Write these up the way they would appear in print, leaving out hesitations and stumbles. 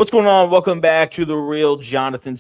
What's going on? Welcome back to the real Jonathan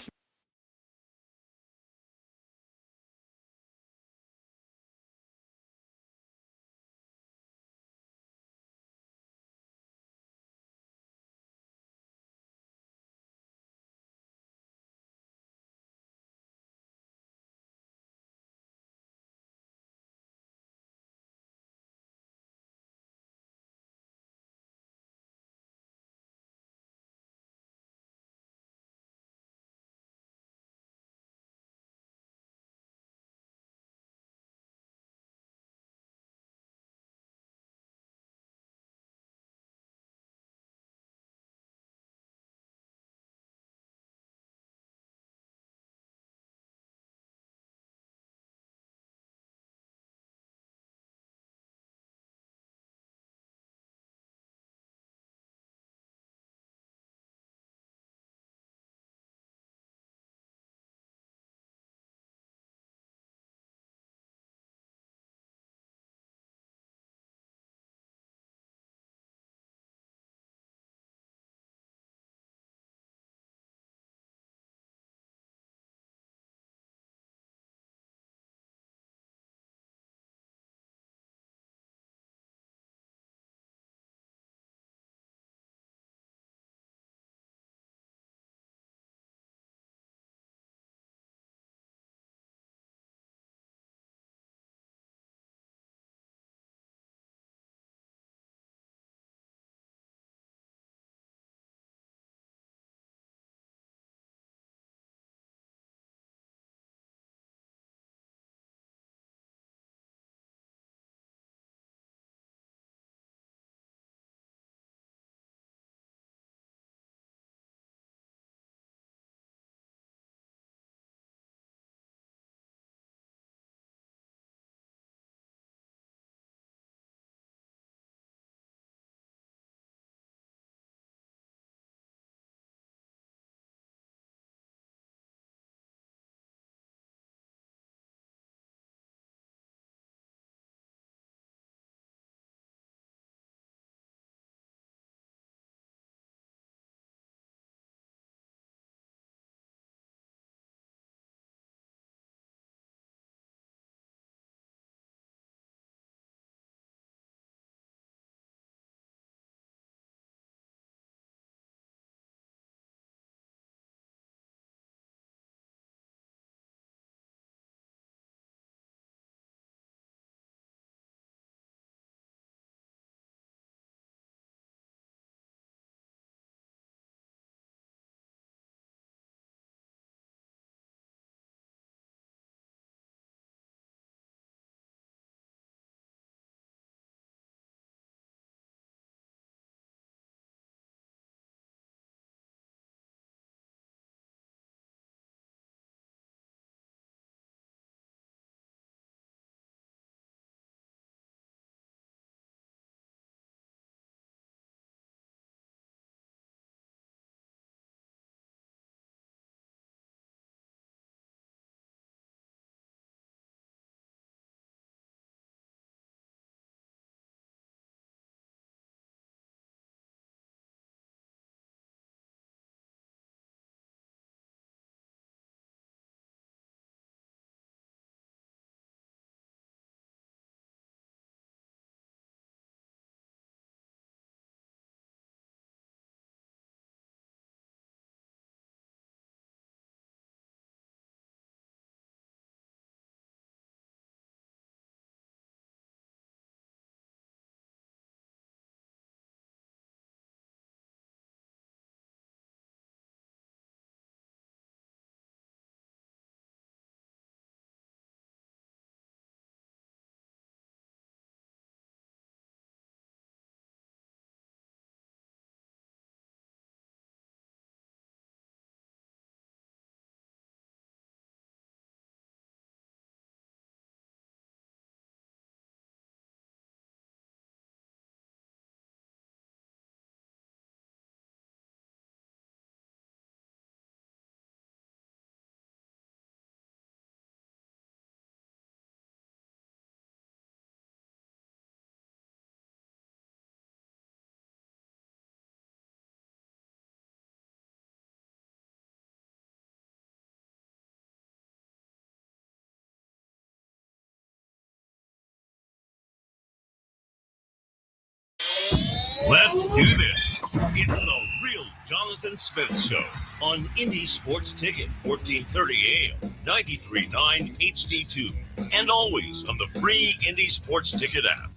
Let's do this. It's the real Jonathan Smith Show on Indy Sports Ticket, 1430 AM, 93.9 HD2, and always on the free Indy Sports Ticket app.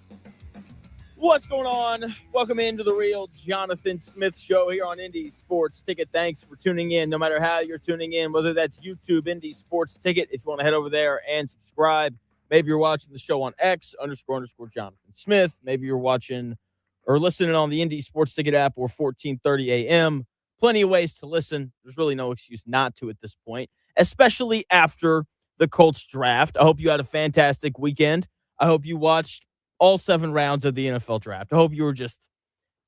What's going on? Welcome into the real Jonathan Smith Show here on Indy Sports Ticket. Thanks for tuning in, no matter how you're tuning in, whether that's YouTube, Indy Sports Ticket. If you want to head over there and subscribe, maybe you're watching the show on X, _ Jonathan Smith. Maybe you're watching or listening on the Indy Sports Ticket app or 1430 AM. Plenty of ways to listen. There's really no excuse not to at this point, especially after the Colts draft. I hope you had a fantastic weekend. I hope you watched all 7 rounds of the NFL draft. I hope you were just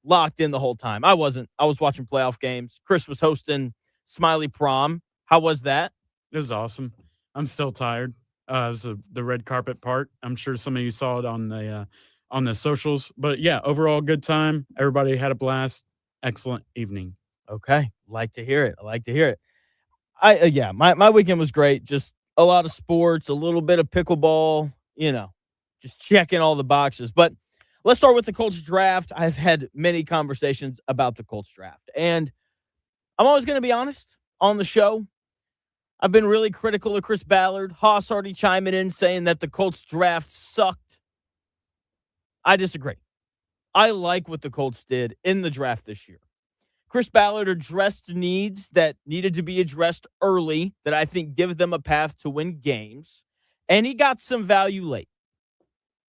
locked in the whole time. I wasn't. I was watching playoff games. Chris was hosting Smiley Prom. How was that? It was awesome. I'm still tired. It was the red carpet part. I'm sure some of you saw it on the socials. But yeah, overall good time. Everybody had a blast. Excellent evening. Okay. Like to hear it. I like to hear it. My weekend was great. Just a lot of sports, a little bit of pickleball, just checking all the boxes. But let's start with the Colts draft. I've had many conversations about the Colts draft. And I'm always going to be honest on the show. I've been really critical of Chris Ballard. Haas already chiming in saying that the Colts draft sucked. I disagree. I like what the Colts did in the draft this year. Chris Ballard addressed needs that needed to be addressed early that I think give them a path to win games. And he got some value late.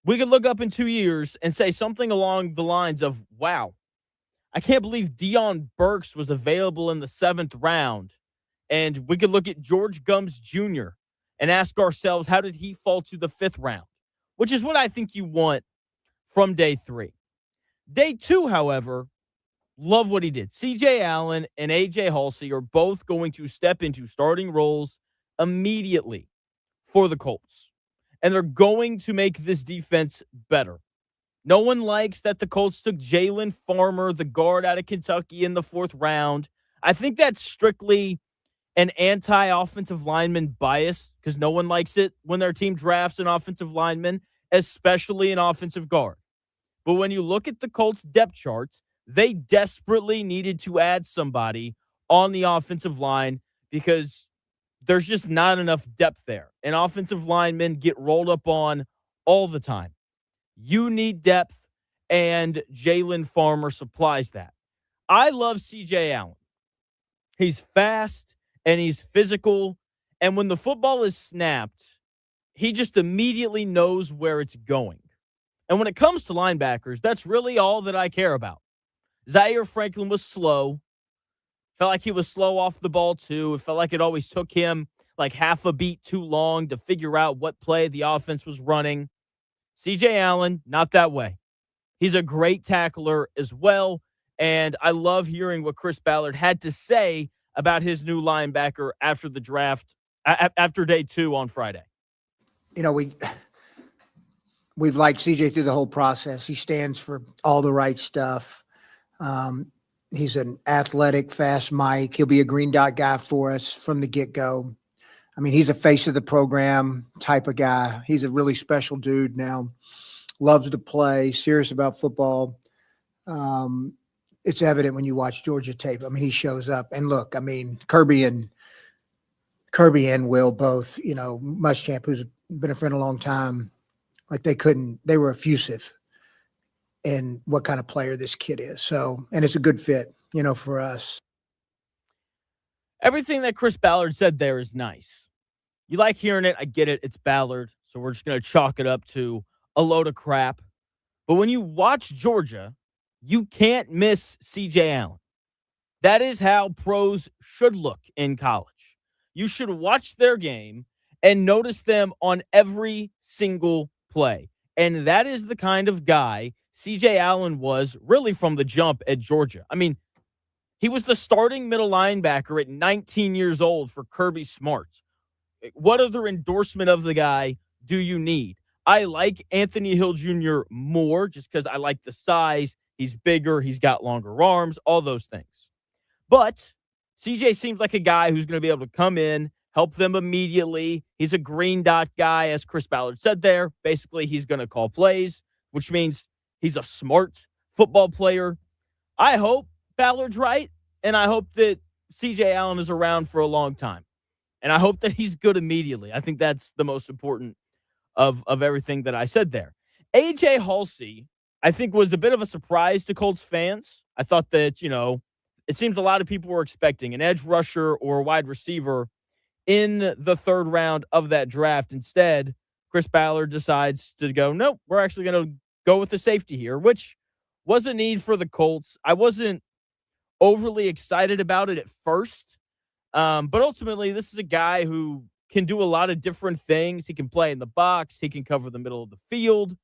We could look up in 2 years and say something along the lines of, wow, I can't believe Deion Burks was available in the 7th round. And we could look at George Gums Jr. and ask ourselves, how did he fall to the 5th round? Which is what I think you want from day 3. Day 2, however, love what he did. C.J. Allen and A.J. Halsey are both going to step into starting roles immediately for the Colts. And they're going to make this defense better. No one likes that the Colts took Jalen Farmer, the guard out of Kentucky, in the 4th round. I think that's strictly an anti-offensive lineman bias because no one likes it when their team drafts an offensive lineman, especially an offensive guard. But when you look at the Colts depth charts, they desperately needed to add somebody on the offensive line because there's just not enough depth there. And offensive linemen get rolled up on all the time. You need depth, and Jalen Farmer supplies that. I love C.J. Allen. He's fast, and he's physical. And when the football is snapped, he just immediately knows where it's going. And when it comes to linebackers, that's really all that I care about. Zaire Franklin was slow. Felt like he was slow off the ball, too. It felt like it always took him like half a beat too long to figure out what play the offense was running. C.J. Allen, not that way. He's a great tackler as well, and I love hearing what Chris Ballard had to say about his new linebacker after the draft, after day 2 on Friday. We've liked CJ through the whole process. He stands for all the right stuff. He's an athletic, fast Mike. He'll be a green dot guy for us from the get-go. I mean, he's a face of the program type of guy. He's a really special dude now. Loves to play, serious about football. It's evident when you watch Georgia tape. I mean, he shows up. And look, I mean, Kirby and Will both, Muschamp, who's been a friend a long time, like they were effusive in what kind of player this kid is. So, and it's a good fit, for us. Everything that Chris Ballard said there is nice. You like hearing it. I get it. It's Ballard. So we're just going to chalk it up to a load of crap. But when you watch Georgia, you can't miss C.J. Allen. That is how pros should look in college. You should watch their game and notice them on every single play. And that is the kind of guy C.J. Allen was really from the jump at Georgia. I mean, he was the starting middle linebacker at 19 years old for Kirby Smart. What other endorsement of the guy do you need? I like Anthony Hill Jr. more just because I like the size. He's bigger. He's got longer arms, all those things. But CJ seems like a guy who's going to be able to come in, help them immediately. He's a green dot guy, as Chris Ballard said there. Basically, he's going to call plays, which means he's a smart football player. I hope Ballard's right, and I hope that CJ Allen is around for a long time. And I hope that he's good immediately. I think that's the most important of everything that I said there. AJ Halsey, I think, was a bit of a surprise to Colts fans. I thought that, it seems a lot of people were expecting an edge rusher or a wide receiver in the third round of that draft. Instead, Chris Ballard decides to go, nope, we're actually going to go with the safety here, which was a need for the Colts. I wasn't overly excited about it at first, but ultimately, this is a guy who can do a lot of different things. He can play in the box. He can cover the middle of the field.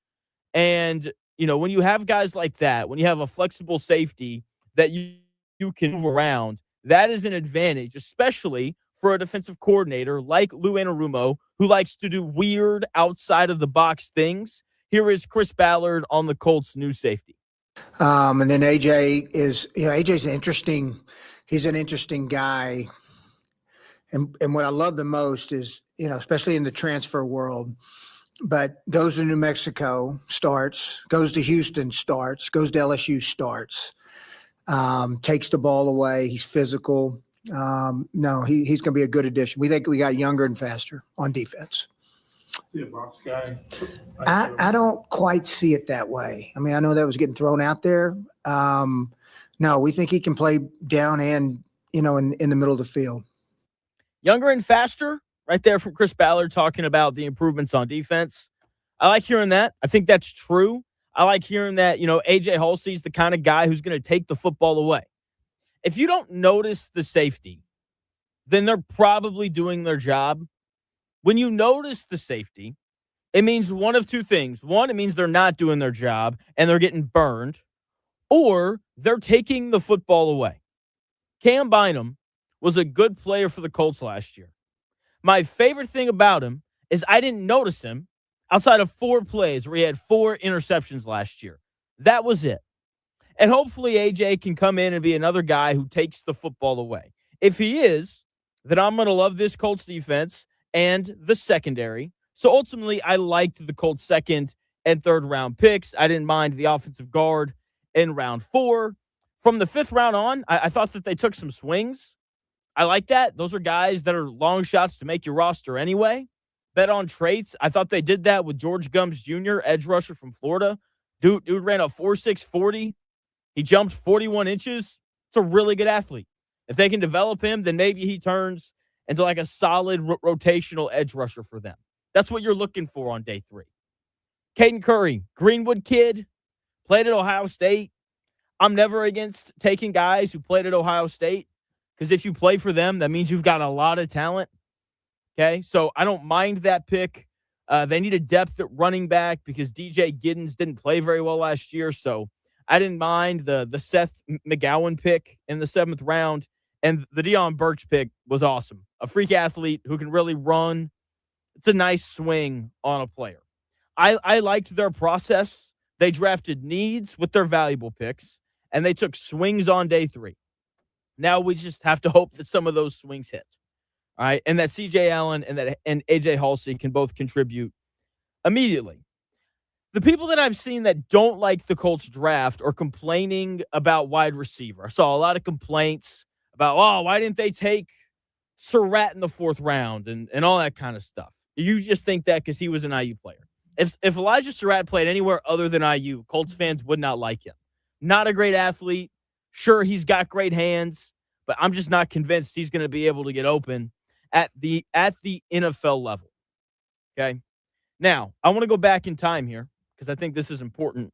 And, when you have guys like that, when you have a flexible safety that you can move around, that is an advantage, especially for a defensive coordinator like Lou Anarumo, who likes to do weird outside of the box things. Here is Chris Ballard on the Colts' new safety. And then AJ's interesting. He's an interesting guy. And what I love the most is, especially in the transfer world, but goes to New Mexico, starts, goes to Houston, starts, goes to LSU, starts, takes the ball away. He's physical. No, he's going to be a good addition. We think we got younger and faster on defense. See a box guy? I don't quite see it that way. I mean, I know that was getting thrown out there. No, we think he can play down and, in the middle of the field. Younger and faster, right there from Chris Ballard talking about the improvements on defense. I like hearing that. I think that's true. I like hearing that, AJ Halsey's the kind of guy who's going to take the football away. If you don't notice the safety, then they're probably doing their job. When you notice the safety, it means one of two things. One, it means they're not doing their job and they're getting burned, or they're taking the football away. Cam Bynum was a good player for the Colts last year. My favorite thing about him is I didn't notice him outside of 4 plays where he had 4 interceptions last year. That was it. And hopefully AJ can come in and be another guy who takes the football away. If he is, then I'm going to love this Colts defense and the secondary. So ultimately, I liked the Colts' second and third round picks. I didn't mind the offensive guard in round 4. From the 5th round on, I thought that they took some swings. I like that. Those are guys that are long shots to make your roster anyway. Bet on traits. I thought they did that with George Gumbs Jr., edge rusher from Florida. Dude ran a 4.6 40. He jumped 41 inches. It's a really good athlete. If they can develop him, then maybe he turns into like a solid rotational edge rusher for them. That's what you're looking for on day 3. Caden Curry, Greenwood kid, played at Ohio State. I'm never against taking guys who played at Ohio State, because if you play for them, that means you've got a lot of talent. Okay, so I don't mind that pick. They need a depth at running back because DJ Giddens didn't play very well last year, so I didn't mind the Seth McGowan pick in the 7th round, and the Deion Burks pick was awesome. A freak athlete who can really run. It's a nice swing on a player. I liked their process. They drafted needs with their valuable picks, and they took swings on day 3. Now we just have to hope that some of those swings hit. All right, and that CJ Allen and AJ Halsey can both contribute immediately. The people that I've seen that don't like the Colts draft are complaining about wide receiver. I saw a lot of complaints about, why didn't they take Surratt in the 4th round and all that kind of stuff. You just think that because he was an IU player. If Elijah Surratt played anywhere other than IU, Colts fans would not like him. Not a great athlete. Sure, he's got great hands, but I'm just not convinced he's going to be able to get open at the NFL level. Okay? Now, I want to go back in time here because I think this is important.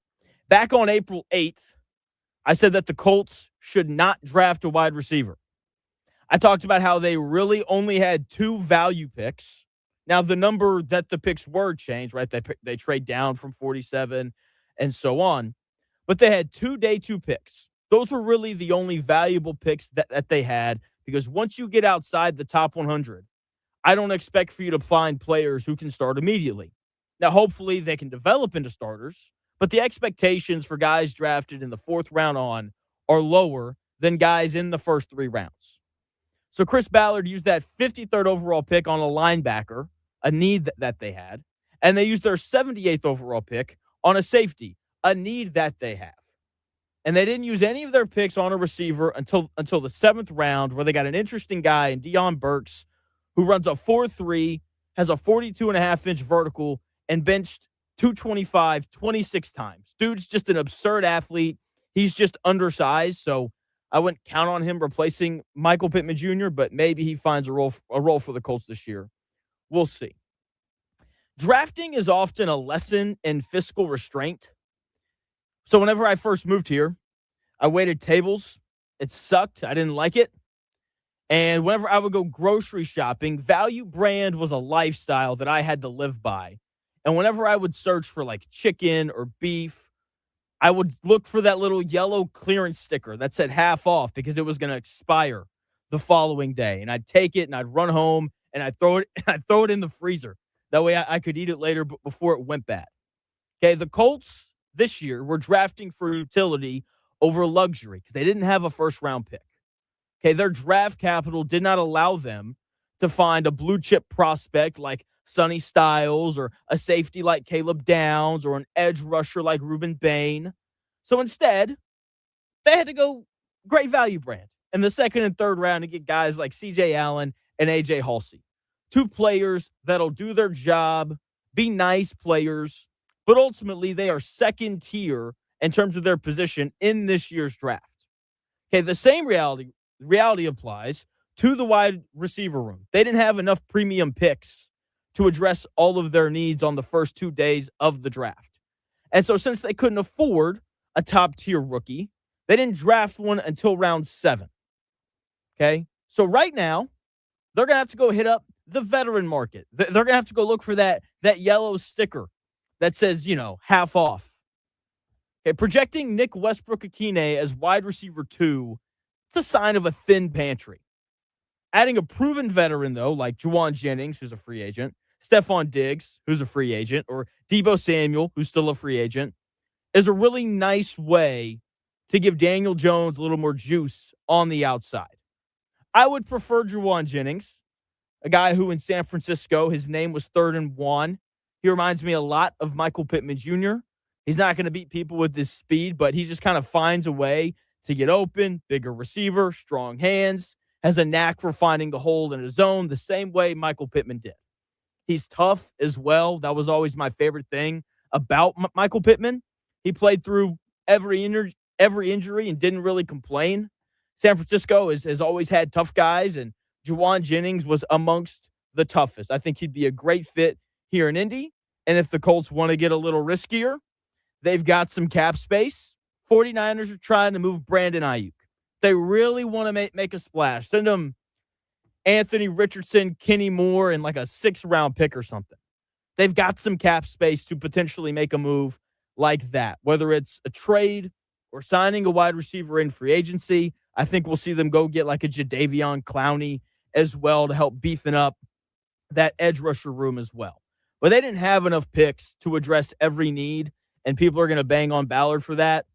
Back on April 8th, I said that the Colts should not draft a wide receiver. I talked about how they really only had 2 value picks. Now, the number that the picks were changed, right? They trade down from 47 and so on. But they had 2 day 2 picks. Those were really the only valuable picks that they had, because once you get outside the top 100, I don't expect for you to find players who can start immediately. Now, hopefully they can develop into starters, but the expectations for guys drafted in the 4th round on are lower than guys in the first 3 rounds. So Chris Ballard used that 53rd overall pick on a linebacker, a need that they had, and they used their 78th overall pick on a safety, a need that they have. and they didn't use any of their picks on a receiver until the seventh round, where they got an interesting guy in Deion Burks, who runs a 4.3, has a 42.5-inch vertical, and benched 225 26 times. Dude's just an absurd athlete. He's just undersized, so I wouldn't count on him replacing Michael Pittman Jr., but maybe he finds a role for the Colts this year. We'll see. Drafting is often a lesson in fiscal restraint. So whenever I first moved here, I waited tables. It sucked. I didn't like it. And whenever I would go grocery shopping, value brand was a lifestyle that I had to live by. And whenever I would search for like chicken or beef, I would look for that little yellow clearance sticker that said half off because it was going to expire the following day. And I'd take it and I'd run home and I'd throw it in the freezer. That way I could eat it later before it went bad. Okay, the Colts this year were drafting for utility over luxury because they didn't have a first-round pick. Okay, their draft capital did not allow them to find a blue-chip prospect like Sonny Styles or a safety like Caleb Downs or an edge rusher like Reuben Bain. So instead, they had to go great value brand in the second and third round to get guys like C.J. Allen and A.J. Halsey. Two players that'll do their job, be nice players, but ultimately they are second tier in terms of their position in this year's draft. Okay, the same reality applies to the wide receiver room. They didn't have enough premium picks to address all of their needs on the first 2 days of the draft. And so since they couldn't afford a top-tier rookie, they didn't draft one until round 7. Okay? So right now, they're going to have to go hit up the veteran market. They're going to have to go look for that yellow sticker that says, half off. Okay, projecting Nick Westbrook-Akine as wide receiver 2, it's a sign of a thin pantry. Adding a proven veteran, though, like Juwan Jennings, who's a free agent, Stephon Diggs, who's a free agent, or Deebo Samuel, who's still a free agent, is a really nice way to give Daniel Jones a little more juice on the outside. I would prefer Juwan Jennings, a guy who in San Francisco, his name was 3rd and 1. He reminds me a lot of Michael Pittman Jr. He's not going to beat people with his speed, but he just kind of finds a way to get open, bigger receiver, strong hands, has a knack for finding the hole in his zone the same way Michael Pittman did. He's tough as well. That was always my favorite thing about Michael Pittman. He played through every injury and didn't really complain. San Francisco has always had tough guys, and Juwan Jennings was amongst the toughest. I think he'd be a great fit here in Indy. And if the Colts want to get a little riskier, they've got some cap space. 49ers are trying to move Brandon Ayuk. They really want to make a splash. Send them Anthony Richardson, Kenny Moore, and like a 6th-round pick or something. They've got some cap space to potentially make a move like that, whether it's a trade or signing a wide receiver in free agency. I think we'll see them go get like a Jadeveon Clowney as well to help beefing up that edge rusher room as well. But they didn't have enough picks to address every need, and people are going to bang on Ballard for that.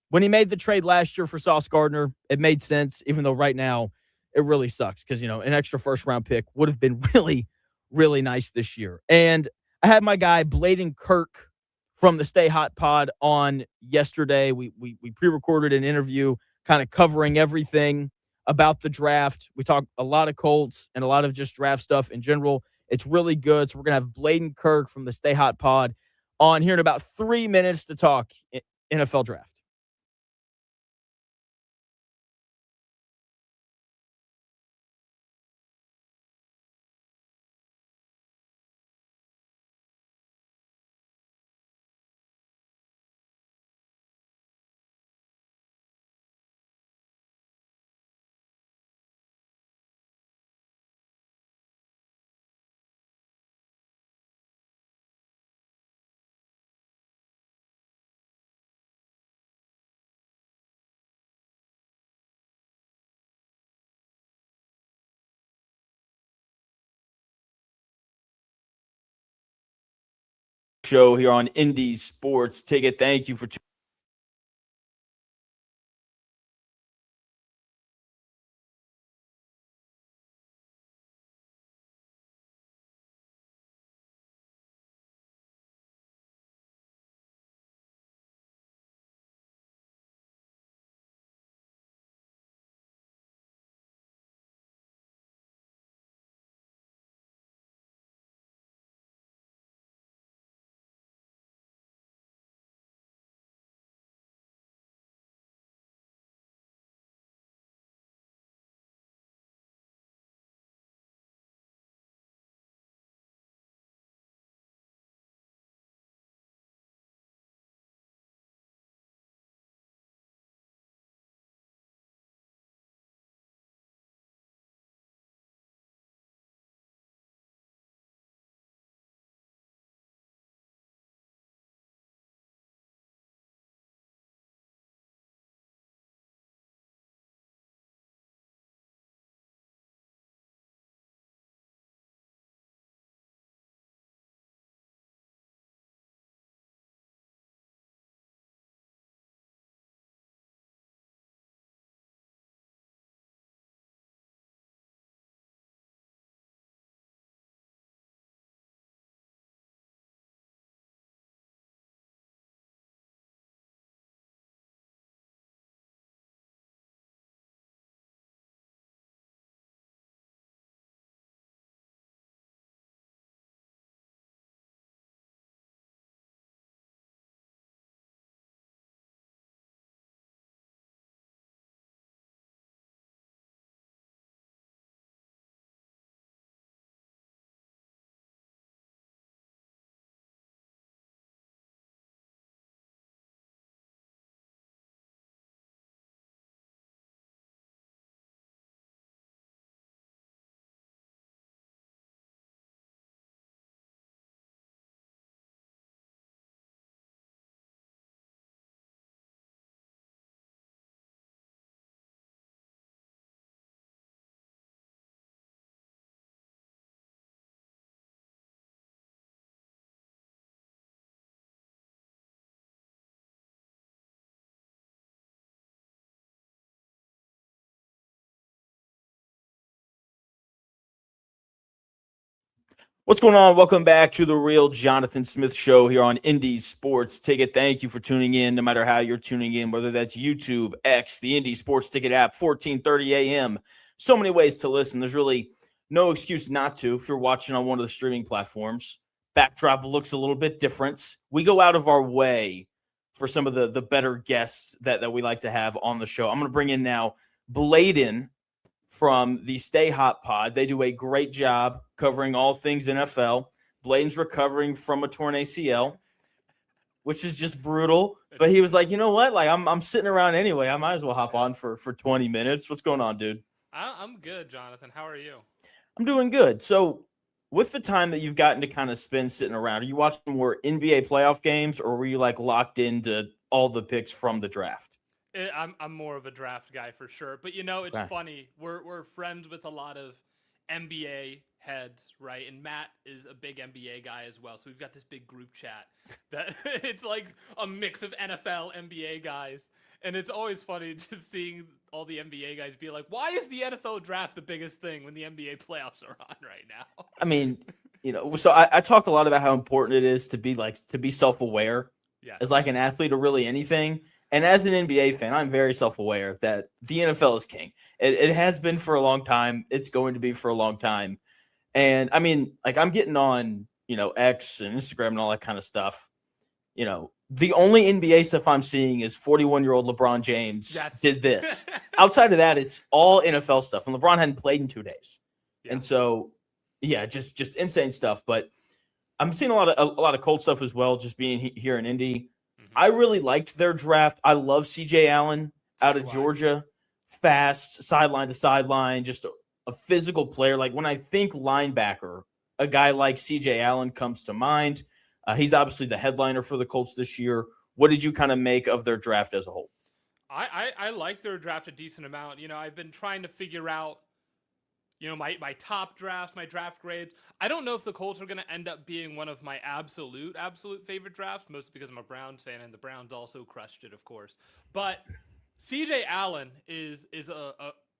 When he made the trade last year for Sauce Gardner, it made sense, even though right now it really sucks because, an extra first-round pick would have been really, really nice this year. And I had my guy Blaidin Kirk from the Stay Hot pod on yesterday. We pre-recorded an interview kind of covering everything about the draft. We talked a lot of Colts and a lot of just draft stuff in general. It's really good. So we're going to have Blaidin Kirk from the Stay Hot pod on here in about 3 minutes to talk NFL draft. Show here on Indy Sports Ticket. Thank you for What's going on? Welcome back to the Real Jonathan Smith Show here on Indy Sports Ticket. Thank you for tuning in, no matter how you're tuning in, whether that's YouTube, X, the Indy Sports Ticket app, 14:30 a.m. So many ways to listen. There's really no excuse not to if you're watching on one of the streaming platforms. Backdrop looks a little bit different. We go out of our way for some of the better guests that we like to have on the show. I'm going to bring in now Blaidin from the Stay Hot Pod. They do a great job covering all things NFL. Bladen's recovering from a torn ACL, which is just brutal. But he was like, you know what? Like, I'm sitting around anyway. I might as well hop on for 20 minutes. What's going on, dude? I'm good, Jonathan. How are you? I'm doing good. So with the time that you've gotten to kind of spend sitting around, are you watching more NBA playoff games, or were you like locked into all the picks from the draft? I'm more of a draft guy for sure. But you know, it's Okay. funny. We're friends with a lot of NBA heads, right? And Matt is a big NBA guy as well. So we've got this big group chat that it's like a mix of NFL, NBA guys. And it's always funny just seeing all the NBA guys be like, why is the NFL draft the biggest thing when the NBA playoffs are on right now? I mean, so I talk a lot about how important it is to be self-aware Yeah. as like an athlete or really anything. And as an NBA fan, I'm very self-aware that the NFL is king. It has been for a long time. It's going to be for a long time. And I mean, like, I'm getting on, X and Instagram and all that kind of stuff. The only NBA stuff I'm seeing is 41-year-old LeBron James did this. Outside of that, it's all NFL stuff. And LeBron hadn't played in 2 days. Yeah. And so, yeah, just insane stuff. But I'm seeing a lot of Colts stuff as well, just being here in Indy. I really liked their draft. I love CJ Allen out of Georgia. Fast, sideline to sideline, just a physical player. Like, when I think linebacker, a guy like CJ Allen comes to mind. He's obviously the headliner for the Colts this year. What did you kind of make of their draft as a whole? I like their draft a decent amount. I've been trying to figure out, my top drafts, my draft grades. I don't know if the Colts are going to end up being one of my absolute favorite drafts, mostly because I'm a Browns fan, and the Browns also crushed it, of course. But CJ Allen is a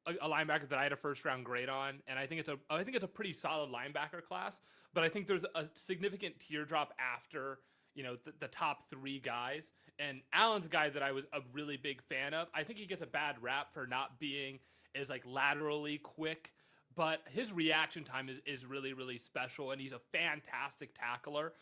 linebacker that I had a first round grade on, and I think it's a pretty solid linebacker class. But I think there's a significant teardrop after the top three guys. And Allen's a guy that I was a really big fan of. I think he gets a bad rap for not being as like laterally quick, but his reaction time is really, really special, and he's a fantastic tackler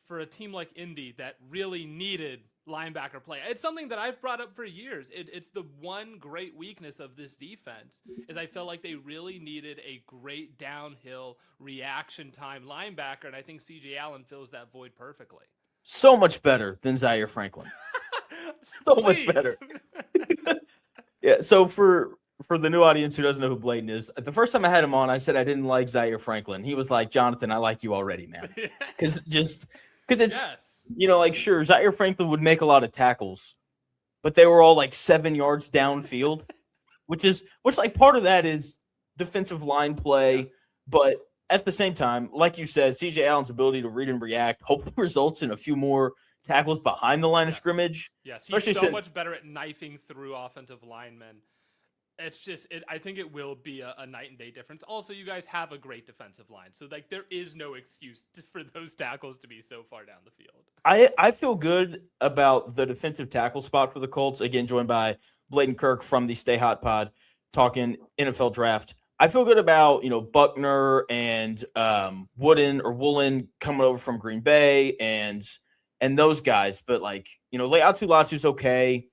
for a team like Indy that really needed linebacker play. It's something that I've brought up for years. It's the one great weakness of this defense is I felt like they really needed a great downhill reaction time linebacker, and I think CJ Allen fills that void perfectly. So much better than Zaire Franklin. So much better. Yeah, so for the new audience who doesn't know who Blaidin is, the first time I had him on, I said I didn't like Zaire Franklin. He was like, Jonathan, I like you already, man. Because it's, like, sure, Zaire Franklin would make a lot of tackles, but they were all like 7 yards downfield, which like part of that is defensive line play. But at the same time, like you said, CJ Allen's ability to read and react hopefully results in a few more tackles behind the line of scrimmage. Yes, especially he's so much better at knifing through offensive linemen. It's just, I think it will be a night and day difference. Also, you guys have a great defensive line, so like there is no excuse for those tackles to be so far down the field. I feel good about the defensive tackle spot for the Colts. Again, joined by Blaidin Kirk from the Stay Hot Pod, talking NFL draft. I feel good about Buckner and Woolen coming over from Green Bay and those guys. But Leatu Latu's okay.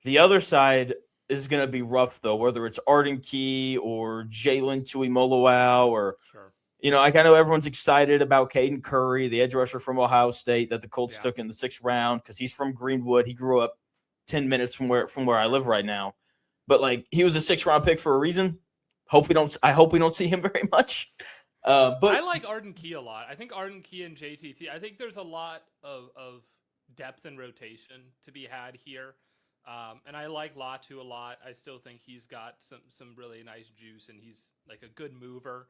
The other side is going to be rough, though, whether it's Arden Key or Jalen Tuimoloau or, sure. I know everyone's excited about Caden Curry, the edge rusher from Ohio State that the Colts took in the 6th round because he's from Greenwood. He grew up 10 minutes from where I live right now. But, he was a 6th round pick for a reason. I hope we don't see him very much. But I like Arden Key a lot. I think Arden Key and JTT, I think there's a lot of depth and rotation to be had here. And I like Latu a lot. I still think he's got some really nice juice, and he's like a good mover.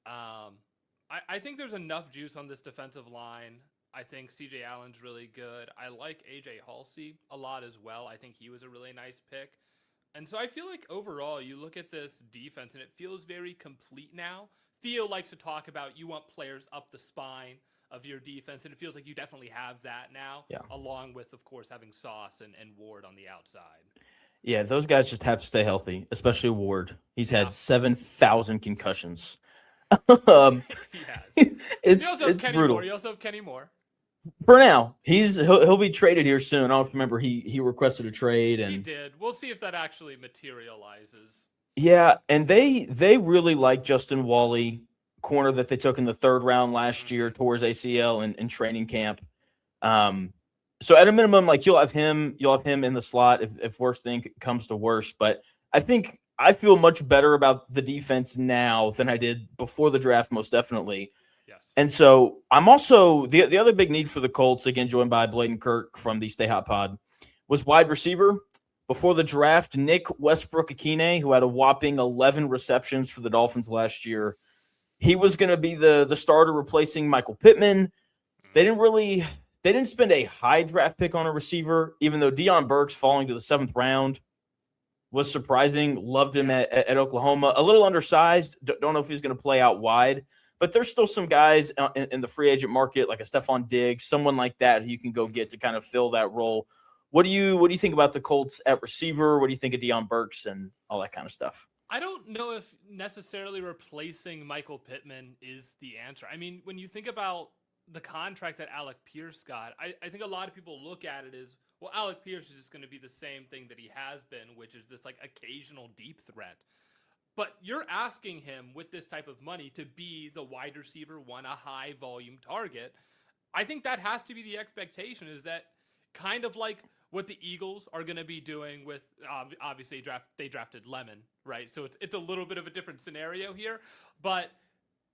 I think there's enough juice on this defensive line. I think CJ Allen's really good. I like AJ Halsey a lot as well. I think he was a really nice pick. And so I feel like overall, you look at this defense, and it feels very complete now. Theo likes to talk about you want players up the spine of your defense, and it feels like you definitely have that now, along with, of course, having Sauce and Ward on the outside. Yeah, those guys just have to stay healthy, especially Ward. He's Yeah. had 7,000 concussions. He has. It's brutal. You also have Kenny Moore. For now, he'll be traded here soon. I don't remember he requested a trade, and He did. We'll see if that actually materializes. yeah, and they really like Justin Wally, corner that they took in the 3rd round last year towards ACL in training camp. So at a minimum, like you'll have him in the slot if worst thing comes to worst. But I think I feel much better about the defense now than I did before the draft, most definitely. Yes. And so I'm also the other big need for the Colts, again joined by Blaidin Kirk from the Stay Hot Pod, was wide receiver. Before the draft, Nick Westbrook-Akine, who had a whopping 11 receptions for the Dolphins last year, he was going to be the starter replacing Michael Pittman. They didn't spend a high draft pick on a receiver, even though Deion Burks falling to the 7th round was surprising. Loved him at Oklahoma. A little undersized. Don't know if he's going to play out wide. But there's still some guys in the free agent market, like a Stephon Diggs, someone like that who you can go get to kind of fill that role. What do you think about the Colts at receiver? What do you think of Deion Burks and all that kind of stuff? I don't know if necessarily replacing Michael Pittman is the answer. I mean, when you think about the contract that Alec Pierce got, I think a lot of people look at it as, well, Alec Pierce is just going to be the same thing that he has been, which is this like occasional deep threat. But you're asking him with this type of money to be the wide receiver one, a high volume target. I think that has to be the expectation, is that kind of like what the Eagles are going to be doing with, obviously they drafted Lemon, right? So it's a little bit of a different scenario here, but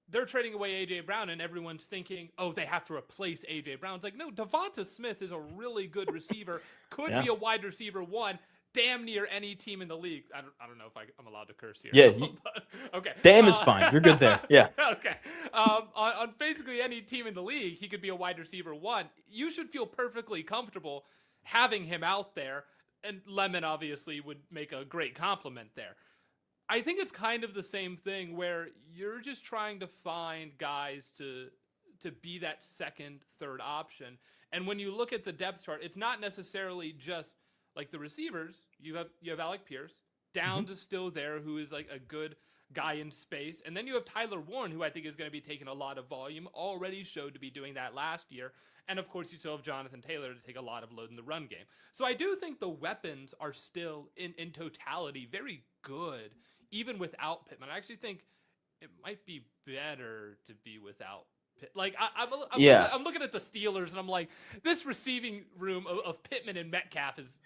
they're trading away A.J. Brown, and everyone's thinking, oh, they have to replace A.J. Brown. It's like, no, Devonta Smith is a really good receiver, could be a wide receiver one, damn near any team in the league. I don't know if I'm allowed to curse here. Yeah. But, okay. Damn is fine. You're good there. Yeah. Okay. On basically any team in the league, he could be a wide receiver one. You should feel perfectly comfortable having him out there, and Lemon obviously would make a great compliment there. I think it's kind of the same thing where you're just trying to find guys to be that second, third option. And when you look at the depth chart, it's not necessarily just like the receivers. You have Alec Pierce. Downs is still there, who is like a good guy in space. And then you have Tyler Warren, who I think is going to be taking a lot of volume, already showed to be doing that last year. And of course, you still have Jonathan Taylor to take a lot of load in the run game. So I do think the weapons are still in totality very good, even without Pittman. I actually think it might be better to be without Pitt. Like I'm looking at the Steelers and I'm like, this receiving room of Pittman and Metcalf is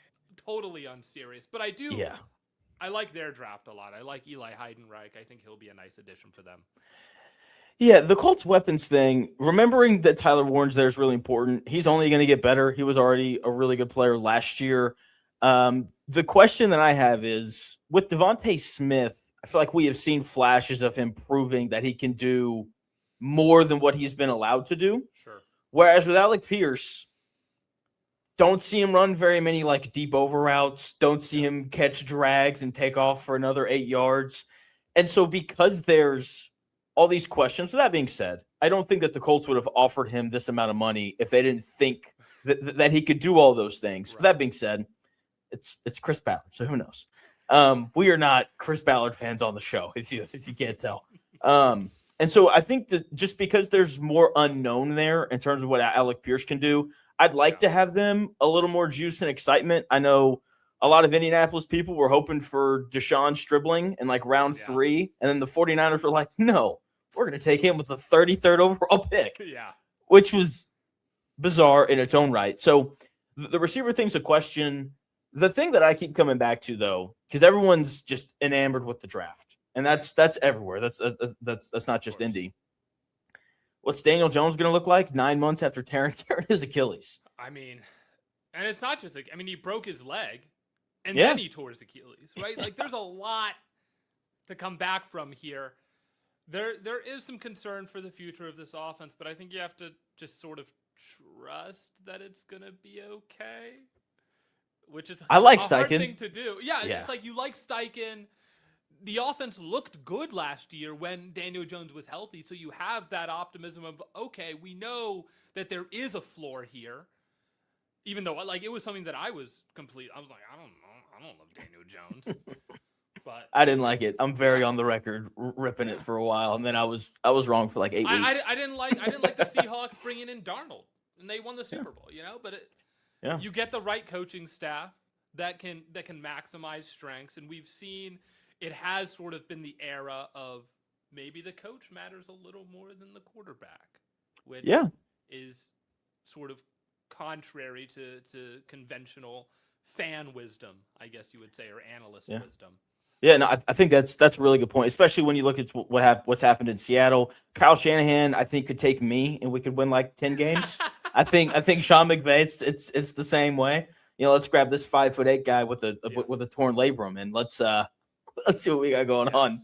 totally unserious. But I like their draft a lot. I like Eli Heidenreich. I think he'll be a nice addition for them. Yeah, the Colts weapons thing, remembering that Tyler Warren's there is really important. He's only going to get better. He was already a really good player last year. The question that I have is, with Devonta Smith, I feel like we have seen flashes of him proving that he can do more than what he's been allowed to do. Sure. Whereas with Alec Pierce, don't see him run very many like deep over routes. Don't see him catch drags and take off for another 8 yards. And so because there's all these questions, with that being said, I don't think that the Colts would have offered him this amount of money if they didn't think that he could do all those things. Right. With that being said, it's Chris Ballard, so who knows? We are not Chris Ballard fans on the show, if you can't tell. And so I think that just because there's more unknown there in terms of what Alec Pierce can do, I'd like to have them a little more juice and excitement. I know a lot of Indianapolis people were hoping for Deshaun Stribling in like round 3, and then the 49ers were like, no, we're going to take him with the 33rd overall pick, which was bizarre in its own right. So the receiver thing's a question. The thing that I keep coming back to, though, because everyone's just enamored with the draft, and that's everywhere. That's not just Indy. What's Daniel Jones going to look like 9 months after tearing his Achilles? I mean, and it's not just like, I mean, he broke his leg, and then he tore his Achilles, right? Like, there's a lot to come back from here. There is some concern for the future of this offense, but I think you have to just sort of trust that it's going to be okay. Which is I like a Steichen. hard thing to do. Yeah, it's like you like Steichen. the offense looked good last year when Daniel Jones was healthy. So you have that optimism of, okay, we know that there is a floor here. Even though, like, it was something that I was like, I don't know. I don't love Daniel Jones. But I didn't like it. I'm very on the record ripping it for a while, and then I was wrong for like 8 weeks. I didn't like the Seahawks bringing in Darnold, and they won the Super Bowl. But you get the right coaching staff that can maximize strengths, and we've seen it has sort of been the era of maybe the coach matters a little more than the quarterback, which is sort of contrary to conventional fan wisdom, I guess you would say, or analyst wisdom. Yeah, no, I think that's a really good point, especially when you look at what's happened in Seattle. Kyle Shanahan, I think, could take me and we could win like 10 games. I think Sean McVay, it's the same way. Let's grab this 5'8" guy with a torn labrum and let's see what we got going on.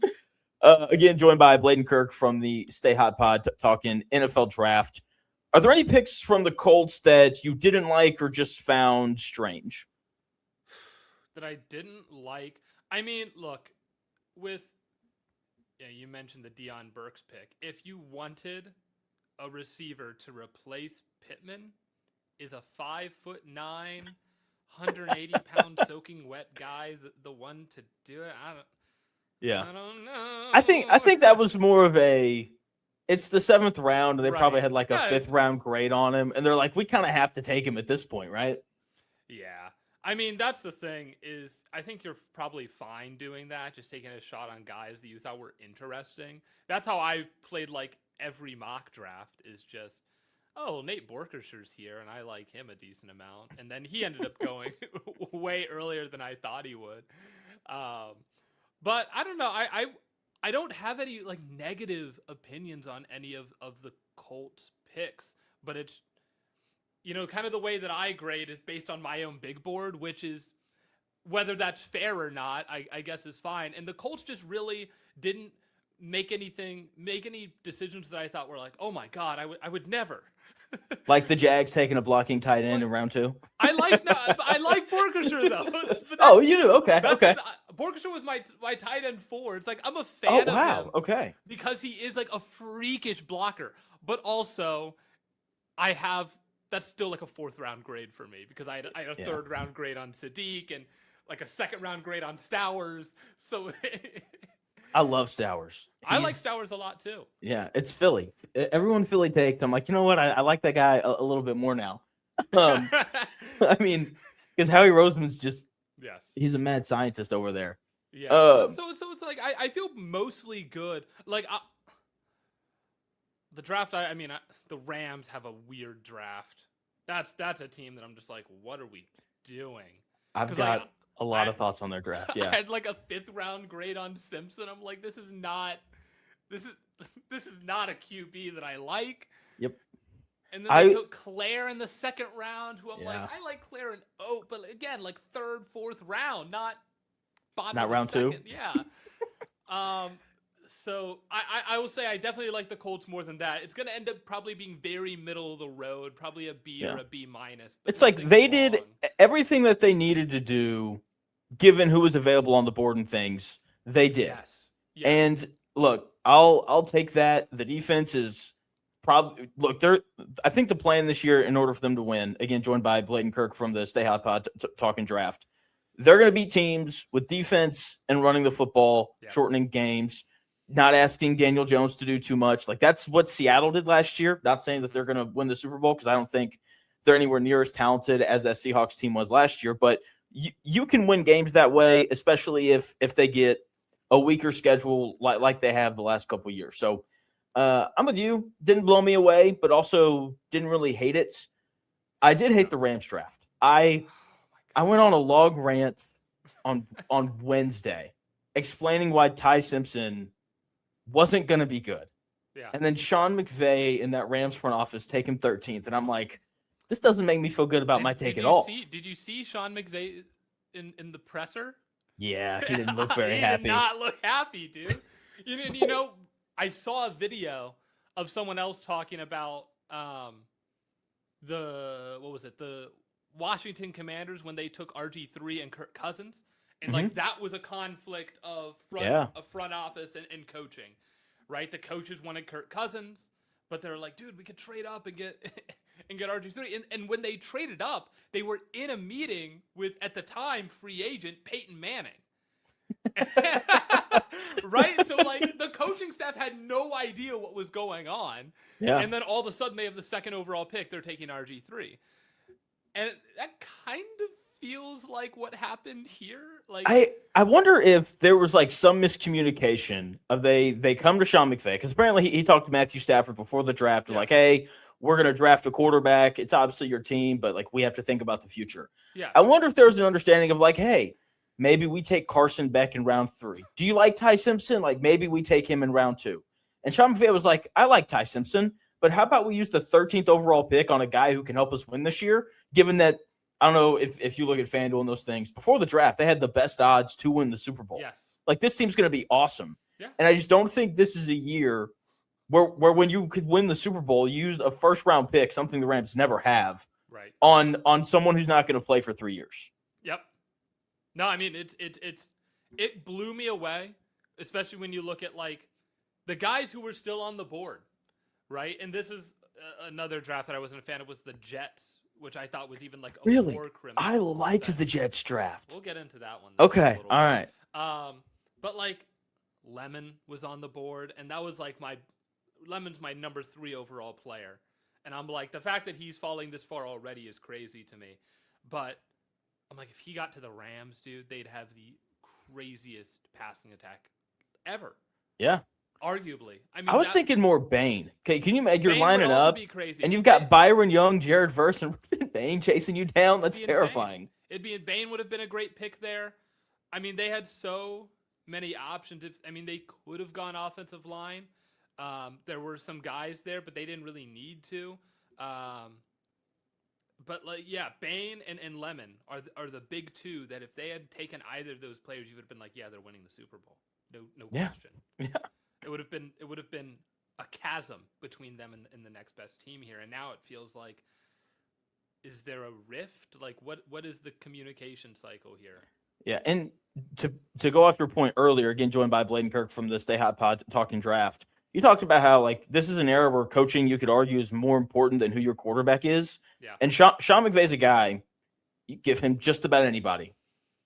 Again, joined by Blaidin Kirk from the Stay Hot Pod talking NFL draft. Are there any picks from the Colts that you didn't like or just found strange? That I didn't like. I mean, look, you mentioned the Deion Burks pick. If you wanted a receiver to replace Pittman, is a 5'9", 180-pound soaking wet guy the one to do it? I don't know. I think that was more of it's the 7th round, and they probably had like a 5th round grade on him, and they're like, we kind of have to take him at this point, right? Yeah. I mean, that's the thing is I think you're probably fine doing that, just taking a shot on guys that you thought were interesting. That's how I've played like every mock draft is just, Nate Borkersher's here, and I like him a decent amount. And then he ended up going way earlier than I thought he would. But I don't know. I don't have any like negative opinions on any of the Colts picks, but it's, kind of the way that I grade is based on my own big board, which is whether that's fair or not, I guess is fine. And the Colts just really didn't make any decisions that I thought were like, oh my God, I would never. Like the Jags taking a blocking tight end in round 2? I like Borkersher though. You do? Okay. Borkersher was my tight end 4. It's like I'm a fan of him. Okay. Because he is like a freakish blocker. But also that's still like a 4th round grade for me because I had a 3rd round grade on Sadiq and like a 2nd round grade on Stowers. So I love Stowers. I like Stowers a lot too. Yeah, it's Philly. Everyone Philly takes. I'm like, you know what? I like that guy a little bit more now. I mean, because Howie Roseman's he's a mad scientist over there. Yeah. So it's like I feel mostly good. Like the draft. The Rams have a weird draft. That's a team that I'm just like, what are we doing? I've got a lot of thoughts on their draft. Yeah, I had like a 5th round grade on Simpson. I'm like, this is not a QB that I like. Yep. And then they took Claire in the 2nd round, who I'm like, I like Claire and Oat, but again, like 3rd, 4th round, not bottom. Not of round the 2. Yeah. So I will say I definitely like the Colts more than that. It's going to end up probably being very middle of the road, probably a B or a B minus. It's like they did everything that they needed to do, given who was available on the board and things. They did. Yes. And look, I'll take that. The defense is probably I think the plan this year, in order for them to win, again joined by Blaidin Kirk from the Stay Hot Pod talking draft, they're going to beat teams with defense and running the football, shortening games. Not asking Daniel Jones to do too much. Like that's what Seattle did last year. Not saying that they're going to win the Super Bowl because I don't think they're anywhere near as talented as that Seahawks team was last year. But you can win games that way, especially if they get a weaker schedule like they have the last couple of years. So I'm with you. Didn't blow me away, but also didn't really hate it. I did hate the Rams draft. I went on a log rant on Wednesday explaining why Ty Simpson wasn't going to be good. Yeah. And then Sean McVay in that Rams front office take him 13th. And I'm like, this doesn't make me feel good about my take at all. Did you see Sean McVay in the presser? Yeah, he didn't look very happy. He did not look happy, dude. You know, I saw a video of someone else talking about the Washington Commanders when they took RG3 and Kirk Cousins. And like that was a conflict of front office and coaching, right? The coaches wanted Kirk Cousins, but they're like, dude, we could trade up and get RG3. And when they traded up, they were in a meeting with, at the time, free agent Peyton Manning. Right? So like the coaching staff had no idea what was going on. Yeah. And then all of a sudden they have the second overall pick, they're taking RG3. And that kind of feels like what happened here. Like I wonder if there was like some miscommunication of they come to Sean McVay, because apparently he talked to Matthew Stafford before the draft. Like, hey, we're going to draft a quarterback. It's obviously your team, but like we have to think about the future. Yeah. I wonder if there's an understanding of like, hey, maybe we take Carson Beck in round 3. Do you like Ty Simpson? Like maybe we take him in round 2. And Sean McVay was like, I like Ty Simpson, but how about we use the 13th overall pick on a guy who can help us win this year, given that, I don't know if you look at FanDuel and those things, before the draft, they had the best odds to win the Super Bowl. Yes. Like this team's going to be awesome. Yeah. And I just don't think this is a year where when you could win the Super Bowl, you use a first round pick, something the Rams never have, right, on someone who's not going to play for 3 years. Yep. No, I mean it blew me away, especially when you look at like the guys who were still on the board, right? And this is another draft that I wasn't a fan of, was the Jets, which I thought was even like a more criminal. I liked the Jets draft. We'll get into that one. Okay, all right. But like Lemon was on the board, and that was like Lemon's my number 3 overall player, and I'm like, the fact that he's falling this far already is crazy to me. But I'm like, if he got to the Rams, dude, they'd have the craziest passing attack ever. Yeah. Arguably. I was thinking more Bane. Okay, can you imagine you're lining up crazy. And you've got Byron Young, Jared Verse, and Bane chasing you down? That's terrifying. Bane would have been a great pick there. I mean, they had so many options. They could have gone offensive line. There were some guys there, but they didn't really need to. But like, yeah, Bane and Lemon are the big two that if they had taken either of those players, you would have been like, yeah, they're winning the Super Bowl. No question. Yeah. It would have been a chasm between them and the next best team here. And now it feels like, is there a rift? Like what is the communication cycle here? Yeah, and to go off your point earlier, again joined by Blaidin Kirk from the Stay Hot Pod talking draft. You talked about how like this is an era where coaching, you could argue, is more important than who your quarterback is. Yeah. And Sean McVay's a guy, you give him just about anybody.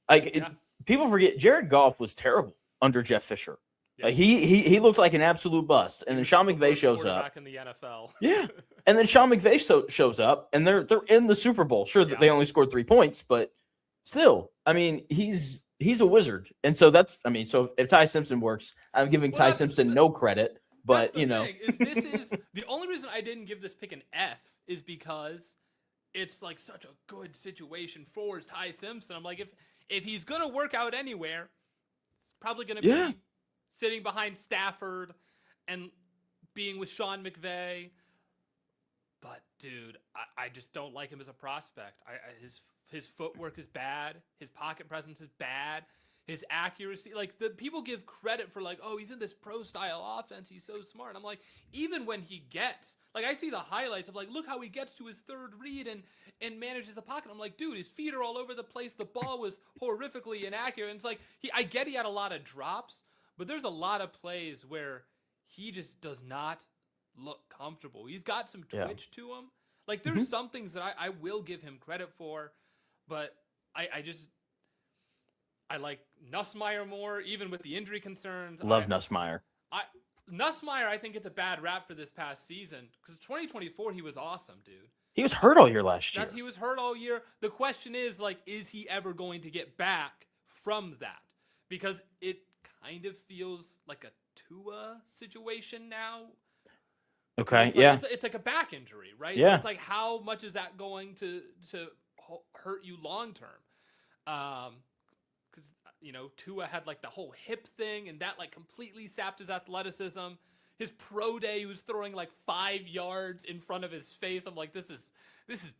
Like people forget Jared Goff was terrible under Jeff Fisher. Yeah. He looked like an absolute bust, and then Sean McVay shows up. In the NFL. Yeah, and then Sean McVay shows up, and they're in the Super Bowl. Sure, that they only scored 3 points, but still, I mean, he's a wizard, and so so if Ty Simpson works, I'm giving Ty Simpson no credit. But this is the only reason I didn't give this pick an F is because it's like such a good situation for Ty Simpson. I'm like, if he's gonna work out anywhere, it's probably gonna be sitting behind Stafford and being with Sean McVay. But dude, I just don't like him as a prospect. His footwork is bad. His pocket presence is bad. His accuracy, like the people give credit for like, oh, he's in this pro style offense. He's so smart. I'm like, even when he gets, like I see the highlights of like, look how he gets to his third read and manages the pocket. I'm like, dude, his feet are all over the place. The ball was horrifically inaccurate. And it's like, I get he had a lot of drops, but there's a lot of plays where he just does not look comfortable. He's got some twitch to him. Like there's some things that I will give him credit for, but I like Nussmeier more, even with the injury concerns. Love Nussmeier. Nussmeier, I think it's a bad rap for this past season because 2024 he was awesome, dude. He was hurt all year last year. He was hurt all year. The question is, like, is he ever going to get back from that? Because it kind of feels like a Tua situation now. Okay, it's like a back injury, right? Yeah. So it's like, how much is that going to hurt you long term? Because Tua had like the whole hip thing, and that like completely sapped his athleticism. His pro day, he was throwing like 5 yards in front of his face. I'm like, this is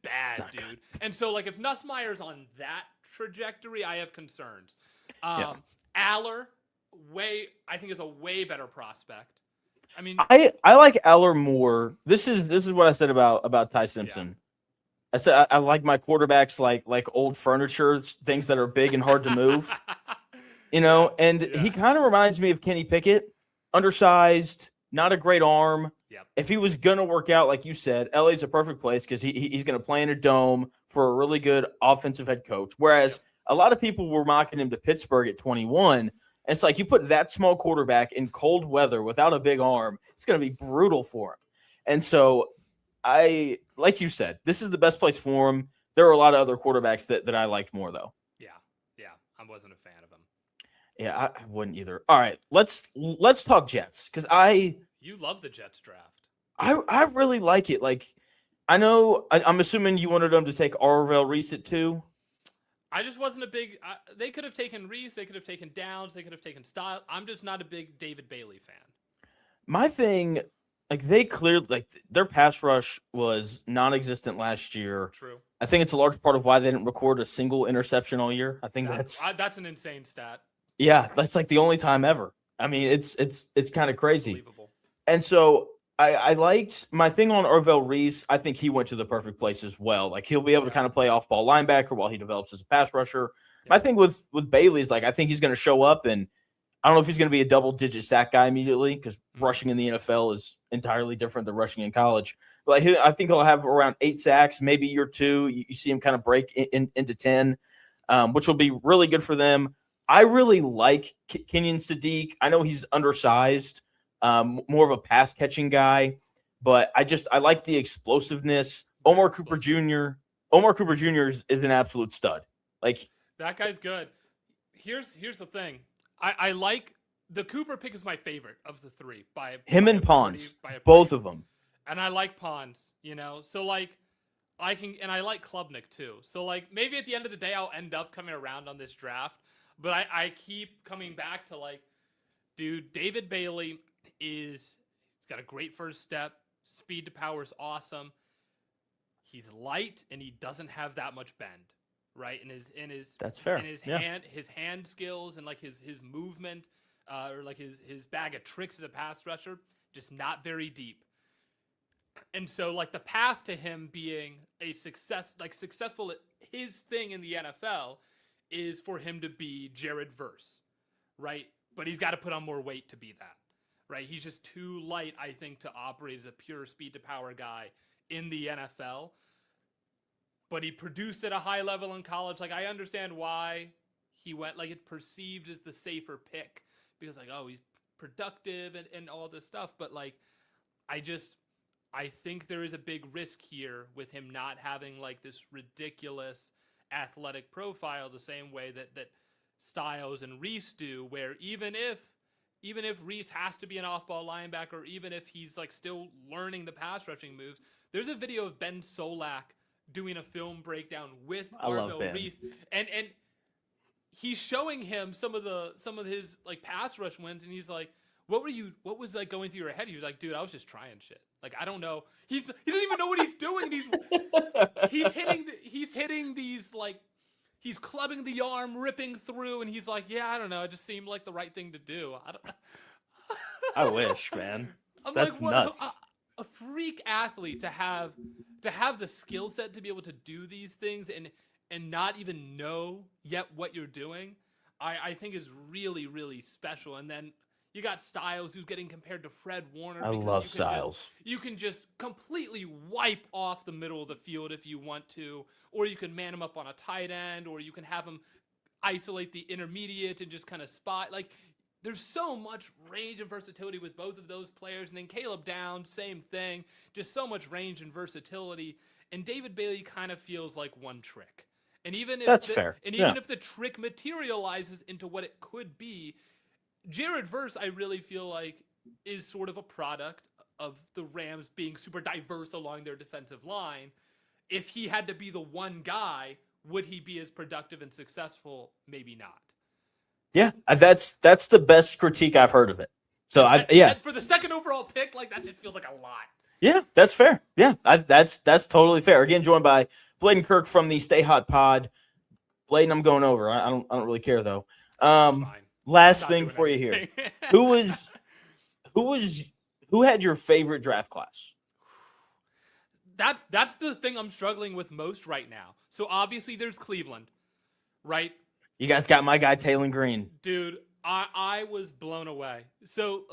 bad, dude. Good. And so like if Nussmeier's on that trajectory, I have concerns. Aller, I think is a way better prospect. I mean, I like Aller more. This is what I said about Ty Simpson. I said I like my quarterbacks like old furniture, things that are big and hard to move. And he kind of reminds me of Kenny Pickett, undersized, not a great arm. Yep. If he was gonna work out, like you said, LA's a perfect place because he's gonna play in a dome for a really good offensive head coach. Whereas a lot of people were mocking him to Pittsburgh at 21. And it's like you put that small quarterback in cold weather without a big arm, it's gonna be brutal for him. And so like you said, this is the best place for him. There are a lot of other quarterbacks that I liked more though. Yeah, I wasn't a fan of him. Yeah, I wouldn't either. All right, let's talk Jets because You love the Jets draft. I really like it. Like, I know I'm assuming you wanted them to take Arvell Reese at 2. I just wasn't a big. They could have taken Reese. They could have taken Downs. They could have taken Style. I'm just not a big David Bailey fan. My thing, like they cleared, like their pass rush was non-existent last year. True. I think it's a large part of why they didn't record a single interception all year. I think that's an insane stat. Yeah, that's like the only time ever. I mean, it's kind of crazy. Unbelievable. And so I liked my thing on Arvell Reese. I think he went to the perfect place as well. Like he'll be able to kind of play off-ball linebacker while he develops as a pass rusher. My thing with Bailey is like I think he's going to show up, and I don't know if he's going to be a double-digit sack guy immediately because rushing in the NFL is entirely different than rushing in college. But I think he'll have around 8 sacks, maybe year 2. You see him kind of break into 10, which will be really good for them. I really like Kenyon Sadiq. I know he's undersized, more of a pass catching guy, but I like the explosiveness. Omar Cooper Jr. is an absolute stud. Like that guy's good. Here's the thing. I like the Cooper pick is my favorite of the 3 by him and Pons, both of them. And I like Pons, so like I like Klubnik too. So like maybe at the end of the day I'll end up coming around on this draft. But I keep coming back to like, dude, David Bailey he's got a great first step. Speed to power is awesome. He's light and he doesn't have that much bend, right? That's fair. And his hand skills and like his movement, or like his bag of tricks as a pass rusher, just not very deep. And so like the path to him being a successful at his thing in the NFL is for him to be Jared Verse, right? But he's got to put on more weight to be that, right? He's just too light, I think, to operate as a pure speed to power guy in the NFL. But he produced at a high level in college. Like, I understand why he went, like, it's perceived as the safer pick because, like, oh, he's productive and all this stuff. But, like, I think there is a big risk here with him not having, like, this ridiculous athletic profile the same way that Styles and Reese do, where even if Reese has to be an off-ball linebacker, even if he's like still learning the pass rushing moves, there's a video of Ben Solak doing a film breakdown with Arvell Reese, and he's showing him some of his like pass rush wins, and he's like, what was like going through your head? He was like, dude, I was just trying shit. Like, I don't know. He doesn't even know what he's doing. He's hitting these, like, he's clubbing the arm, ripping through, and he's like, yeah, I don't know. It just seemed like the right thing to do. I wish, man. That's like, nuts. A freak athlete to have the skill set to be able to do these things and not even know yet what you're doing, I think is really, really special. And then you got Styles, who's getting compared to Fred Warner. I love Styles. You can just completely wipe off the middle of the field if you want to, or you can man him up on a tight end, or you can have him isolate the intermediate and just kind of spot. Like, there's so much range and versatility with both of those players. And then Caleb Downs, same thing. Just so much range and versatility. And David Bailey kind of feels like one trick. And even if that's fair. And even if the trick materializes into what it could be, Jared Verse, I really feel like, is sort of a product of the Rams being super diverse along their defensive line. If he had to be the one guy, would he be as productive and successful? Maybe not. Yeah, that's the best critique I've heard of it. So for the second overall pick, like that just feels like a lot. Yeah, that's fair. Yeah, that's totally fair. Again, joined by Blaidin Kirk from the Stay Hot Pod. Blaidin, I'm going over. I don't really care though. Last thing for you here. Who had your favorite draft class? that's the thing I'm struggling with most right now. So obviously there's Cleveland, right? You guys got my guy Taylor Green. Dude, I was blown away. So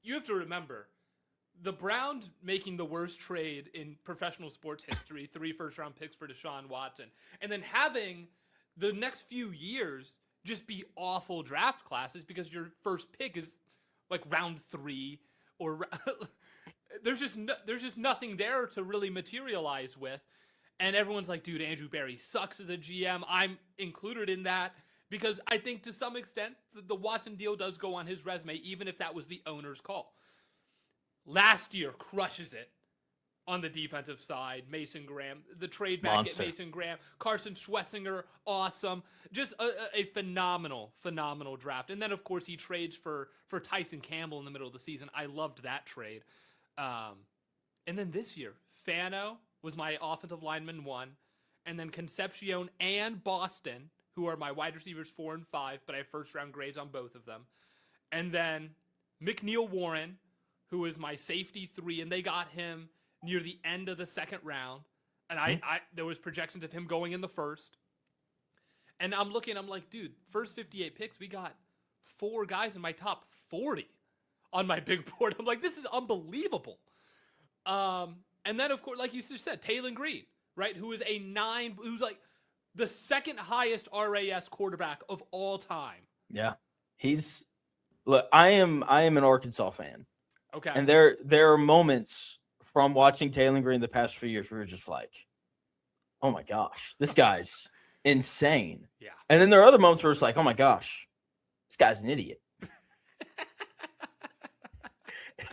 you have to remember, the Browns making the worst trade in professional sports history, 3 first-round picks for Deshaun Watson, and then having the next few years just be awful draft classes because your first pick is like round 3 or there's just nothing there to really materialize with. And everyone's like, dude, Andrew Berry sucks as a GM. I'm included in that because I think to some extent the Watson deal does go on his resume, even if that was the owner's call. Last year crushes it on the defensive side. Mason Graham, the trade back Monster. at Mason Graham, Carson Schwessinger, awesome. Just a phenomenal draft. And then of course he trades for Tyson Campbell in the middle of the season. I loved that trade. And then this year, Fano was my offensive lineman 1, and then Concepcion and Boston, who are my wide receivers 4 and 5, but I have first round grades on both of them. And then McNeil Warren, who is my safety 3, and they got him near the end of the second round. And I there was projections of him going in the first. And I'm like, dude, first 58 picks, we got 4 guys in my top 40 on my big board. I'm like, this is unbelievable. And then, of course, like you just said, Taylor Green, right, who is who's like the second highest RAS quarterback of all time. Yeah. Look, I am an Arkansas fan. Okay. And there are moments from watching Taylor Green the past few years where you're just like, oh my gosh, this guy's insane. Yeah. And then there are other moments where it's like, oh my gosh, this guy's an idiot.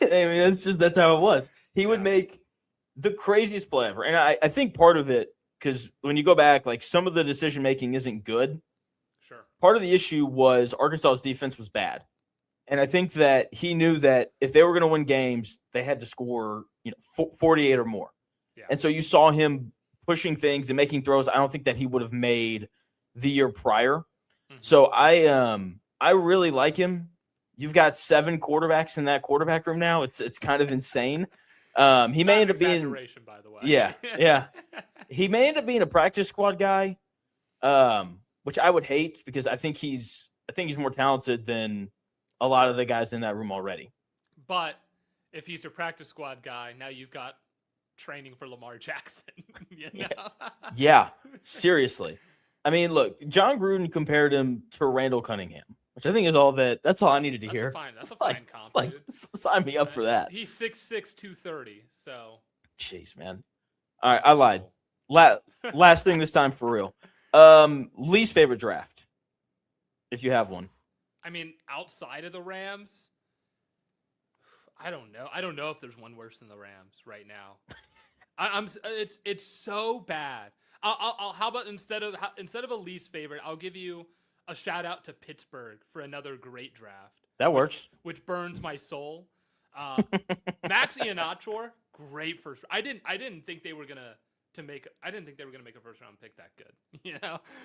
I mean, that's how it was. He would make the craziest play ever. And I think part of it, because when you go back, like some of the decision making isn't good. Sure. Part of the issue was Arkansas's defense was bad. And I think that he knew that if they were going to win games, they had to score, 48 or more. Yeah. And so you saw him pushing things and making throws I don't think that he would have made the year prior. Mm-hmm. So I really like him. You've got 7 quarterbacks in that quarterback room now. It's kind of insane. He may end up being, by the way. Yeah. He may end up being a practice squad guy, which I would hate because I think he's more talented than a lot of the guys in that room already. But if he's your practice squad guy, now you've got training for Lamar Jackson. Yeah, seriously. I mean, look, John Gruden compared him to Randall Cunningham, which I think is that's all I needed to hear. That's a fine comp, dude. Sign me up for that. He's 6'6", 230, so. Jeez, man. All right, I lied. Last thing this time for real. Least favorite draft, if you have one. I mean, outside of the Rams, I don't know. I don't know if there's one worse than the Rams right now. It's so bad. How about instead of a least favorite, I'll give you a shout out to Pittsburgh for another great draft. That works. Which burns my soul. Max Iannaccio, great first. I didn't think they were gonna make a first round pick that good.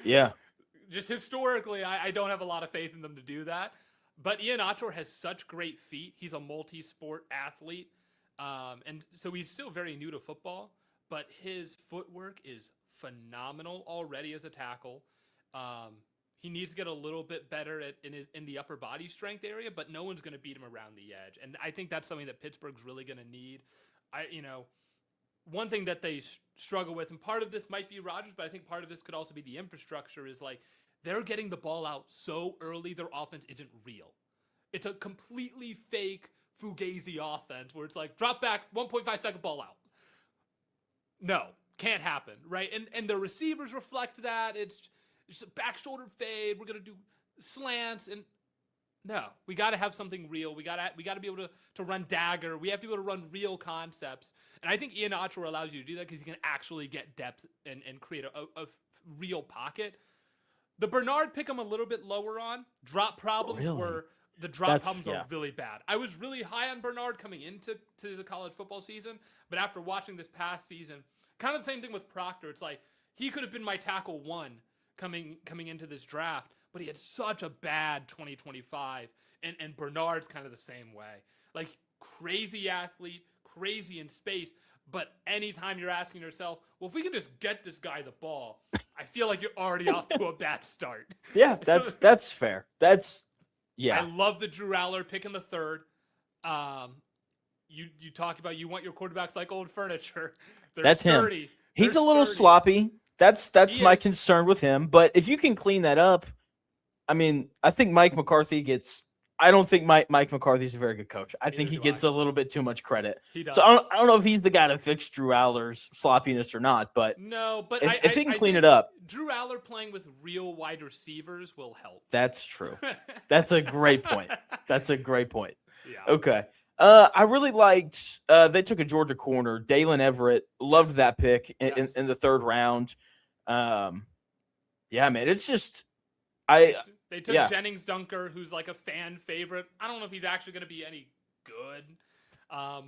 Yeah. Just historically, I don't have a lot of faith in them to do that. But Iannaccio has such great feet. He's a multi-sport athlete. And so he's still very new to football, but his footwork is phenomenal already as a tackle. He needs to get a little bit better in the upper body strength area, but no one's going to beat him around the edge. And I think that's something that Pittsburgh's really going to need. One thing that they struggle with, and part of this might be Rodgers, but I think part of this could also be the infrastructure, is like they're getting the ball out so early, their offense isn't real. It's a completely fake Fugazi offense where it's like drop back, 1.5 second ball out. No, can't happen, right? And the receivers reflect that. It's a back shoulder fade. We're gonna do slants, and no, we got to have something real. We got to be able to run dagger. We have to be able to run real concepts. And I think Iannaccio allows you to do that because he can actually get depth and create a real pocket. The Bernard pick I'm a little bit lower on. Drop problems were really bad. I was really high on Bernard coming into the college football season, but after watching this past season, kind of the same thing with Proctor. It's like he could have been my tackle 1 coming into this draft, but he had such a bad 2025, and Bernard's kind of the same way. Like, crazy athlete, crazy in space, But anytime you're asking yourself, well, if we can just get this guy the ball, I feel like you're already off to a bad start. Yeah, that's fair. I love the Drew Aller pick in the third. You talk about you want your quarterbacks like old furniture. They're That's him. sturdy. He's They're a little sturdy. sloppy. That's He my is. concern with him. But if you can clean that up, I mean, I think Mike McCarthy gets. I don't think Mike McCarthy's a very good coach. I think he Neither do gets a little bit too much credit. He does. So I don't know if he's the guy to fix Drew Aller's sloppiness or not. But No, but if he can clean think it up, Drew Aller playing with real wide receivers will help. that's true. That's a great point. That's a great point. Yeah. Okay. I really liked. They took a Georgia corner, Dalen Everett. Loved that pick Yes. in the third round. Yeah, man. It's just They took yeah. Jennings Dunker, who's like a fan favorite. I don't know if he's actually going to be any good,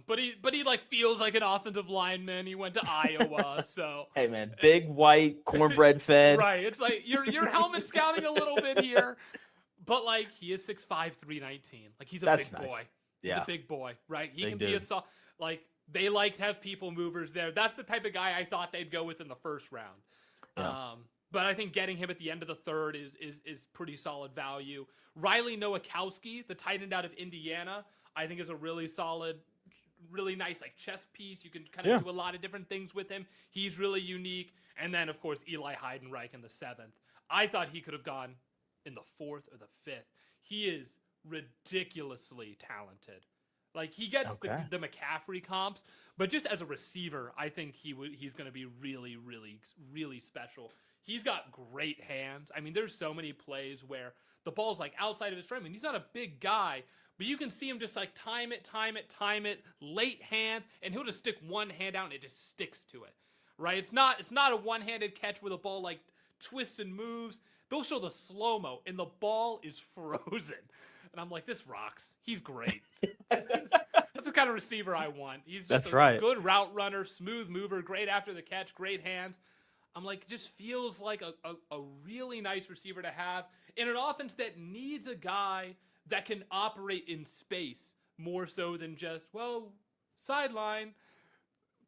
but he like feels like an offensive lineman. He went to Iowa, so Hey, man. Big white cornbread fed. right. It's like you're helmet scouting a little bit here, but like he is 6'5", 319. Like he's a That's big nice. boy. He's Yeah. a big boy, right? He Big can be dude. like they like to have people movers there. That's the type of guy I thought they'd go with in the first round. Yeah. But I think getting him at the end of the third is pretty solid value. Riley Nowakowski, the tight end out of Indiana, I think is a really solid, really nice like chess piece. You can kind of do a lot of different things with him. He's really unique. And then of course Eli Heidenreich in the 7th. I thought he could have gone in the 4th or the 5th. He is ridiculously talented. Like he gets Okay. the McCaffrey comps, but just as a receiver, I think he's going to be really, really, really special. He's got great hands. I mean, there's so many plays where the ball's like outside of his frame, and he's not a big guy, but you can see him just like time it, late hands, and he'll just stick one hand out and it just sticks to it. Right? It's not a one-handed catch where the ball like twists and moves. They'll show the slow-mo, and the ball is frozen. And I'm like, this rocks. He's great. That's the kind of receiver I want. He's just a good route runner, smooth mover, great after the catch, great hands. I'm like, it just feels like a really nice receiver to have in an offense that needs a guy that can operate in space more so than just, well, sideline,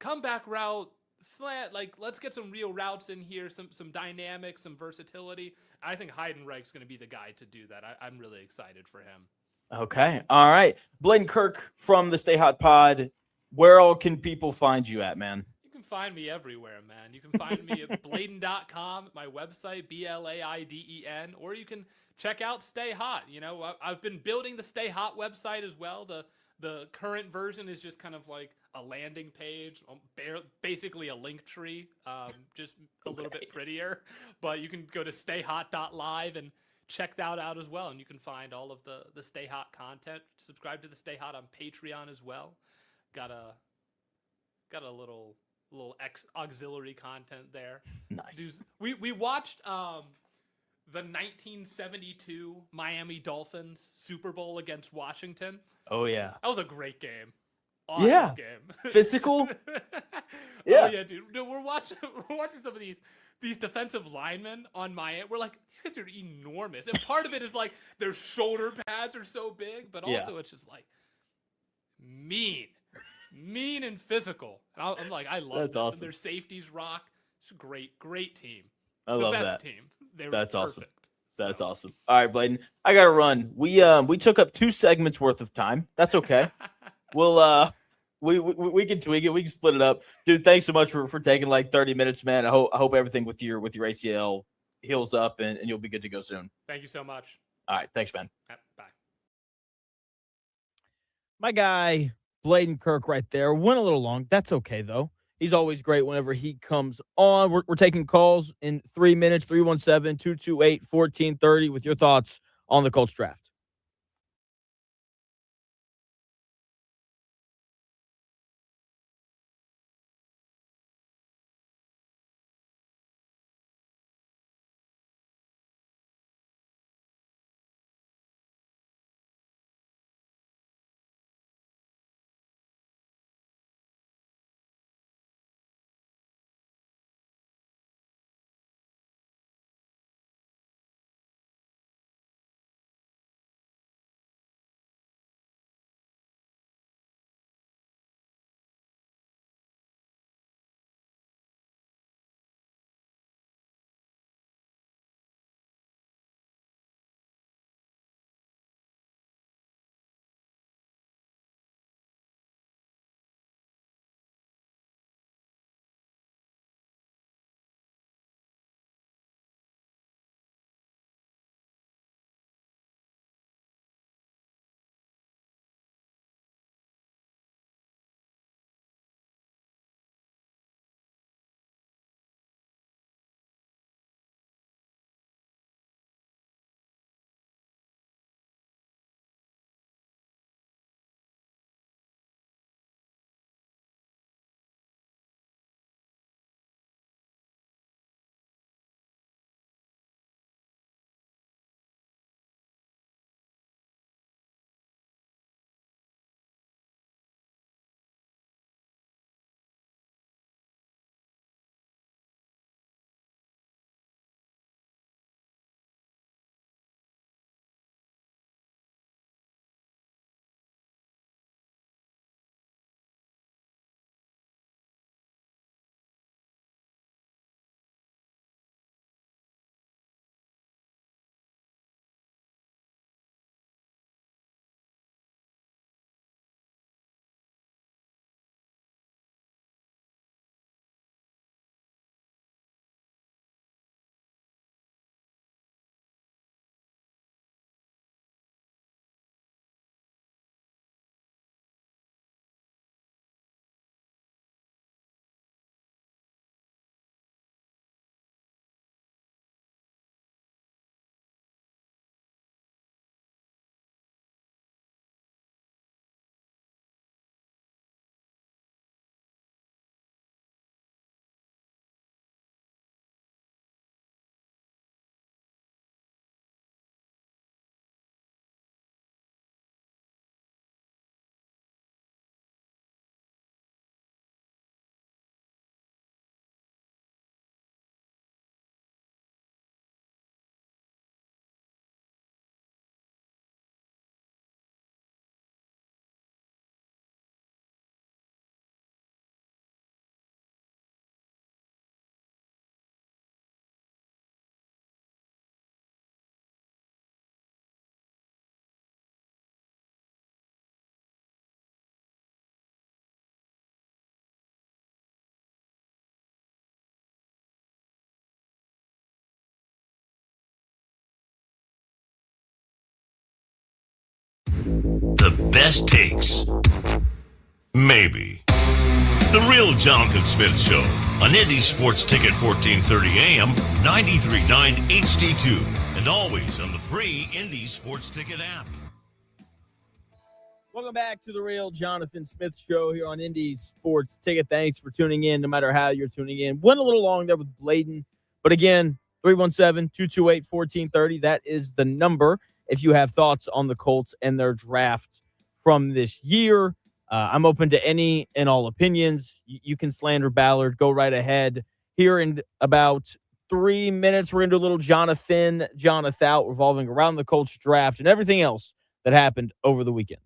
comeback route, slant. Like, let's get some real routes in here, some dynamics, some versatility. I think Heidenreich's going to be the guy to do that. I'm really excited for him. Okay. All right. Blaidin Kirk from the Stay Hot Pod. Where all can people find you at, man? You can find me everywhere, man. You can find me at blaidin.com, my website, BLAIDEN, or you can check out Stay Hot. You know, I've been building the Stay Hot website as well. The current version is just kind of like a landing page, basically a link tree, just a little bit prettier. But you can go to stayhot.live and check that out as well. And you can find all of the Stay Hot content. Subscribe to the Stay Hot on Patreon as well. Got a little auxiliary content there. Nice. We watched the 1972 Miami Dolphins Super Bowl against Washington. Oh yeah. That was a great game. Awesome game. Physical. Yeah. Oh yeah, dude. No, we're watching some of these defensive linemen on Miami. We're like, these guys are enormous. And part of it is like their shoulder pads are so big, but also it's just like mean and physical. And I'm like, I love That's this. awesome. And their safeties rock. It's a great team. I love the best that. team. They were That's perfect. awesome. That's So. awesome. All right, Blaidin. I gotta run. We took up 2 segments worth of time. That's okay. We'll we can tweak it. We can split it up. Dude, thanks so much for taking like 30 minutes, man. I hope everything with your ACL heals up and you'll be good to go soon. Thank you so much. All right, thanks, man. Bye. My guy, Blaidin Kirk right there. Went a little long. That's okay, though. He's always great whenever he comes on. We're taking calls in 3 minutes, 317-228-1430 with your thoughts on the Colts draft. The best takes? Maybe. The Real Jonathan Smith Show on Indy Sports Ticket 1430 AM, 93.9 HD2, and always on the free Indy Sports Ticket app. Welcome back to the Real Jonathan Smith Show here on Indy Sports Ticket. Thanks for tuning in, no matter how you're tuning in. Went a little long there with Blaidin, but again, 317-228-1430. That is the number if you have thoughts on the Colts and their draft from this year. I'm open to any and all opinions. You can slander Ballard. Go right ahead. Here in about 3 minutes, we're going to do a little JonathIN, JonathOUT revolving around the Colts draft and everything else that happened over the weekend.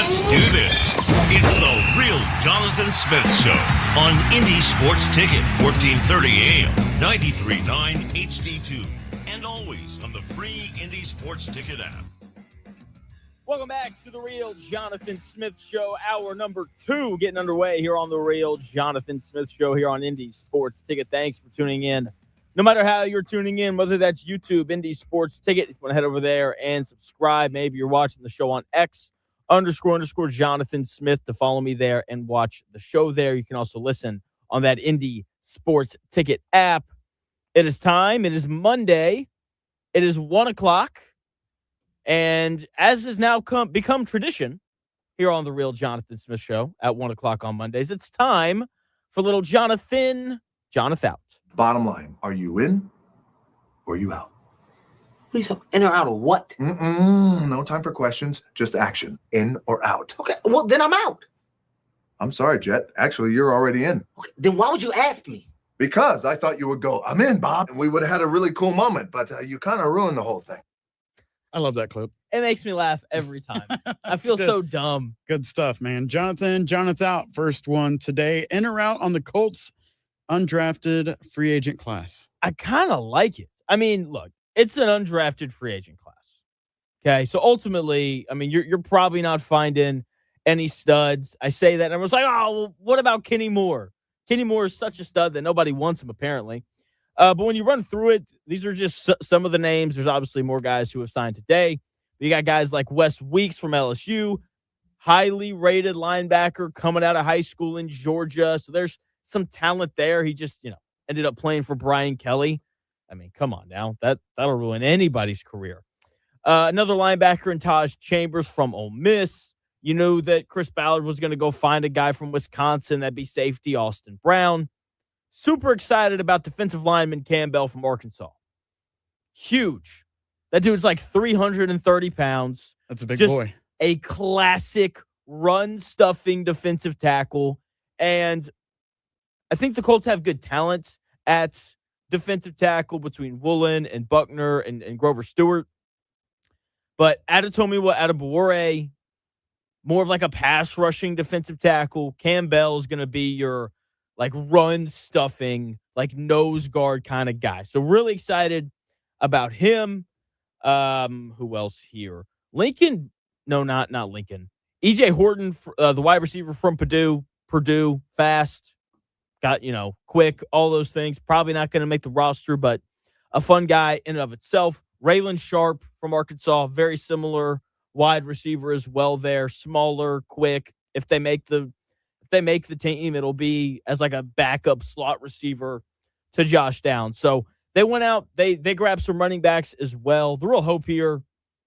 Let's do this. It's the Real Jonathan Smith Show on Indie Sports Ticket, 1430 AM, 93.9 HD2, and always on the free Indie Sports Ticket app. Welcome back to the Real Jonathan Smith Show, hour number 2 getting underway here on the Real Jonathan Smith Show here on Indie Sports Ticket. Thanks for tuning in. No matter how you're tuning in, whether that's YouTube, Indie Sports Ticket, if you want to head over there and subscribe. Maybe you're watching the show on X__ Jonathan Smith to follow me there and watch the show there. You can also listen on that Indie Sports Ticket app. It is time. It is Monday. It is 1 o'clock. And as has now become tradition here on the Real Jonathan Smith Show at 1 o'clock on Mondays, it's time for little JonathIN, JonathOUT. Bottom line, are you in or you out? What are you talking? In or out of what? No time for questions, just action. In or out. Okay, well, then I'm out. I'm sorry, Jet. Actually, you're already in. Okay, then why would you ask me? Because I thought you would go, I'm in, Bob. And we would have had a really cool moment, but you kind of ruined the whole thing. I love that clip. It makes me laugh every time. I feel so dumb. Good stuff, man. JonathIN, JonathOUT, first one today. In or out on the Colts undrafted free agent class? I kind of like it. I mean, look, it's an undrafted free agent class. Okay, so ultimately, I mean, you're probably not finding any studs. I say that, and everyone's like, oh, well, what about Kenny Moore? Kenny Moore is such a stud that nobody wants him, apparently. But when you run through it, these are just some of the names. There's obviously more guys who have signed today. You got guys like Wes Weeks from LSU, highly rated linebacker coming out of high school in Georgia. So there's some talent there. He just, ended up playing for Brian Kelly. I mean, come on now. That'll ruin anybody's career. Another linebacker in Taj Chambers from Ole Miss. You knew that Chris Ballard was going to go find a guy from Wisconsin. That'd be safety Austin Brown. Super excited about defensive lineman Cam Bell from Arkansas. Huge. That dude's like 330 pounds. That's a big Just boy. A classic run-stuffing defensive tackle. And I think the Colts have good talent at defensive tackle between Woolen and Buckner and Grover Stewart. But Adetomiwa Adebawore, more of like a pass-rushing defensive tackle. Cam Bell is going to be your like run-stuffing, like nose guard kind of guy. So really excited about him. Who else here? Lincoln. No, not Lincoln. EJ Horton, the wide receiver from Purdue, fast, got, quick, all those things. Probably not going to make the roster, but a fun guy in and of itself. Raylan Sharp from Arkansas, very similar wide receiver as well there. Smaller, quick. If they make the team, it'll be as like a backup slot receiver to Josh Downs. So they went out, they grabbed some running backs as well. The real hope here,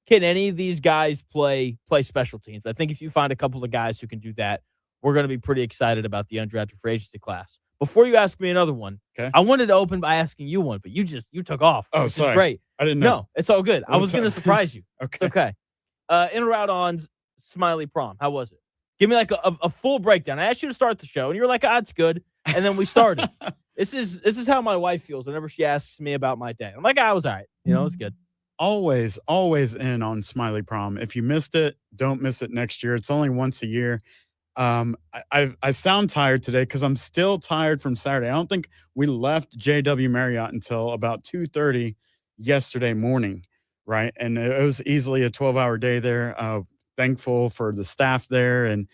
can any of these guys play special teams? I think if you find a couple of guys who can do that, we're going to be pretty excited about the undrafted free agency class. Before you ask me another one, okay. I wanted to open by asking you one, but you took off. Oh, which sorry. is great. I didn't know. No, it's all good. I was going to surprise you. Okay. It's okay. In or out on Smiley Prom. How was it? Give me like a full breakdown. I asked you to start the show, and you were like, it's good. And then we started. This is how my wife feels whenever she asks me about my day. I'm like, I was all right. It's good. Always in on Smiley Prom. If you missed it, don't miss it next year. It's only once a year. I sound tired today because I'm still tired from Saturday. I don't think we left JW Marriott until about 2:30 yesterday morning, right? And it was easily a 12-hour day there. Thankful for the staff there and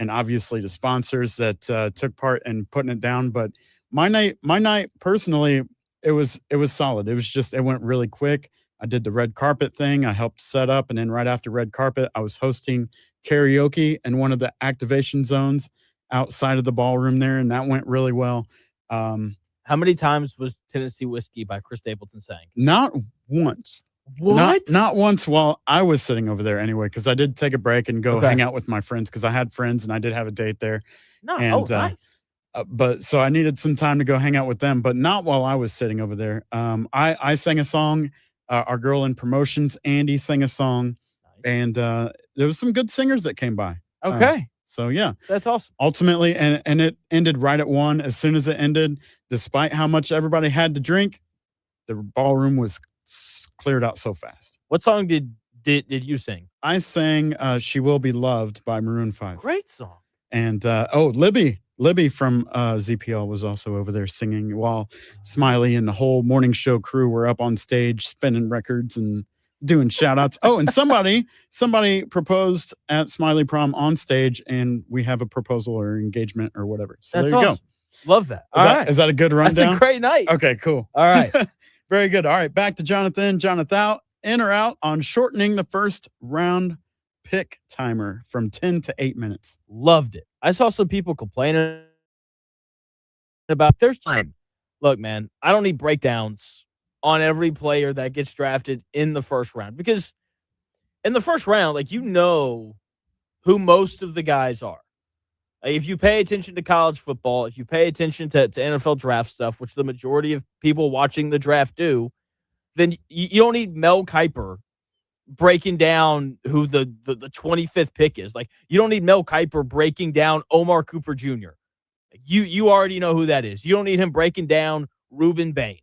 obviously the sponsors that took part in putting it down. But my night personally, it was solid. It went really quick. I did the red carpet thing. I helped set up, and then right after red carpet, I was hosting karaoke in one of the activation zones outside of the ballroom there, and that went really well. How many times was Tennessee Whiskey by Chris Stapleton sang? Not once. What? Not once while I was sitting over there anyway, because I did take a break and go hang out with my friends because I had friends and I did have a date there. No, and, nice. But so I needed some time to go hang out with them, but not while I was sitting over there. I sang a song. Our girl in promotions, Andy, sang a song, and there was some good singers that came by. Okay. So yeah, that's awesome. Ultimately, and it ended right at 1. As soon as it ended, despite how much everybody had to drink, the ballroom was cleared out so fast. What song did did you sing? I sang She Will Be Loved by Maroon 5. Great song. And Libby from ZPL was also over there singing while Smiley and the whole morning show crew were up on stage spinning records and doing shout outs. Oh, and somebody proposed at Smiley Prom on stage, and we have a proposal or engagement or whatever. So That's there you awesome. Love that. Is that a good rundown? That's a great night. Okay, cool. All right. Very good. All right, back to JonathIN, JonathOUT, in or out on shortening the first round pick timer from 10 to 8 minutes. Loved it. I saw some people complaining about there's time. Look, man, I don't need breakdowns on every player that gets drafted in the first round, because in the first round, like, you know who most of the guys are. Like, if you pay attention to college football, if you pay attention to NFL draft stuff, which the majority of people watching the draft do, then you don't need Mel Kiper breaking down who the 25th pick is. Like, you don't need Mel Kiper breaking down Omar Cooper Jr. Like, you already know who that is. You don't need him breaking down Reuben Bain.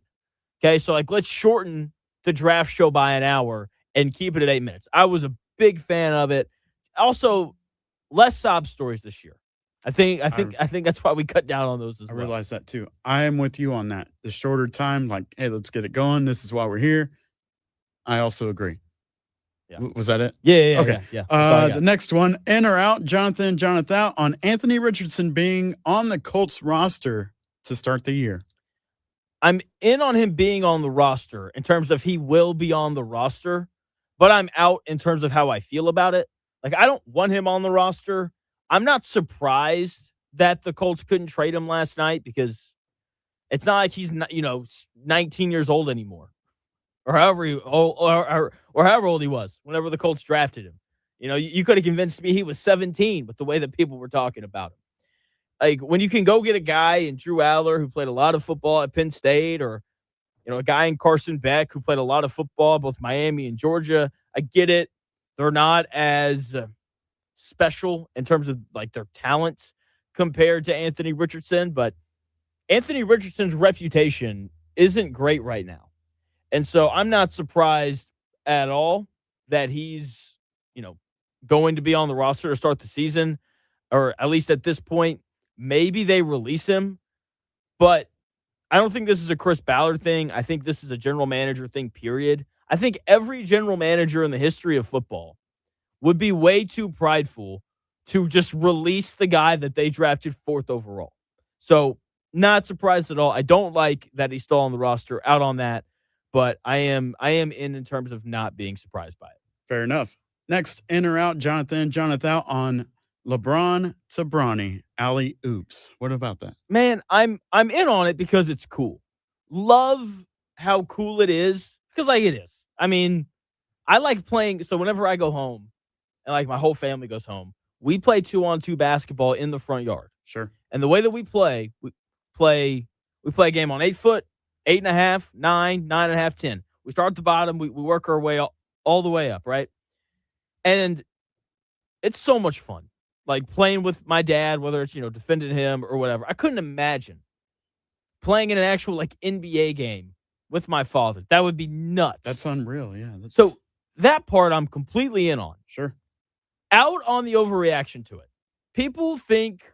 Okay, so, like, let's shorten the draft show by an hour and keep it at 8 minutes. I was a big fan of it. Also, less sob stories this year. I think that's why we cut down on those as well. I realize that too. I am with you on that. The shorter time, like, hey, let's get it going. This is why we're here. I also agree. Yeah. Was that it? Yeah. Okay. Yeah. The next one, in or out, JonathIN, JonathOUT, on Anthony Richardson being on the Colts roster to start the year. I'm in on him being on the roster in terms of he will be on the roster, but I'm out in terms of how I feel about it. Like, I don't want him on the roster. I'm not surprised that the Colts couldn't trade him last night, because it's not like he's not, 19 years old anymore, or however however old he was whenever the Colts drafted him. You could have convinced me he was 17 with the way that people were talking about him. Like, when you can go get a guy in Drew Aller who played a lot of football at Penn State, or a guy in Carson Beck who played a lot of football both Miami and Georgia, I get it. They're not as special in terms of, like, their talent compared to Anthony Richardson, but Anthony Richardson's reputation isn't great right now. And so I'm not surprised at all that he's, going to be on the roster to start the season, or at least at this point. Maybe they release him, but I don't think this is a Chris Ballard thing. I think this is a general manager thing, period. I think every general manager in the history of football would be way too prideful to just release the guy that they drafted 4th overall. So, not surprised at all. I don't like that he's still on the roster, out on that, but I am in terms of not being surprised by it. Fair enough. Next, in or out, JonathIN, JonathOUT on LeBron to Bronny, alley oops. What about that? Man, I'm in on it because it's cool. Love how cool it is, because, like, it is. I mean, I like playing. So whenever I go home, and, like, my whole family goes home, we play 2-on-2 basketball in the front yard. Sure. And the way that we play a game on 8 foot, 8.5, 9, 9.5, 10. We start at the bottom. We work our way all the way up, right? And it's so much fun. Like, playing with my dad, whether it's, defending him or whatever. I couldn't imagine playing in an actual, like, NBA game with my father. That would be nuts. That's unreal. Yeah. So that part I'm completely in on. Sure. Out on the overreaction to it. People think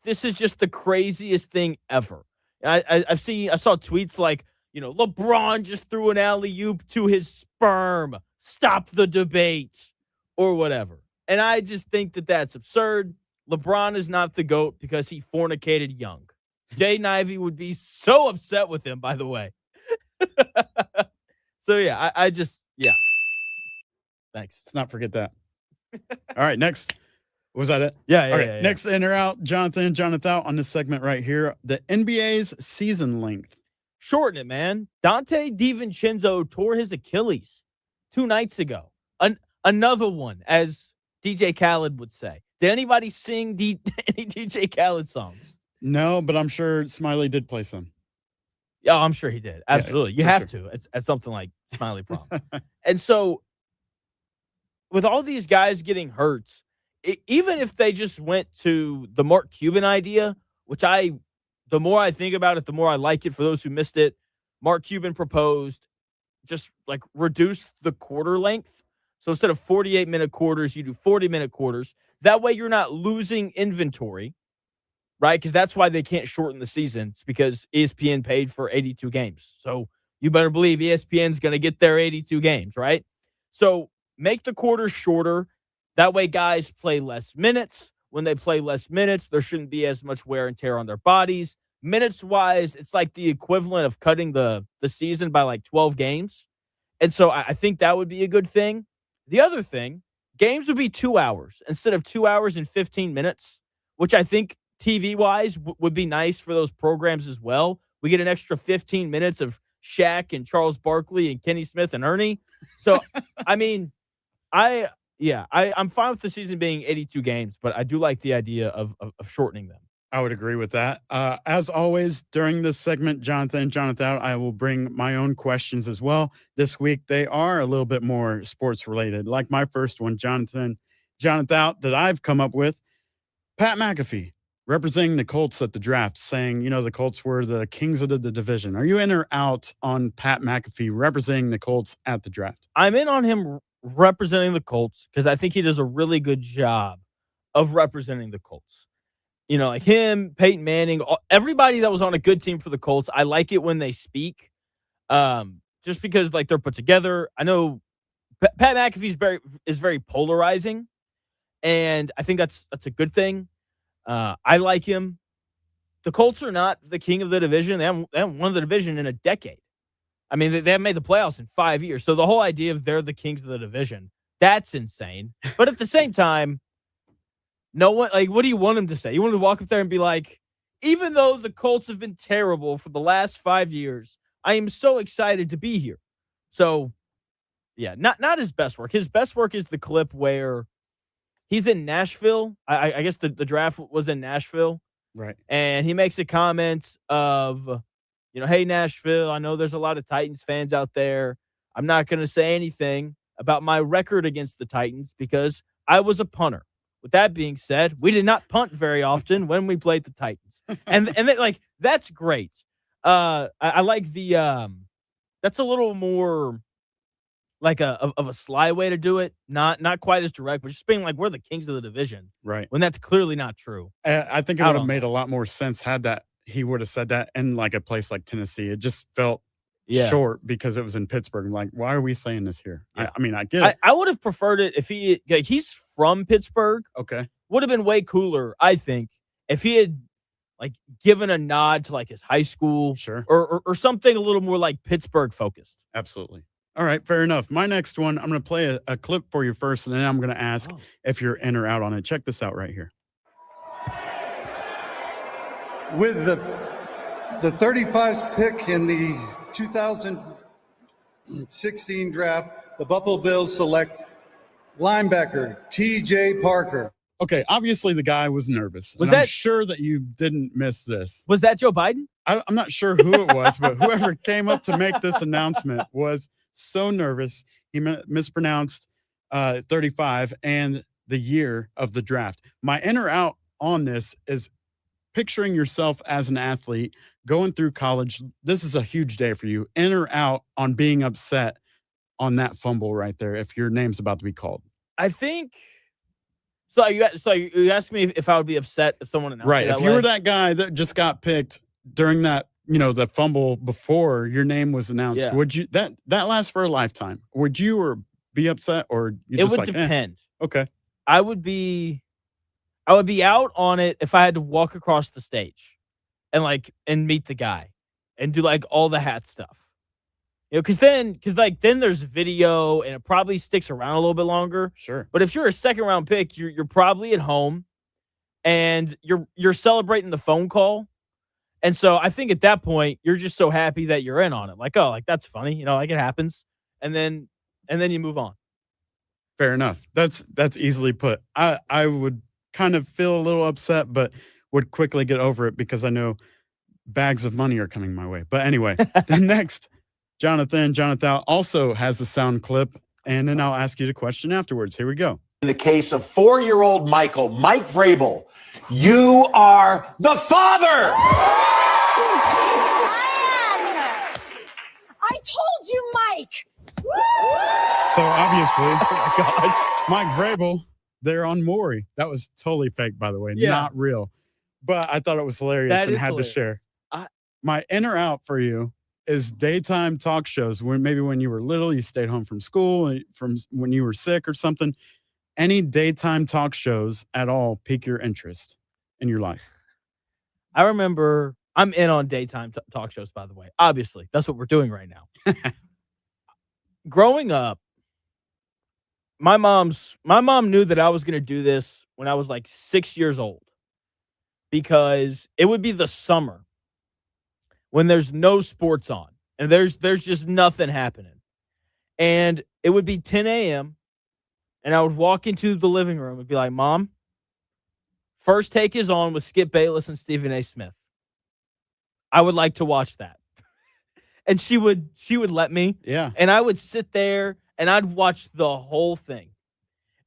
this is just the craziest thing ever. I saw tweets like, LeBron just threw an alley-oop to his sperm. Stop the debate, or whatever. And I just think that that's absurd. LeBron is not the GOAT because he fornicated young. Jay Ivey would be so upset with him, by the way. So, yeah, yeah. Thanks. Let's not forget that. All right, next. Was that it? Yeah. Okay, Yeah. next, in or out, JonathIN, JonathOUT on this segment right here. The NBA's season length. Shorten it, man. Dante DiVincenzo tore his Achilles 2 nights ago. Another one, as DJ Khaled would say. Did anybody sing any DJ Khaled songs? No, but I'm sure Smiley did play some. Yeah, I'm sure he did. Absolutely. You have to. It's something like Smiley Prom. And so, with all these guys getting hurt, even if they just went to the Mark Cuban idea, which the more I think about it, the more I like it. For those who missed it, Mark Cuban proposed just, like, reduce the quarter length. So instead of 48-minute quarters, you do 40-minute quarters. That way you're not losing inventory, right? Because that's why they can't shorten the season. It's because ESPN paid for 82 games. So you better believe ESPN's going to get their 82 games, right? So make the quarters shorter. That way guys play less minutes. When they play less minutes, there shouldn't be as much wear and tear on their bodies. Minutes-wise, it's like the equivalent of cutting the season by like 12 games. And so I think that would be a good thing. The other thing, games would be 2 hours instead of 2 hours and 15 minutes, which I think TV-wise would be nice for those programs as well. We get an extra 15 minutes of Shaq and Charles Barkley and Kenny Smith and Ernie. So, I mean, I'm fine with the season being 82 games, but I do like the idea of shortening them. I would agree with that. As always, during this segment, Jonathan, JonathOUT, I will bring my own questions as well. This week, they are a little bit more sports related. Like my first one, JonathOUT, that I've come up with. Pat McAfee, representing the Colts at the draft, saying, the Colts were the kings of the division. Are you in or out on Pat McAfee representing the Colts at the draft? I'm in on him representing the Colts because I think he does a really good job of representing the Colts. Like him, Peyton Manning, everybody that was on a good team for the Colts. I like it when they speak, just because like they're put together. I know Pat McAfee is very polarizing, and I think that's a good thing. I like him. The Colts are not the king of the division. They haven't won the division in a decade. I mean, they haven't made the playoffs in 5 years. So the whole idea of they're the kings of the division, that's insane. But at the same time, no one, like, what do you want him to say? You want him to walk up there and be like, even though the Colts have been terrible for the last 5 years, I am so excited to be here. So, yeah, not his best work. His best work is the clip where he's in Nashville. I guess the draft was in Nashville. Right. And he makes a comment of, hey, Nashville, I know there's a lot of Titans fans out there. I'm not going to say anything about my record against the Titans because I was a punter. With that being said, we did not punt very often when we played the Titans. And they, like, that's great. I like the that's a little more like of a sly way to do it. Not quite as direct, but just being like, we're the kings of the division. Right. When that's clearly not true. I think it would have made a lot more sense had he would have said that in like a place like Tennessee. It just felt short because it was in Pittsburgh. I'm like, why are we saying this here? Yeah. I mean, I get it. I would have preferred it if he's from Pittsburgh. Okay. Would have been way cooler, I think, if he had like given a nod to like his high school, Sure, or something a little more like Pittsburgh focused. Absolutely. All right, fair enough. My next one, I'm going to play a clip for you first, and then I'm going to ask if you're in or out on it. Check this out right here. With the 35th pick in the 2016 draft, the Buffalo Bills select linebacker T.J. Parker. Okay, obviously the guy was nervous. I'm sure that you didn't miss this. Was that Joe Biden? I'm not sure who it was, but whoever came up to make this announcement was so nervous. He mispronounced 35 and the year of the draft. My in or out on this is picturing yourself as an athlete going through college. This is a huge day for you. In or out on being upset on that fumble right there if your name's about to be called? I think so. You asked me if I would be upset if someone announced right. it If you were that guy that just got picked during that, the fumble before your name was announced, would you that lasts for a lifetime? Would you or be upset or you just it would depend? Okay. I would be out on it if I had to walk across the stage and meet the guy and do like all the hat stuff. Because then there's video and it probably sticks around a little bit longer. Sure. But if you're a second round pick, you're probably at home and you're celebrating the phone call. And so I think at that point you're just so happy that you're in on it. Like, oh, like that's funny, like it happens. And then you move on. Fair enough. That's easily put. I would kind of feel a little upset, but would quickly get over it because I know bags of money are coming my way. But anyway, the next JonathOUT also has a sound clip, and then I'll ask you the question afterwards. Here we go. In the case of 4-year-old Mike Vrabel, you are the father. I told you, Mike. So obviously, Oh my gosh. Mike Vrabel, they're on Maury. That was totally fake, by the way, Yeah. not real. But I thought it was hilarious That and is had hilarious. to share. I- My in or out for you is daytime talk shows. When you were little, you stayed home from school, from when you were sick or something. Any daytime talk shows at all pique your interest in your life? I remember I'm in on daytime talk shows, by the way. Obviously, that's what we're doing right now. Growing up, my mom knew that I was going to do this when I was like 6 years old because it would be the summer when there's no sports on and there's just nothing happening. And it would be 10 a.m. and I would walk into the living room and be like, Mom, First Take is on with Skip Bayless and Stephen A. Smith. I would like to watch that. And she would let me. Yeah. And I would sit there and I'd watch the whole thing.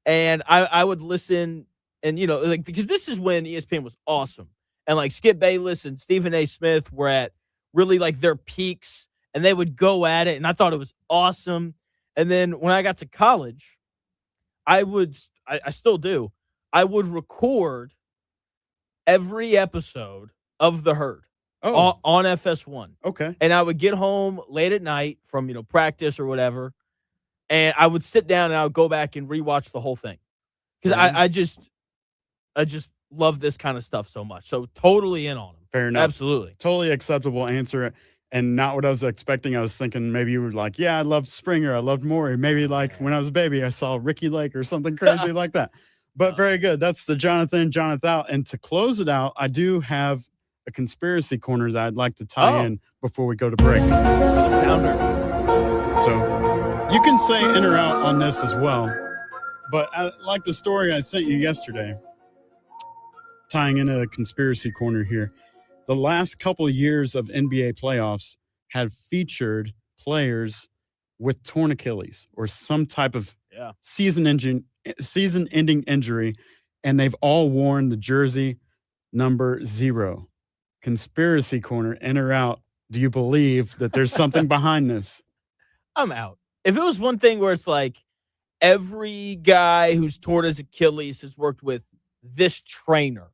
And I would listen and, like, because this is when ESPN was awesome. And like Skip Bayless and Stephen A. Smith were at really like their peaks and they would go at it. And I thought it was awesome. And then when I got to college, I still do. I would record every episode of The Herd on FS1. Okay. And I would get home late at night from, practice or whatever. And I would sit down and I would go back and rewatch the whole thing. Because I just love this kind of stuff so much. So totally in on them. Fair enough. Absolutely. Totally acceptable answer. And not what I was expecting. I was thinking maybe you were like, yeah, I loved Springer. I loved Maury. Maybe like when I was a baby, I saw Ricky Lake or something crazy like that. But very good. That's the JonathIN, JonathOUT. And to close it out, I do have a conspiracy corner that I'd like to tie in before we go to break. The sounder. So you can say in or out on this as well. But like the story I sent you yesterday, tying in a conspiracy corner here, the last couple of years of NBA playoffs have featured players with torn Achilles or some type of season-ending injury, and they've all worn the jersey number 0. Conspiracy corner, in or out? Do you believe that there's something behind this? I'm out. If it was one thing where it's like every guy who's torn his Achilles has worked with this trainer,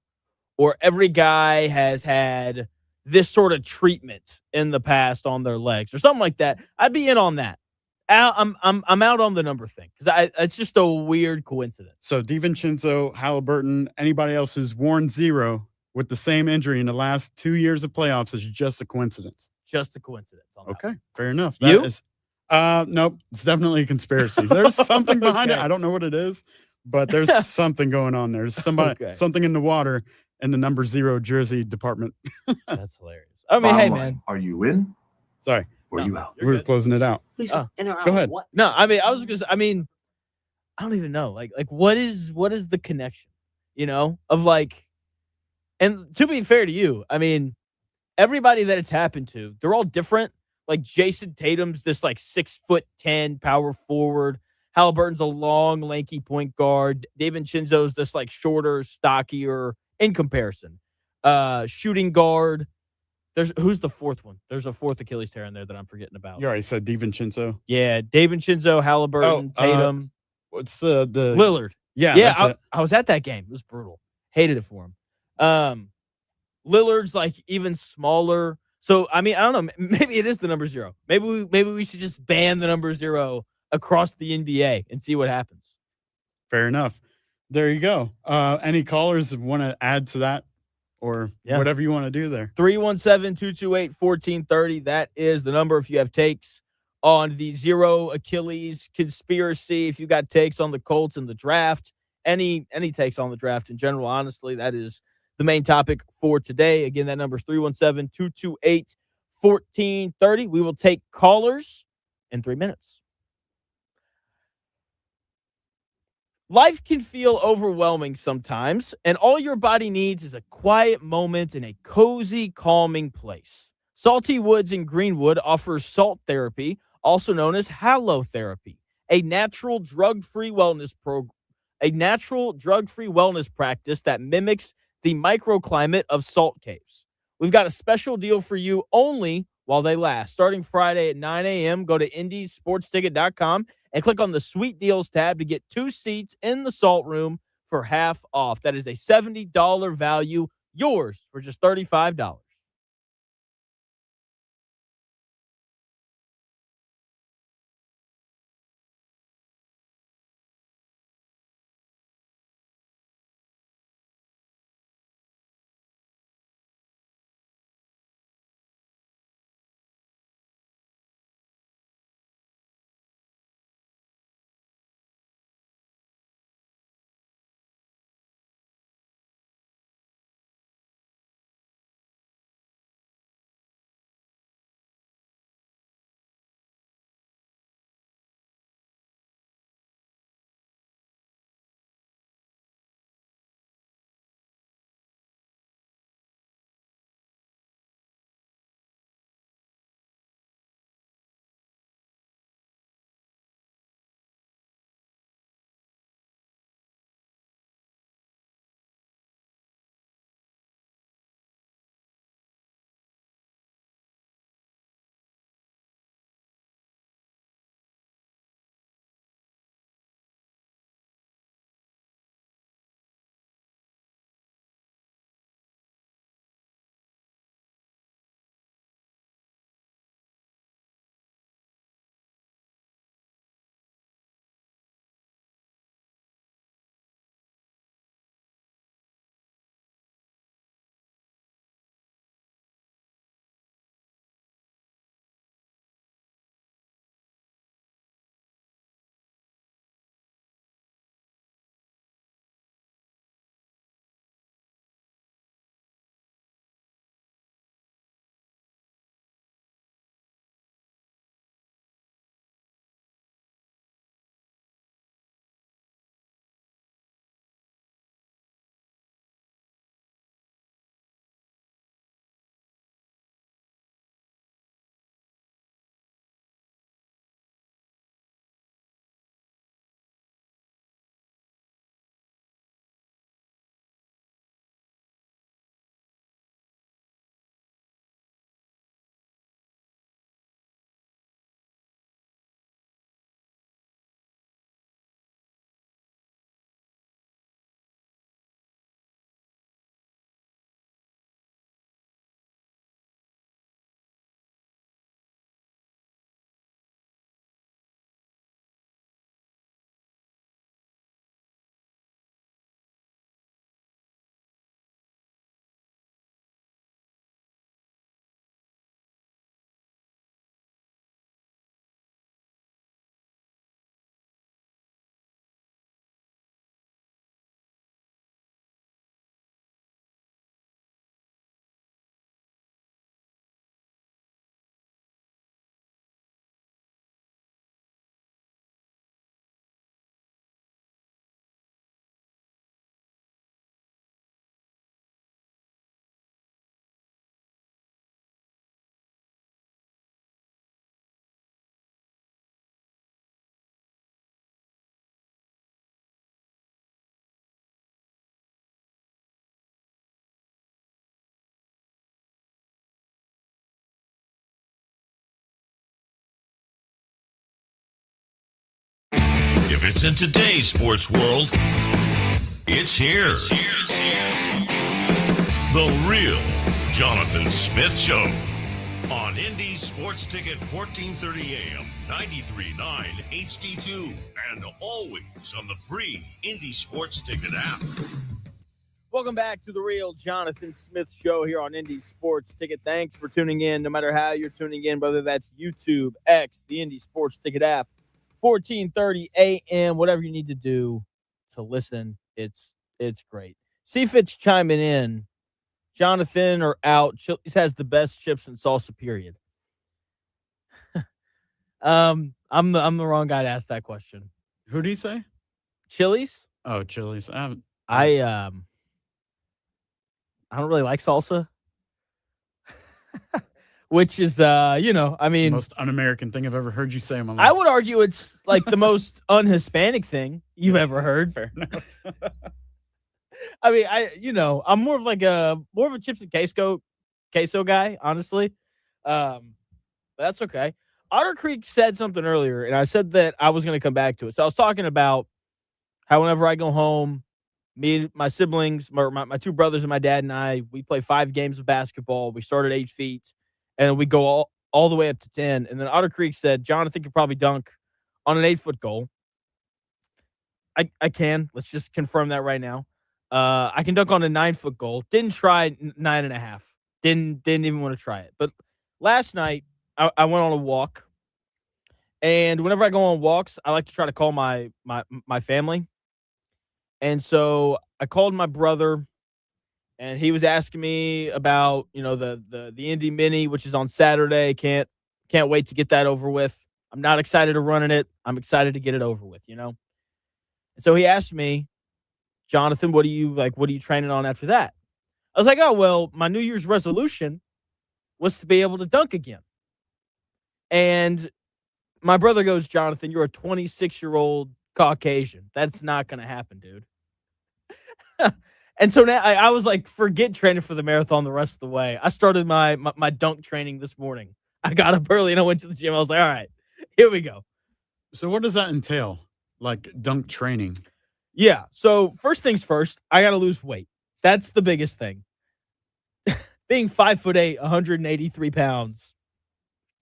or every guy has had this sort of treatment in the past on their legs or something like that, I'd be in on that. I'm out on the number thing because it's just a weird coincidence. So DiVincenzo, Halliburton, anybody else who's worn 0 with the same injury in the last 2 years of playoffs is just a coincidence. Just a coincidence. On that Okay, one. fair enough. You? Nope, it's definitely a conspiracy. There's something behind it. I don't know what it is, but there's something going on. There's something in the water in the number 0 jersey department. That's hilarious. I mean, hey, man. Are you in Sorry. or you out? We were closing it out. Please, Oh. in or out? Go ahead. What? No, I mean, I don't even know. Like what is the connection, of like, and to be fair to you, I mean, everybody that it's happened to, they're all different. Like Jason Tatum's this like 6'10" power forward. Halliburton's a long, lanky point guard. DiVincenzo's this like shorter, stockier in comparison. Shooting guard. Who's the fourth one? There's a fourth Achilles tear in there that I'm forgetting about. You already said DiVincenzo. Yeah, DiVincenzo, Halliburton, Tatum. What's the Lillard. Yeah, I was at that game. It was brutal. Hated it for him. Lillard's like even smaller. So I mean, I don't know. Maybe it is the number 0. Maybe we should just ban the number 0 across the NBA and see what happens. Fair enough. There you go. Any callers want to add to that or whatever you want to do there? 317-228-1430. That is the number if you have takes on the 0 Achilles conspiracy. If you got takes on the Colts and the draft, any takes on the draft in general, honestly, that is the main topic for today. Again, that number is 317-228-1430. We will take callers in 3 minutes. Life can feel overwhelming sometimes, and all your body needs is a quiet moment in a cozy, calming place. Salty Woods in Greenwood offers salt therapy, also known as halotherapy, a natural drug-free wellness practice that mimics the microclimate of salt caves. We've got a special deal for you only while they last. Starting Friday at 9 a.m., go to indiesportsticket.com and click on the Sweet Deals tab to get 2 seats in the Salt Room for half off. That is a $70 value, yours for just $35. If it's in today's sports world, it's here. The real Jonathan Smith Show on Indy Sports Ticket 1430 AM, 93.9 HD2, and always on the free Indy Sports Ticket app. Welcome back to the real Jonathan Smith Show here on Indy Sports Ticket. Thanks for tuning in, no matter how you're tuning in, whether that's YouTube, X, the Indy Sports Ticket app, 1430 a.m., whatever you need to do to listen. It's great. Fitch chiming in. JonathIN or out. Chili's has the best chips and salsa, period. I'm the wrong guy to ask that question. Who do you say? Chili's? Oh, Chili's. I haven't. I don't really like salsa. Which is, I It's the mean, most un-American thing I've ever heard you say in my life. I would argue it's like the most un-Hispanic thing you've ever heard. Fair enough. I mean, I'm more of a chips and queso guy, honestly. But that's okay. Otter Creek said something earlier, and I said that I was going to come back to it. So I was talking about how whenever I go home, me, my siblings, my two brothers, and my dad and I, we play 5 games of basketball. We start at 8 feet, and we go all the way up to 10. And then Otter Creek said, John, I think you probably dunk on an 8-foot goal. I can. Let's just confirm that right now. I can dunk on a 9-foot goal. Didn't try 9.5. Didn't even want to try it. But last night, I went on a walk. And whenever I go on walks, I like to try to call my family. And so I called my brother, and he was asking me about, the Indy Mini, which is on Saturday. Can't wait to get that over with. I'm not excited to run in it. I'm excited to get it over with, And so he asked me, Jonathan, what are you training on after that? I was like, oh, well, my New Year's resolution was to be able to dunk again. And my brother goes, Jonathan, you're a 26-year-old Caucasian. That's not going to happen, dude. And so now I was like, forget training for the marathon the rest of the way. I started my dunk training this morning. I got up early and I went to the gym. I was like, all right, here we go. So what does that entail? Like dunk training? Yeah. So first things first, I got to lose weight. That's the biggest thing. Being 5'8", 183 pounds,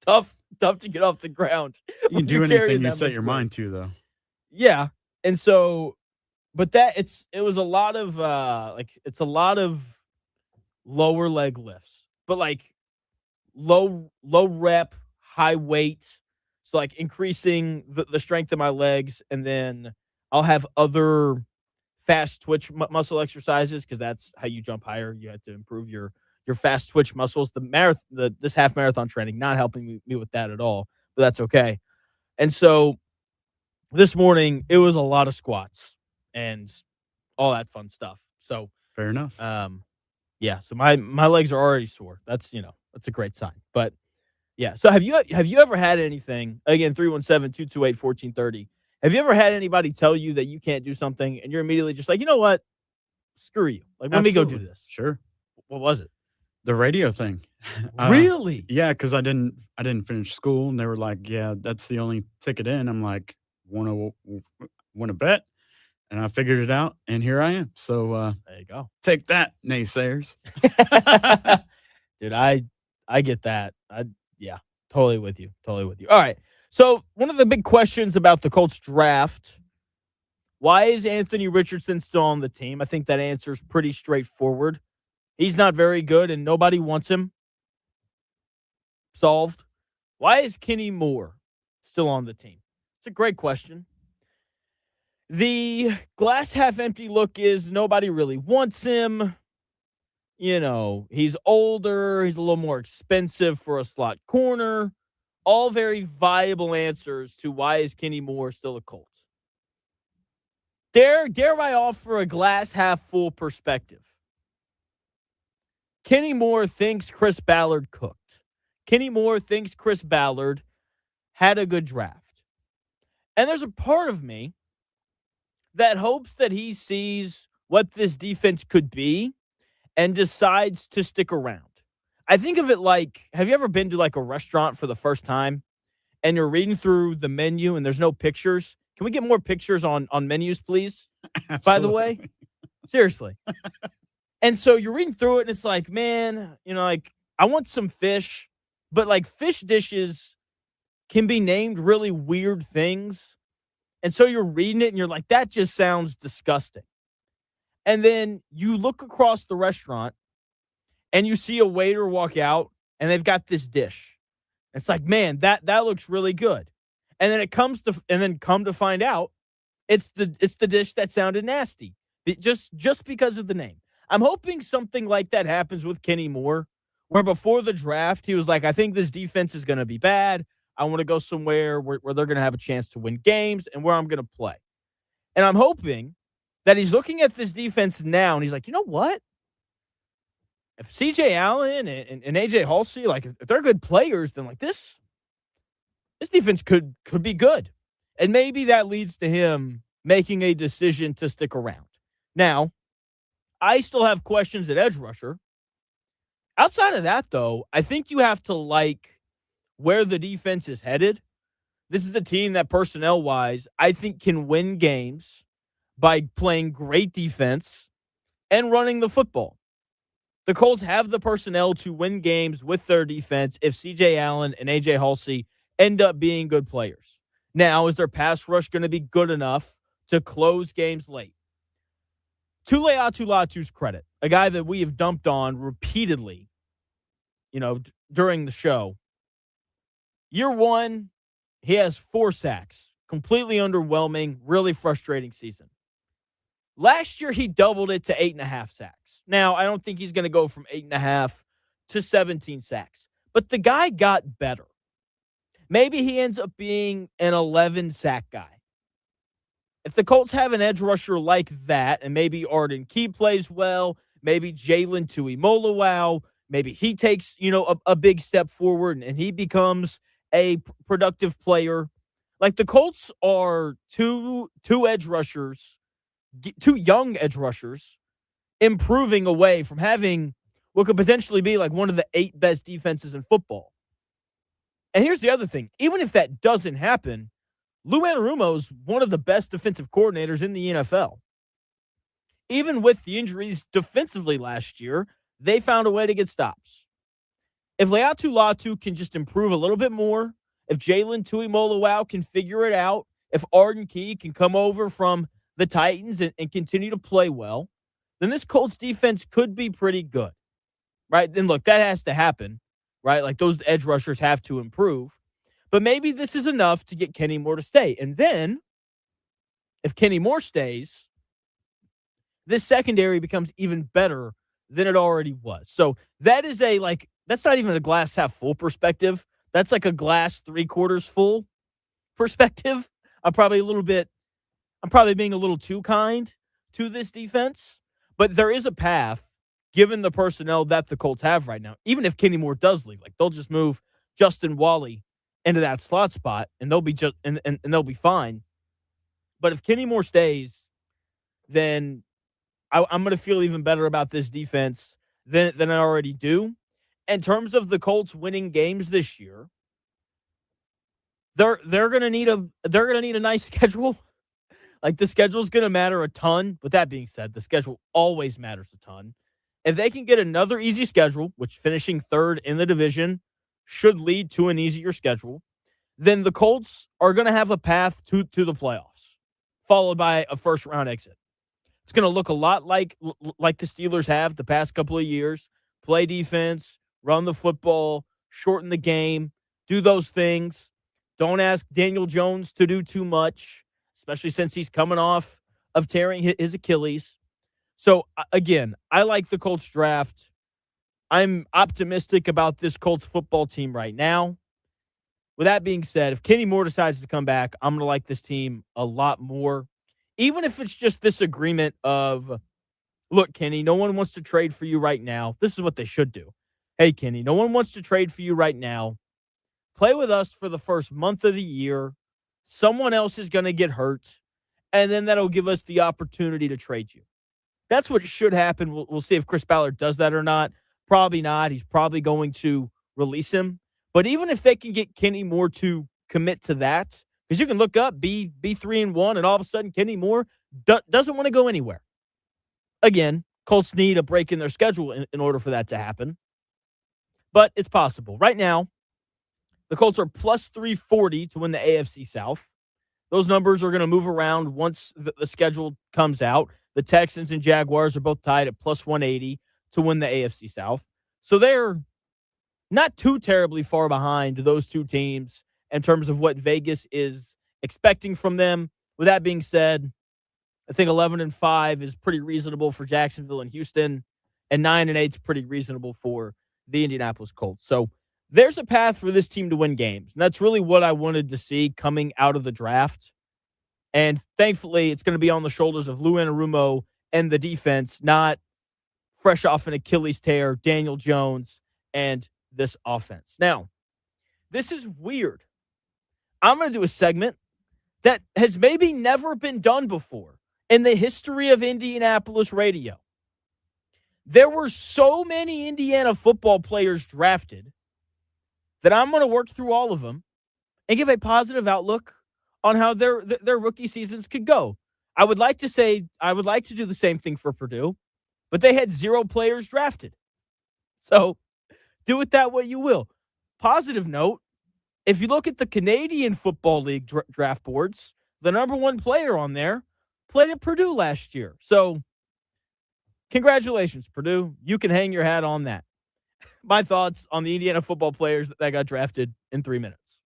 tough to get off the ground. You can do anything you set your mind to, though. Yeah. And so, but it was a lot of it's a lot of lower leg lifts, but like low rep, high weight. So like increasing the strength of my legs, and then I'll have other fast twitch muscle exercises, because that's how you jump higher. You have to improve your fast twitch muscles. This half marathon training not helping me with that at all, but that's okay. And so this morning it was a lot of squats and all that fun stuff. So fair enough. Yeah. So my legs are already sore. That's a great sign. But yeah. So have you ever had anything, again, 317-228-1430? Have you ever had anybody tell you that you can't do something and you're immediately just like, you know what? Screw you. Like, let me go do this. Sure. What was it? The radio thing. Really? Yeah, because I didn't finish school, and they were like, "Yeah, that's the only ticket in." I'm like, "Want to bet?" And I figured it out, and here I am. So there you go. Take that, naysayers. Dude, I get that. Yeah, totally with you. Totally with you. All right. So one of the big questions about the Colts draft: why is Anthony Richardson still on the team? I think that answer is pretty straightforward. He's not very good, and nobody wants him. Solved. Why is Kenny Moore still on the team? It's a great question. The glass half empty look is nobody really wants him. He's older. He's a little more expensive for a slot corner. All very viable answers to why is Kenny Moore still a Colt. Dare I offer a glass half full perspective? Kenny Moore thinks Chris Ballard cooked. Kenny Moore thinks Chris Ballard had a good draft. And there's a part of me that hopes that he sees what this defense could be and decides to stick around. I think of it like, have you ever been to like a restaurant for the first time and you're reading through the menu and there's no pictures? Can we get more pictures on menus, please? Absolutely. By the way, seriously. And so you're reading through it and it's like, man, I want some fish, but like fish dishes can be named really weird things. And so you're reading it and you're like, that just sounds disgusting. And then you look across the restaurant and you see a waiter walk out and they've got this dish. It's like, man, that looks really good. And then come to find out, it's the dish that sounded nasty. Just because of the name. I'm hoping something like that happens with Kenny Moore, where before the draft, he was like, I think this defense is going to be bad. I want to go somewhere where they're going to have a chance to win games and where I'm going to play. And I'm hoping that he's looking at this defense now and he's like, you know what? If CJ Allen and AJ Halsey, like if they're good players, then like this defense could be good. And maybe that leads to him making a decision to stick around. Now, I still have questions at edge rusher. Outside of that, though, I think you have to like where the defense is headed, this is a team that personnel-wise, I think can win games by playing great defense and running the football. The Colts have the personnel to win games with their defense if C.J. Allen and A.J. Halsey end up being good players. Now, is their pass rush going to be good enough to close games late? To Laiatu Latu's credit, a guy that we have dumped on repeatedly, during the show. Year one, he has 4 sacks. Completely underwhelming, really frustrating season. Last year, he doubled it to 8.5 sacks. Now, I don't think he's going to go from 8.5 to 17 sacks, but the guy got better. Maybe he ends up being an 11-sack guy. If the Colts have an edge rusher like that, and maybe Arden Key plays well, maybe Jalen Tuimoloau, maybe he takes, a big step forward and he becomes a productive player. Like, the Colts are two edge rushers, 2 young edge rushers, improving away from having what could potentially be like one of the 8 best defenses in football. And here's the other thing. Even if that doesn't happen, Lou Anarumo's one of the best defensive coordinators in the NFL. Even with the injuries defensively last year, they found a way to get stops. If Laiatu Latu can just improve a little bit more, if Jalen Tuimoloau can figure it out, if Arden Key can come over from the Titans and continue to play well, then this Colts defense could be pretty good, right? Then look, that has to happen, right? Like, those edge rushers have to improve. But maybe this is enough to get Kenny Moore to stay. And then, if Kenny Moore stays, this secondary becomes even better than it already was. So that is that's not even a glass half full perspective. That's like a glass 3/4 full perspective. I'm probably being a little too kind to this defense. But there is a path, given the personnel that the Colts have right now. Even if Kenny Moore does leave, they'll just move Justin Wally into that slot spot, and they'll be and they'll be fine. But if Kenny Moore stays, then I'm going to feel even better about this defense than I already do. In terms of the Colts winning games this year, they're going to need a nice schedule. Like, the schedule is going to matter a ton. With that being said, the schedule always matters a ton. If they can get another easy schedule, which finishing 3rd in the division should lead to an easier schedule, then the Colts are going to have a path to the playoffs, followed by a first-round exit. It's going to look a lot like the Steelers have the past couple of years. Play defense, run the football, shorten the game, do those things. Don't ask Daniel Jones to do too much, especially since he's coming off of tearing his Achilles. So, again, I like the Colts draft. I'm optimistic about this Colts football team right now. With that being said, if Kenny Moore decides to come back, I'm going to like this team a lot more. Even if it's just this agreement of, look, Kenny, no one wants to trade for you right now. This is what they should do. Hey, Kenny, no one wants to trade for you right now. Play with us for the first month of the year. Someone else is going to get hurt, and then that'll give us the opportunity to trade you. That's what should happen. We'll see if Chris Ballard does that or not. Probably not. He's probably going to release him. But even if they can get Kenny Moore to commit to that, because you can look up, be 3-1, and all of a sudden Kenny Moore doesn't want to go anywhere. Again, Colts need a break in their schedule in order for that to happen. But it's possible. Right now, the Colts are plus 340 to win the AFC South. Those numbers are going to move around once the schedule comes out. The Texans and Jaguars are both tied at plus 180 to win the AFC South. So they're not too terribly far behind those two teams in terms of what Vegas is expecting from them. With that being said, I think 11-5 is pretty reasonable for Jacksonville and Houston, and 9-8 is pretty reasonable for the Indianapolis Colts. So there's a path for this team to win games, and that's really what I wanted to see coming out of the draft. And thankfully, it's going to be on the shoulders of Lou Anarumo and the defense, not fresh off an Achilles tear, Daniel Jones, and this offense. Now, this is weird. I'm going to do a segment that has maybe never been done before in the history of Indianapolis radio. There were so many Indiana football players drafted that I'm going to work through all of them and give a positive outlook on how their rookie seasons could go. I would like to do the same thing for Purdue, but they had 0 players drafted. So do with that what you will. Positive note, if you look at the Canadian Football League draft boards, the number 1 player on there played at Purdue last year. So congratulations, Purdue. You can hang your hat on that. My thoughts on the Indiana football players that got drafted in 3 minutes.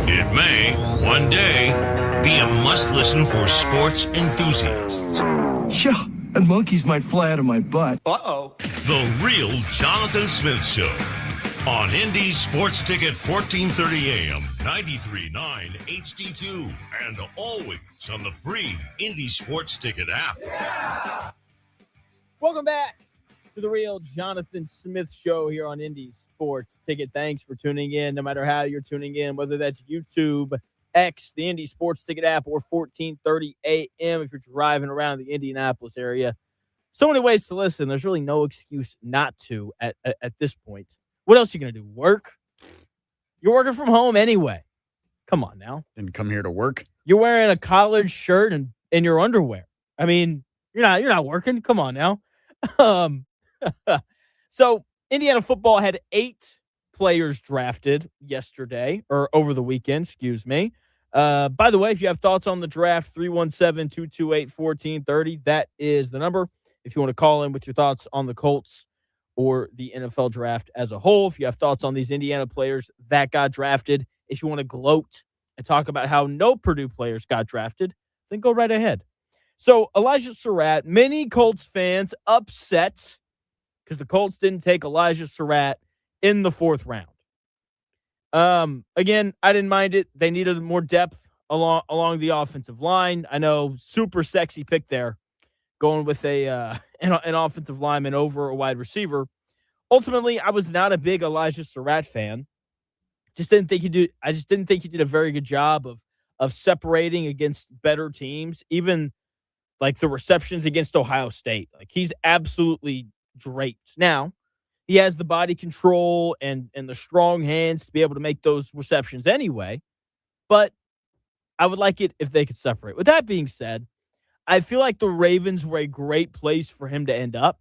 It may, one day, be a must-listen for sports enthusiasts. Yeah, and monkeys might fly out of my butt. Uh-oh. The Real Jonathan Smith Show on Indy Sports Ticket 1430 AM, 93.9 HD2, and always on the free Indy Sports Ticket app. Welcome back. to the real Jonathan Smith show here on Indie Sports Ticket. Thanks for tuning in, no matter how you're tuning in, whether that's YouTube, X, the Indie Sports Ticket app, or 1430 AM if you're driving around the Indianapolis area. So many ways to listen. There's really no excuse not to at this point. What else are you going to do? Work? You're working from home anyway. Come on now. Didn't come here to work. You're wearing a collared shirt and in your underwear. I mean, you're not working. Come on now. So Indiana football had 8 players drafted yesterday or over the weekend, excuse me. By the way, if you have thoughts on the draft, 317-228-1430, that is the number. If you want to call in with your thoughts on the Colts or the NFL draft as a whole, if you have thoughts on these Indiana players that got drafted, if you want to gloat and talk about how no Purdue players got drafted, then go right ahead. So Elijah Surratt, many Colts fans upset because the Colts didn't take Elijah Surratt in the 4th round. Again, I didn't mind it. They needed more depth along the offensive line. I know, super sexy pick there, going with an offensive lineman over a wide receiver. Ultimately, I was not a big Elijah Surratt fan. I just didn't think he did a very good job of separating against better teams, even like the receptions against Ohio State. Like, he's absolutely draped. Now, he has the body control and the strong hands to be able to make those receptions anyway, but I would like it if they could separate. With that being said, I feel like the Ravens were a great place for him to end up.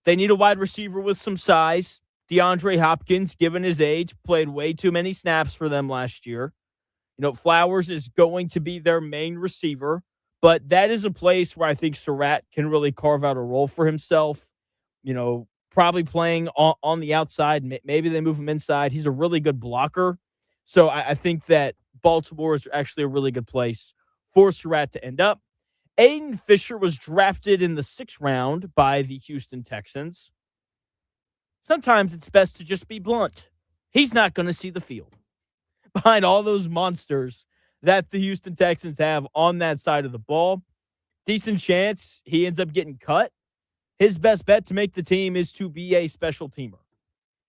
They need a wide receiver with some size. DeAndre Hopkins, given his age, played way too many snaps for them last year. You know, Flowers is going to be their main receiver, but that is a place where I think Surratt can really carve out a role for himself. You know, probably playing on the outside. Maybe they move him inside. He's a really good blocker. So I think that Baltimore is actually a really good place for Surratt to end up. Aiden Fisher was drafted in the 6th round by the Houston Texans. Sometimes it's best to just be blunt. He's not going to see the field. Behind all those monsters that the Houston Texans have on that side of the ball, decent chance he ends up getting cut. His best bet to make the team is to be a special teamer.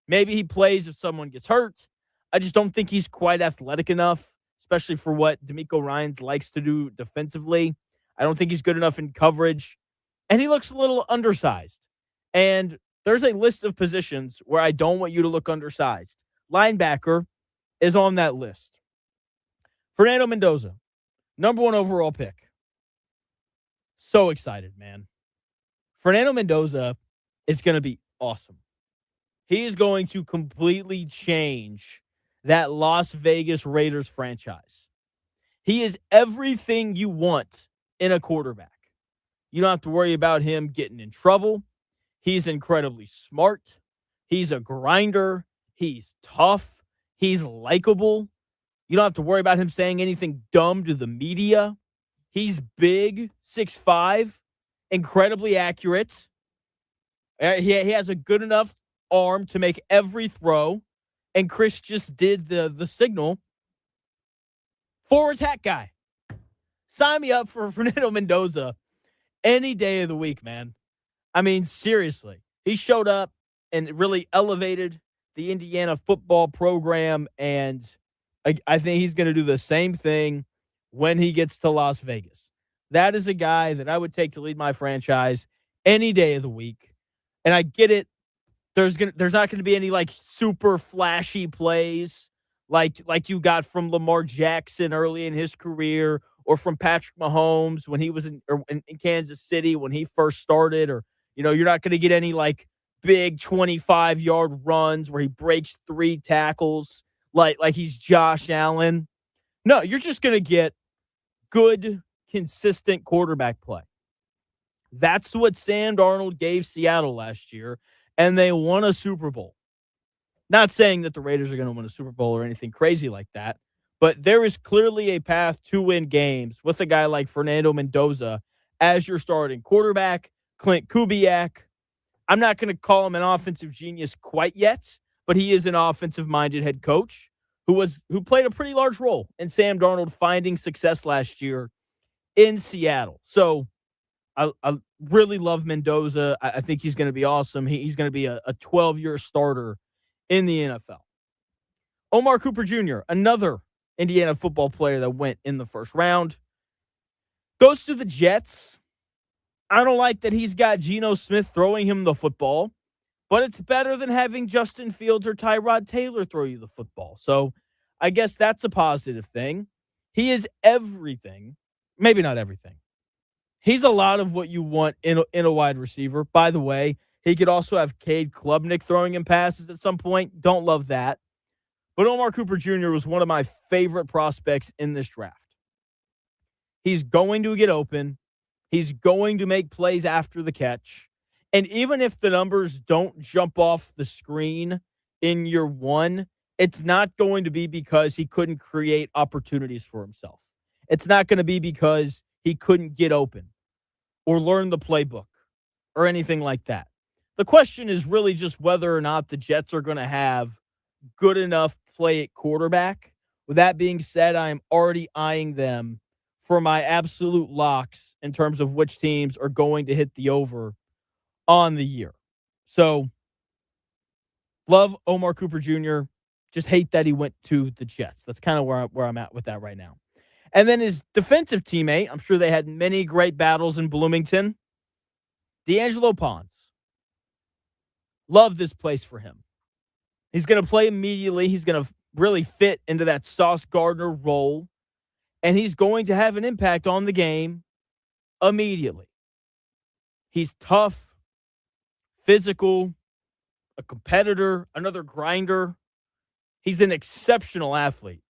Maybe he plays if someone gets hurt. I just don't think he's quite athletic enough, especially for what D'Amico Ryans likes to do defensively. I don't think he's good enough in coverage, and he looks a little undersized. And there's a list of positions where I don't want you to look undersized. Linebacker is on that list. Fernando Mendoza, number 1 overall pick. So excited, man. Fernando Mendoza is going to be awesome. He is going to completely change that Las Vegas Raiders franchise. He is everything you want in a quarterback. You don't have to worry about him getting in trouble. He's incredibly smart. He's a grinder. He's tough. He's likable. You don't have to worry about him saying anything dumb to the media. He's big, 6'5", incredibly accurate. He has a good enough arm to make every throw. And Chris just did the signal for his hat guy. Sign me up for Fernando Mendoza any day of the week, man. I mean, seriously. He showed up and really elevated the Indiana football program, and I think he's going to do the same thing when he gets to Las Vegas. That is a guy that I would take to lead my franchise any day of the week. And I get it. There's not going to be any like super flashy plays like you got from Lamar Jackson early in his career, or from Patrick Mahomes when he was in Kansas City when he first started, or you're not going to get any like big 25-yard runs where he breaks 3 tackles like he's Josh Allen. No, you're just going to get good, consistent quarterback play. That's what Sam Darnold gave Seattle last year, and they won a Super Bowl. Not saying that the Raiders are going to win a Super Bowl or anything crazy like that, but there is clearly a path to win games with a guy like Fernando Mendoza as your starting quarterback. Clint Kubiak, I'm not going to call him an offensive genius quite yet, but he is an offensive-minded head coach who played a pretty large role in Sam Darnold finding success last year in Seattle. So I really love Mendoza. I think he's going to be awesome. He's going to be a 12-year starter in the NFL. Omar Cooper Jr., another Indiana football player that went in the first round, goes to the Jets. I don't like that he's got Geno Smith throwing him the football, but it's better than having Justin Fields or Tyrod Taylor throw you the football. So I guess that's a positive thing. He is everything. Maybe not everything. He's a lot of what you want in a wide receiver. By the way, he could also have Cade Klubnik throwing him passes at some point. Don't love that. But Omar Cooper Jr. was one of my favorite prospects in this draft. He's going to get open. He's going to make plays after the catch. And even if the numbers don't jump off the screen in year one, it's not going to be because he couldn't create opportunities for himself. It's not going to be because he couldn't get open or learn the playbook or anything like that. The question is really just whether or not the Jets are going to have good enough play at quarterback. With that being said, I am already eyeing them for my absolute locks in terms of which teams are going to hit the over on the year. So, love Omar Cooper Jr., just hate that he went to the Jets. That's kind of where I'm at with that right now. And then his defensive teammate, I'm sure they had many great battles in Bloomington, D'Angelo Ponds. Love this place for him. He's going to play immediately. He's going to really fit into that Sauce Gardner role, and he's going to have an impact on the game immediately. He's tough, physical, a competitor, another grinder. He's an exceptional athlete.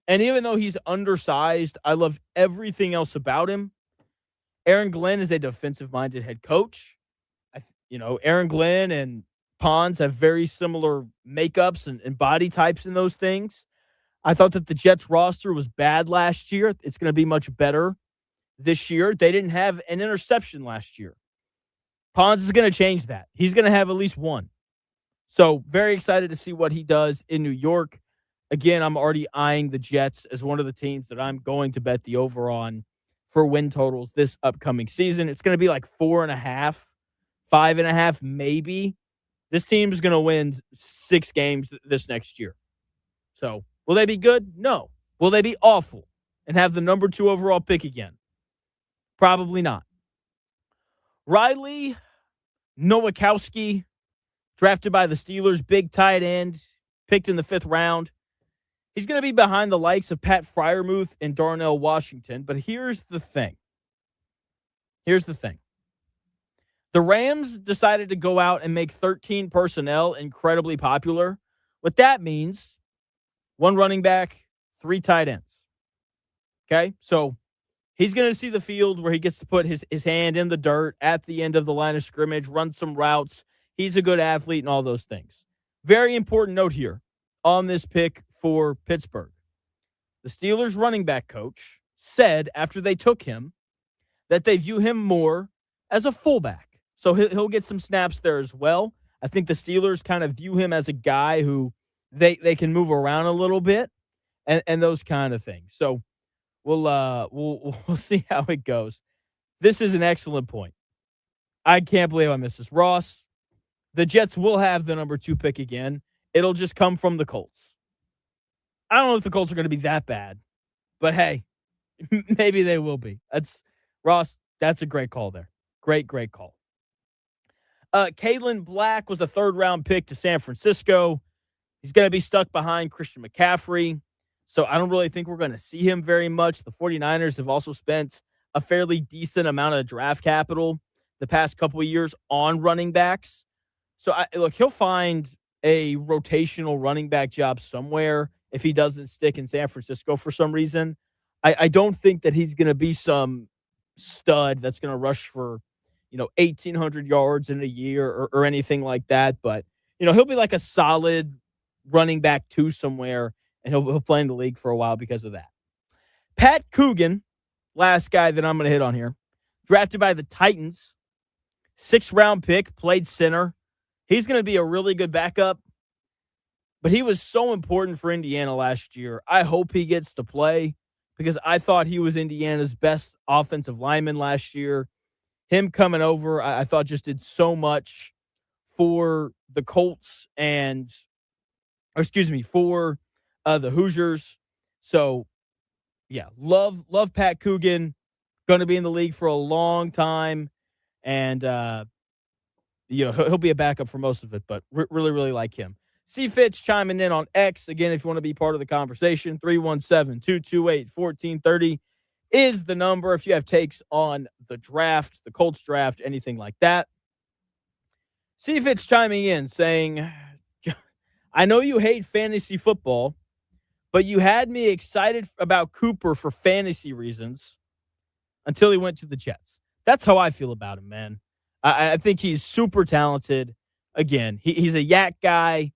And even though he's undersized, I love everything else about him. Aaron Glenn is a defensive-minded head coach. Aaron Glenn and Ponds have very similar makeups and body types in those things. I thought that the Jets roster was bad last year. It's going to be much better this year. They didn't have an interception last year. Ponds is going to change that. He's going to have at least one. So very excited to see what he does in New York. Again, I'm already eyeing the Jets as one of the teams that I'm going to bet the over on for win totals this upcoming season. It's going to be like 4.5, 5.5, maybe. This team is going to win 6 games this next year. So will they be good? No. Will they be awful and have the number 2 overall pick again? Probably not. Riley Nowakowski, drafted by the Steelers, big tight end, picked in the 5th round. He's going to be behind the likes of Pat Freiermuth and Darnell Washington. But here's the thing. The Rams decided to go out and make 13 personnel incredibly popular. What that means, 1 running back, 3 tight ends. Okay? So he's going to see the field where he gets to put his hand in the dirt at the end of the line of scrimmage, run some routes. He's a good athlete and all those things. Very important note here on this pick for Pittsburgh. The Steelers running back coach said after they took him that they view him more as a fullback. So he'll get some snaps there as well. I think the Steelers kind of view him as a guy who they can move around a little bit and those kind of things. So we'll see how it goes. This is an excellent point. I can't believe I missed this. Ross, the Jets will have the number 2 pick again. It'll just come from the Colts. I don't know if the Colts are going to be that bad, but hey, maybe they will be. Ross, that's a great call there. Great call. Kalen Black was a 3rd-round pick to San Francisco. He's going to be stuck behind Christian McCaffrey, so I don't really think we're going to see him very much. The 49ers have also spent a fairly decent amount of draft capital the past couple of years on running backs. So, he'll find a rotational running back job somewhere if he doesn't stick in San Francisco for some reason. I don't think that he's going to be some stud that's going to rush for, 1,800 yards in a year or anything like that. But, he'll be like a solid running back 2 somewhere, and he'll play in the league for a while because of that. Pat Coogan, last guy that I'm going to hit on here, drafted by the Titans, 6th-round pick, played center. He's going to be a really good backup, but he was so important for Indiana last year. I hope he gets to play because I thought he was Indiana's best offensive lineman last year. him coming over, I thought just did so much for the Colts for the Hoosiers. So yeah, love Pat Coogan. Going to be in the league for a long time, and he'll be a backup for most of it, but really, really like him. C. Fitch chiming in on X. Again, if you want to be part of the conversation, 317-228-1430 is the number if you have takes on the draft, the Colts draft, anything like that. C. Fitch chiming in saying, I know you hate fantasy football, but you had me excited about Cooper for fantasy reasons until he went to the Jets. That's how I feel about him, man. I think he's super talented. Again, he's a yak guy.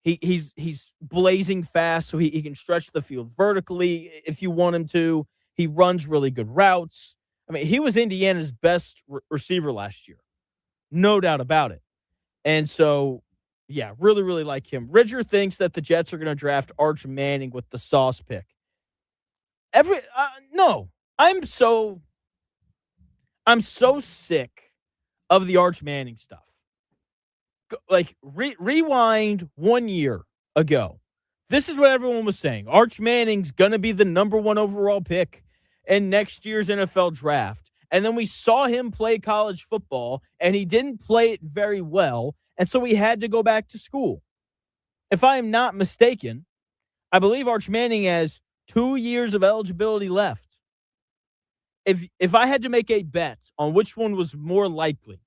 He's blazing fast, so he can stretch the field vertically if you want him to. He runs really good routes. I mean, he was Indiana's best receiver last year. No doubt about it. And so, yeah, really, really like him. Ridger thinks that the Jets are going to draft Arch Manning with the sauce pick. No. I'm so sick of the Arch Manning stuff. Like, rewind 1 year ago. This is what everyone was saying. Arch Manning's going to be the number 1 overall pick in next year's NFL draft. And then we saw him play college football, and he didn't play it very well, and so he had to go back to school. If I am not mistaken, I believe Arch Manning has 2 years of eligibility left. If I had to make a bet on which one was more likely,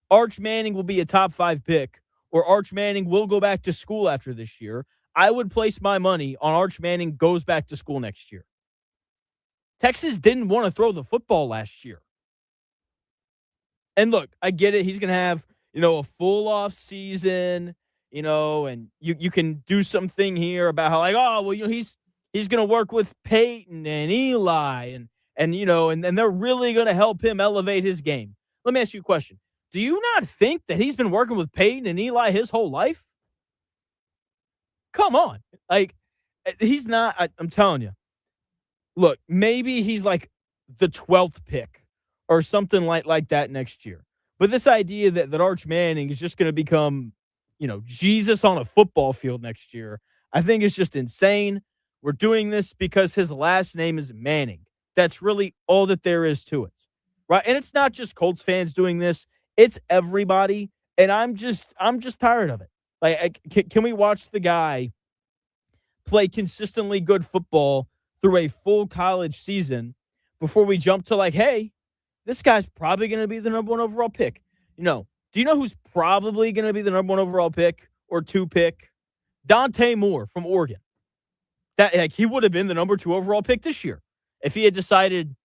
Arch Manning will be a top 5 pick, or Arch Manning will go back to school after this year, I would place my money on Arch Manning goes back to school next year. Texas didn't want to throw the football last year. And look, I get it. He's going to have, a full off season, and you can do something here about how he's going to work with Peyton and Eli and they're really going to help him elevate his game. Let me ask you a question. Do you not think that he's been working with Peyton and Eli his whole life? Come on. Like, he's not, I'm telling you. Look, maybe he's like the 12th pick or something like that next year. But this idea that Arch Manning is just going to become, Jesus on a football field next year, I think is just insane. We're doing this because his last name is Manning. That's really all that there is to it. Right? And it's not just Colts fans doing this. It's everybody. And I'm just tired of it. Like, can we watch the guy play consistently good football through a full college season before we jump to hey, this guy's probably going to be the number 1 overall pick? Do you know who's probably going to be the number 1 overall pick or 2 pick? Dante Moore from Oregon. That he would have been the number 2 overall pick this year if he had decided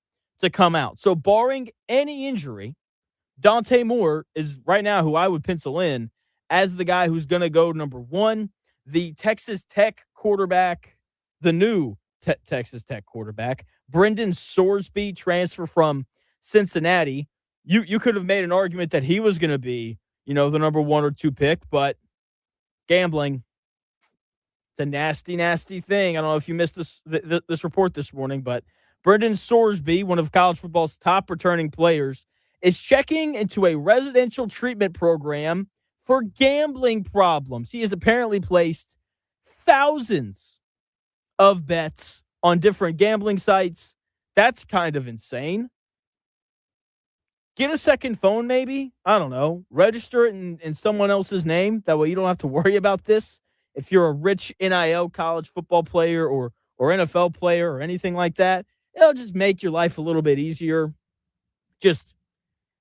to come out. So barring any injury, Dante Moore is right now who I would pencil in as the guy who's going to go number 1. The Texas Tech quarterback, the new Texas Tech quarterback, Brendan Sorsby, transfer from Cincinnati. You could have made an argument that he was going to be, the number 1 or 2 pick, but gambling, it's a nasty, nasty thing. I don't know if you missed this report this morning, but Brendan Sorsby, one of college football's top returning players, is checking into a residential treatment program for gambling problems. He has apparently placed thousands of bets on different gambling sites. That's kind of insane. Get a second phone, maybe. I don't know. Register it in someone else's name. That way you don't have to worry about this. If you're a rich NIL college football player or NFL player or anything like that, it'll just make your life a little bit easier. Just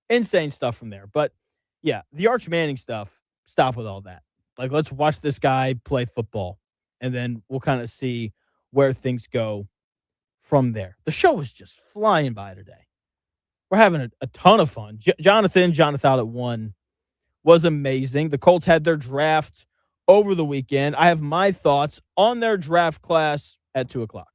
insane stuff from there. But yeah, the Arch Manning stuff, stop with all that. Like, let's watch this guy play football, and then we'll kind of see where things go from there. The show is just flying by today. We're having a ton of fun. JonathIN, JonathOUT at 1 was amazing. The Colts had their draft over the weekend. I have my thoughts on their draft class at 2 o'clock.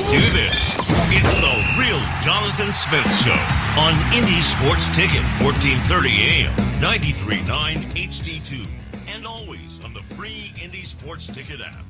do this. It's the real Jonathan Smith Show on Indy Sports Ticket, 1430 AM, 93.9 HD2, and always on the free Indy Sports Ticket app.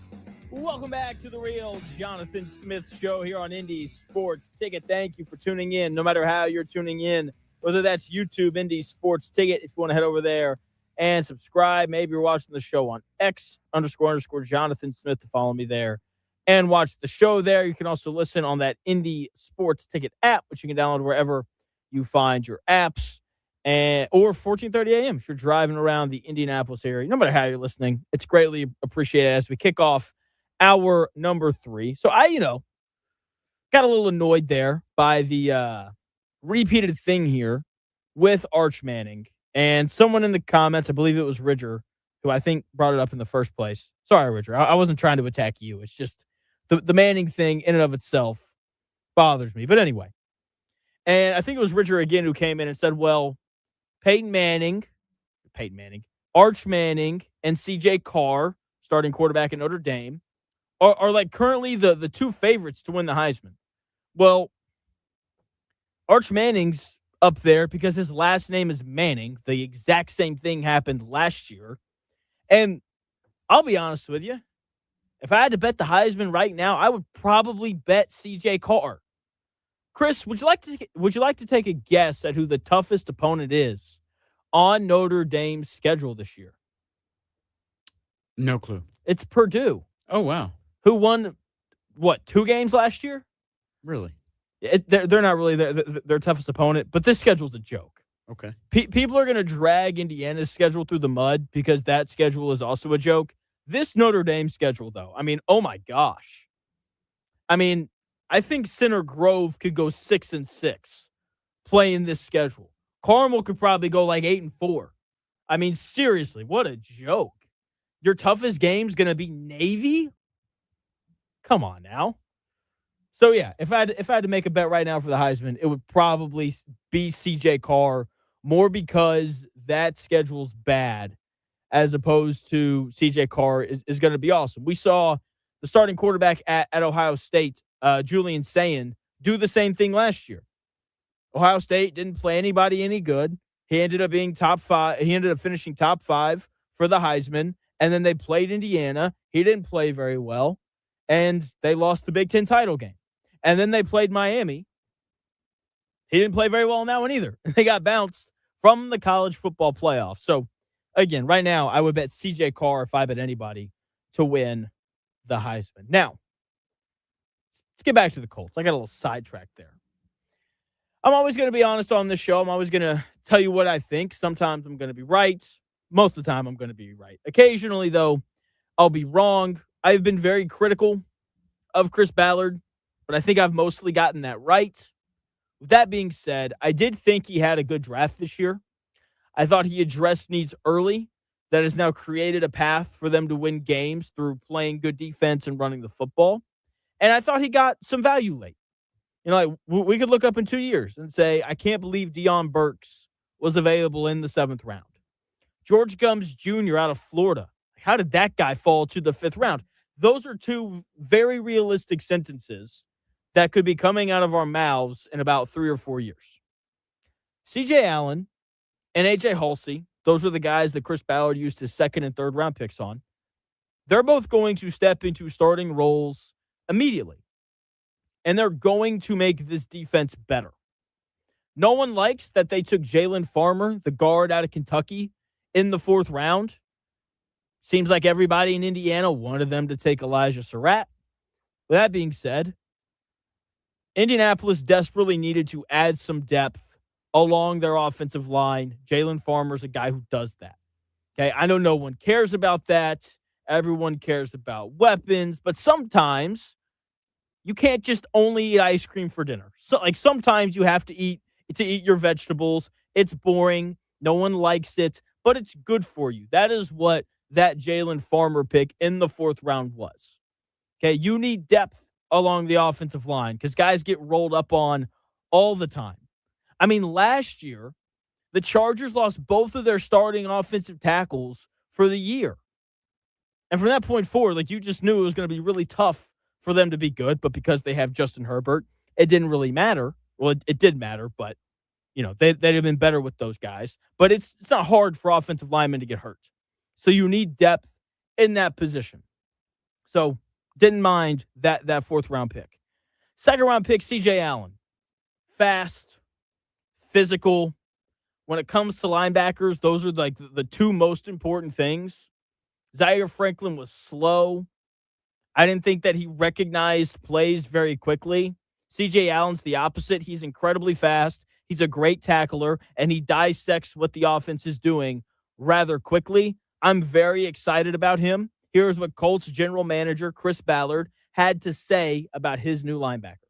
Welcome back to the real Jonathan Smith Show here on Indy Sports Ticket. Thank you for tuning in, no matter how you're tuning in, whether that's YouTube, Indy Sports Ticket, if you want to head over there and subscribe. Maybe you're watching the show on X__Jonathan Smith to follow me there and watch the show there. You can also listen on that Indy Sports Ticket app, which you can download wherever you find your apps, or 1430 AM if you're driving around the Indianapolis area. No matter how you're listening, it's greatly appreciated as we kick off hour number 3. So I, got a little annoyed there by the repeated thing here with Arch Manning. And someone in the comments, I believe it was Ridger, who I think brought it up in the first place. Sorry, Ridger. I wasn't trying to attack you. It's just the Manning thing in and of itself bothers me. But anyway. And I think it was Ridger again who came in and said, well, Peyton Manning, Arch Manning, and CJ Carr, starting quarterback at Notre Dame, are like currently the two favorites to win the Heisman. Well, Arch Manning's up there because his last name is Manning. The exact same thing happened last year. And I'll be honest with you. If I had to bet the Heisman right now, I would probably bet CJ Carr. Chris, would you like to take a guess at who the toughest opponent is on Notre Dame's schedule this year? No clue. It's Purdue. Oh, wow. Who won, 2 games last year? Really? They're not really their toughest opponent, but this schedule's a joke. Okay. People are going to drag Indiana's schedule through the mud because that schedule is also a joke. This Notre Dame schedule, though, I mean, oh my gosh. I mean, I think Center Grove could go 6-6 playing this schedule. Carmel could probably go like 8-4. I mean, seriously, what a joke. Your toughest game's going to be Navy? Come on now. So, yeah, if I had to make a bet right now for the Heisman, it would probably be CJ Carr, more because that schedule's bad as opposed to CJ Carr is going to be awesome. We saw the starting quarterback at Ohio State, Julian Sayin, do the same thing last year. Ohio State didn't play anybody any good. He ended up being top 5. He ended up finishing top 5 for the Heisman, and then they played Indiana. He didn't play very well, and they lost the Big Ten title game. And then they played Miami. He didn't play very well in that one either. They got bounced from the college football playoff. So, again, right now, I would bet CJ Carr, if I bet anybody, to win the Heisman. Now, let's get back to the Colts. I got a little sidetracked there. I'm always going to be honest on this show. I'm always going to tell you what I think. Sometimes I'm going to be right. Most of the time, I'm going to be right. Occasionally, though, I'll be wrong. I've been very critical of Chris Ballard, but I think I've mostly gotten that right. With that being said, I did think he had a good draft this year. I thought he addressed needs early that has now created a path for them to win games through playing good defense and running the football. And I thought he got some value late. Like we could look up in 2 years and say, I can't believe Deion Burks was available in the 7th round. George Gumbs Jr. out of Florida. How did that guy fall to the 5th round? Those are two very realistic sentences that could be coming out of our mouths in about 3 or 4 years. C.J. Allen and A.J. Halsey, those are the guys that Chris Ballard used his 2nd and 3rd round picks on. They're both going to step into starting roles immediately. And they're going to make this defense better. No one likes that they took Jalen Farmer, the guard out of Kentucky, in the 4th round. Seems like everybody in Indiana wanted them to take Elijah Surratt. With that being said, Indianapolis desperately needed to add some depth along their offensive line. Jalen Farmer's a guy who does that. Okay, I know no one cares about that. Everyone cares about weapons, but sometimes you can't just only eat ice cream for dinner. So, sometimes you have to eat your vegetables. It's boring. No one likes it, but it's good for you. That is what that Jalen Farmer pick in the 4th round was. Okay, you need depth along the offensive line because guys get rolled up on all the time. I mean, last year, the Chargers lost both of their starting offensive tackles for the year. And from that point forward, you just knew it was going to be really tough for them to be good, but because they have Justin Herbert, it didn't really matter. Well, it did matter, but they'd have been better with those guys. But it's not hard for offensive linemen to get hurt. So you need depth in that position. So didn't mind that fourth round pick. Second round pick, CJ Allen. Fast, physical. When it comes to linebackers, those are like the two most important things. Zaire Franklin was slow. I didn't think that he recognized plays very quickly. CJ Allen's the opposite. He's incredibly fast. He's a great tackler, and he dissects what the offense is doing rather quickly. I'm very excited about him. Here's what Colts general manager Chris Ballard had to say about his new linebacker.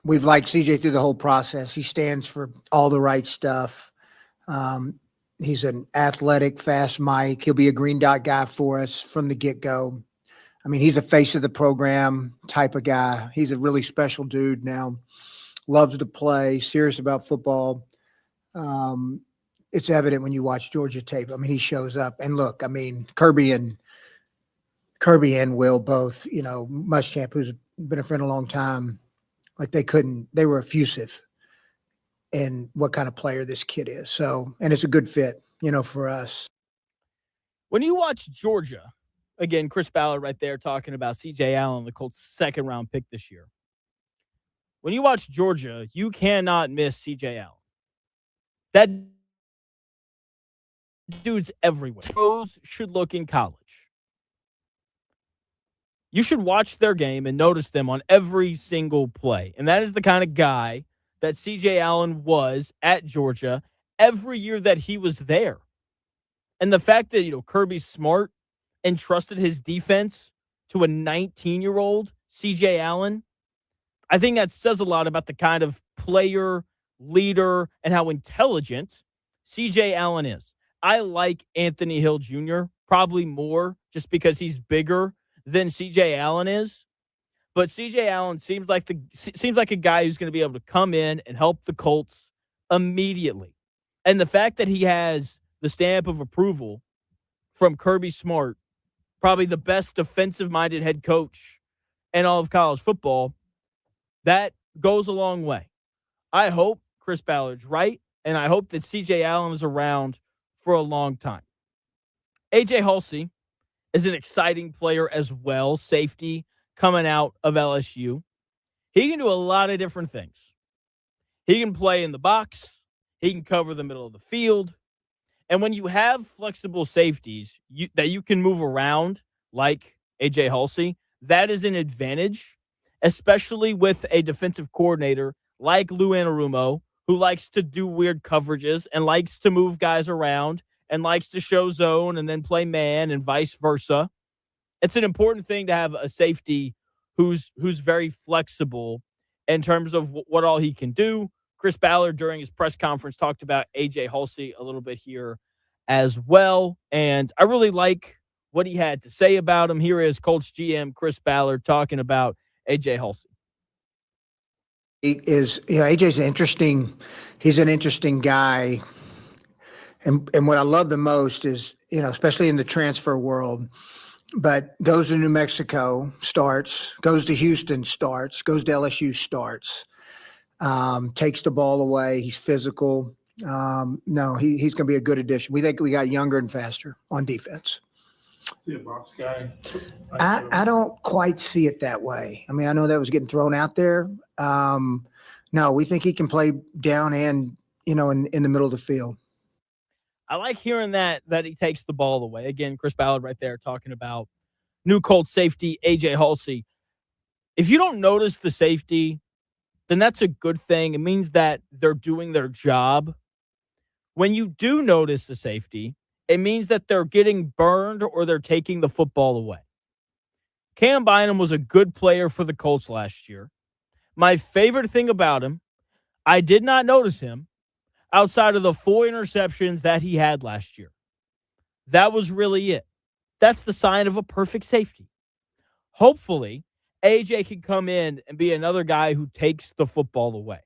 We've liked CJ through the whole process. He stands for all the right stuff. He's an athletic, fast Mike. He'll be a green dot guy for us from the get-go. I mean, he's a face of the program type of guy. He's a really special dude now. Loves to play, serious about football. It's evident when you watch Georgia tape. I mean, he shows up. And look, I mean, Kirby and Will both, Muschamp, who's been a friend a long time, like they were effusive in what kind of player this kid is. So, and it's a good fit, for us. When you watch Georgia, again, Chris Ballard right there talking about CJ Allen, the Colts' second round pick this year. When you watch Georgia, you cannot miss CJ Allen. That dude's everywhere. Those should look in college. You should watch their game and notice them on every single play. And that is the kind of guy that CJ Allen was at Georgia every year that he was there. And the fact that, Kirby's smart and trusted his defense to a 19-year-old CJ Allen, I think that says a lot about the kind of player, leader, and how intelligent CJ Allen is. I like Anthony Hill Jr. probably more just because he's bigger than CJ Allen is. But CJ Allen seems like a guy who's going to be able to come in and help the Colts immediately. And the fact that he has the stamp of approval from Kirby Smart, probably the best defensive-minded head coach in all of college football, that goes a long way. I hope Chris Ballard's right, and I hope that CJ Allen is around for a long time. AJ Halsey is an exciting player as well, safety coming out of LSU. He can do a lot of different things. He can play in the box. He can cover the middle of the field. And when you have flexible safeties that you can move around, like AJ Halsey, that is an advantage, especially with a defensive coordinator like Lou Anarumo, who likes to do weird coverages and likes to move guys around and likes to show zone and then play man and vice versa. It's an important thing to have a safety who's very flexible in terms of what all he can do. Chris Ballard, during his press conference, talked about AJ Halsey a little bit here as well. And I really like what he had to say about him. Here is Colts GM Chris Ballard talking about AJ Halsey. AJ's he's an interesting guy. And what I love the most is, especially in the transfer world, but goes to New Mexico, starts, goes to Houston, starts, goes to LSU, starts, takes the ball away. He's physical. He's going to be a good addition. We think we got younger and faster on defense. See a box guy? I don't quite see it that way. I mean, I know that was getting thrown out there. No, we think he can play down and, in the middle of the field. I like hearing that he takes the ball away. Again, Chris Ballard right there talking about new Colts safety, AJ Halsey. If you don't notice the safety, then that's a good thing. It means that they're doing their job. When you do notice the safety, it means that they're getting burned or they're taking the football away. Cam Bynum was a good player for the Colts last year. My favorite thing about him, I did not notice him outside of the 4 interceptions that he had last year. That was really it. That's the sign of a perfect safety. Hopefully, AJ can come in and be another guy who takes the football away.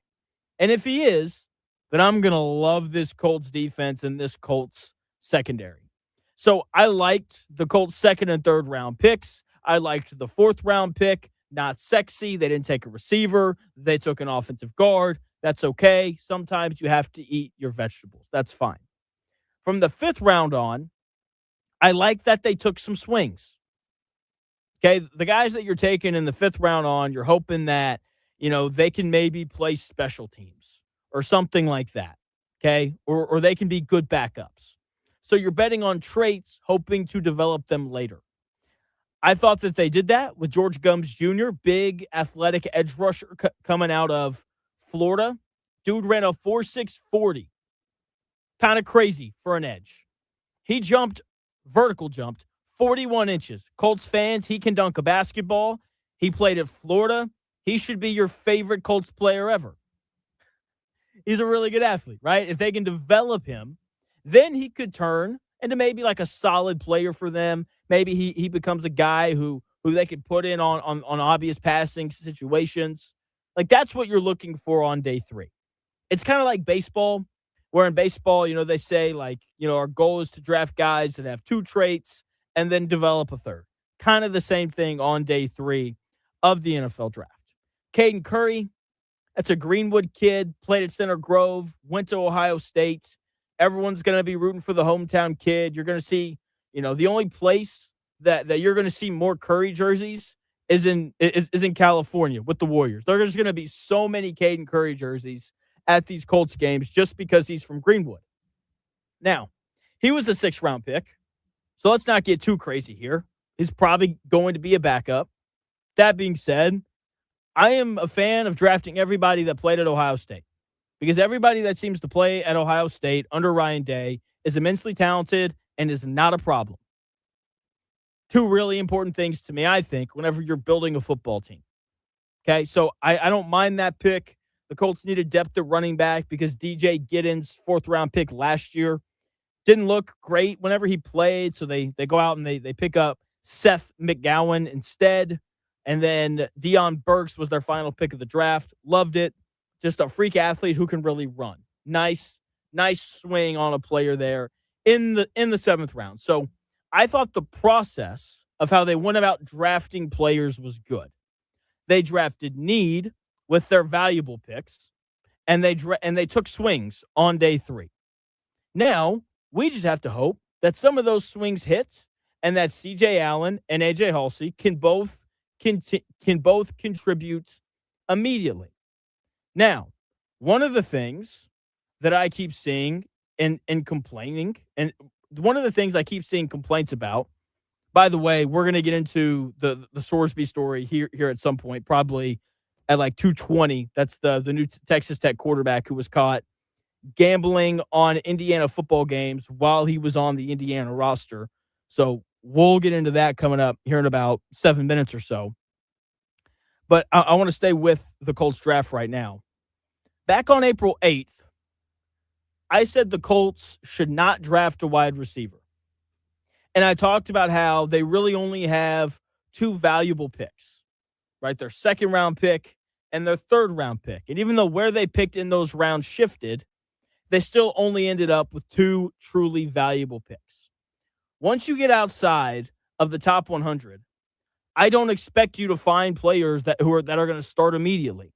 And if he is, then I'm going to love this Colts defense and this Colts secondary. So I liked the Colts' second and third round picks. I liked the 4th round pick. Not sexy. They didn't take a receiver. They took an offensive guard. That's okay. Sometimes you have to eat your vegetables. That's fine. From the 5th round on, I like that they took some swings. Okay, the guys that you're taking in the 5th round on, you're hoping that, they can maybe play special teams or something like that. Okay, or they can be good backups. So you're betting on traits, hoping to develop them later. I thought that they did that with George Gums Jr., big athletic edge rusher coming out of Florida. Dude ran a 4.6 40. Kind of crazy for an edge. He vertical jumped 41 inches. Colts fans, he can dunk a basketball. He played at Florida. He should be your favorite Colts player ever. He's a really good athlete, right? If they can develop him, then he could turn into maybe like a solid player for them. Maybe he becomes a guy who they could put in on obvious passing situations. Like, that's what you're looking for on day 3. It's kind of like baseball, where in baseball, they say, like, our goal is to draft guys that have 2 traits and then develop a 3rd. Kind of the same thing on day 3 of the NFL draft. Caden Curry, that's a Greenwood kid, played at Center Grove, went to Ohio State. Everyone's going to be rooting for the hometown kid. You're going to see, the only place that you're going to see more Curry jerseys is in California with the Warriors. There's going to be so many Caden Curry jerseys at these Colts games just because he's from Greenwood. Now, he was a 6th round pick, so let's not get too crazy here. He's probably going to be a backup. That being said, I am a fan of drafting everybody that played at Ohio State, because everybody that seems to play at Ohio State under Ryan Day is immensely talented and is not a problem. 2 really important things to me, I think, whenever you're building a football team. Okay, so I don't mind that pick. The Colts needed depth at running back because DJ Giddens' 4th round pick last year didn't look great whenever he played. So they go out and they pick up Seth McGowan instead. And then Deion Burks was their final pick of the draft. Loved it. Just a freak athlete who can really run. Nice swing on a player there in the 7th round. So I thought the process of how they went about drafting players was good. They drafted need with their valuable picks, and they took swings on day 3. Now, we just have to hope that some of those swings hit and that CJ Allen and AJ Halsey can both contribute immediately. Now, one of the things that I keep seeing and complaining, and one of the things I keep seeing complaints about, by the way, we're going to get into the Sorsby story here at some point, probably at like 2:20. That's the new Texas Tech quarterback who was caught gambling on Indiana football games while he was on the Indiana roster. So we'll get into that coming up here in about 7 minutes or so. But I want to stay with the Colts draft right now. Back on April 8th, I said the Colts should not draft a wide receiver. And I talked about how they really only have 2 valuable picks, right? Their 2nd round pick and their 3rd round pick. And even though where they picked in those rounds shifted, they still only ended up with 2 truly valuable picks. Once you get outside of the top 100, I don't expect you to find players that are going to start immediately.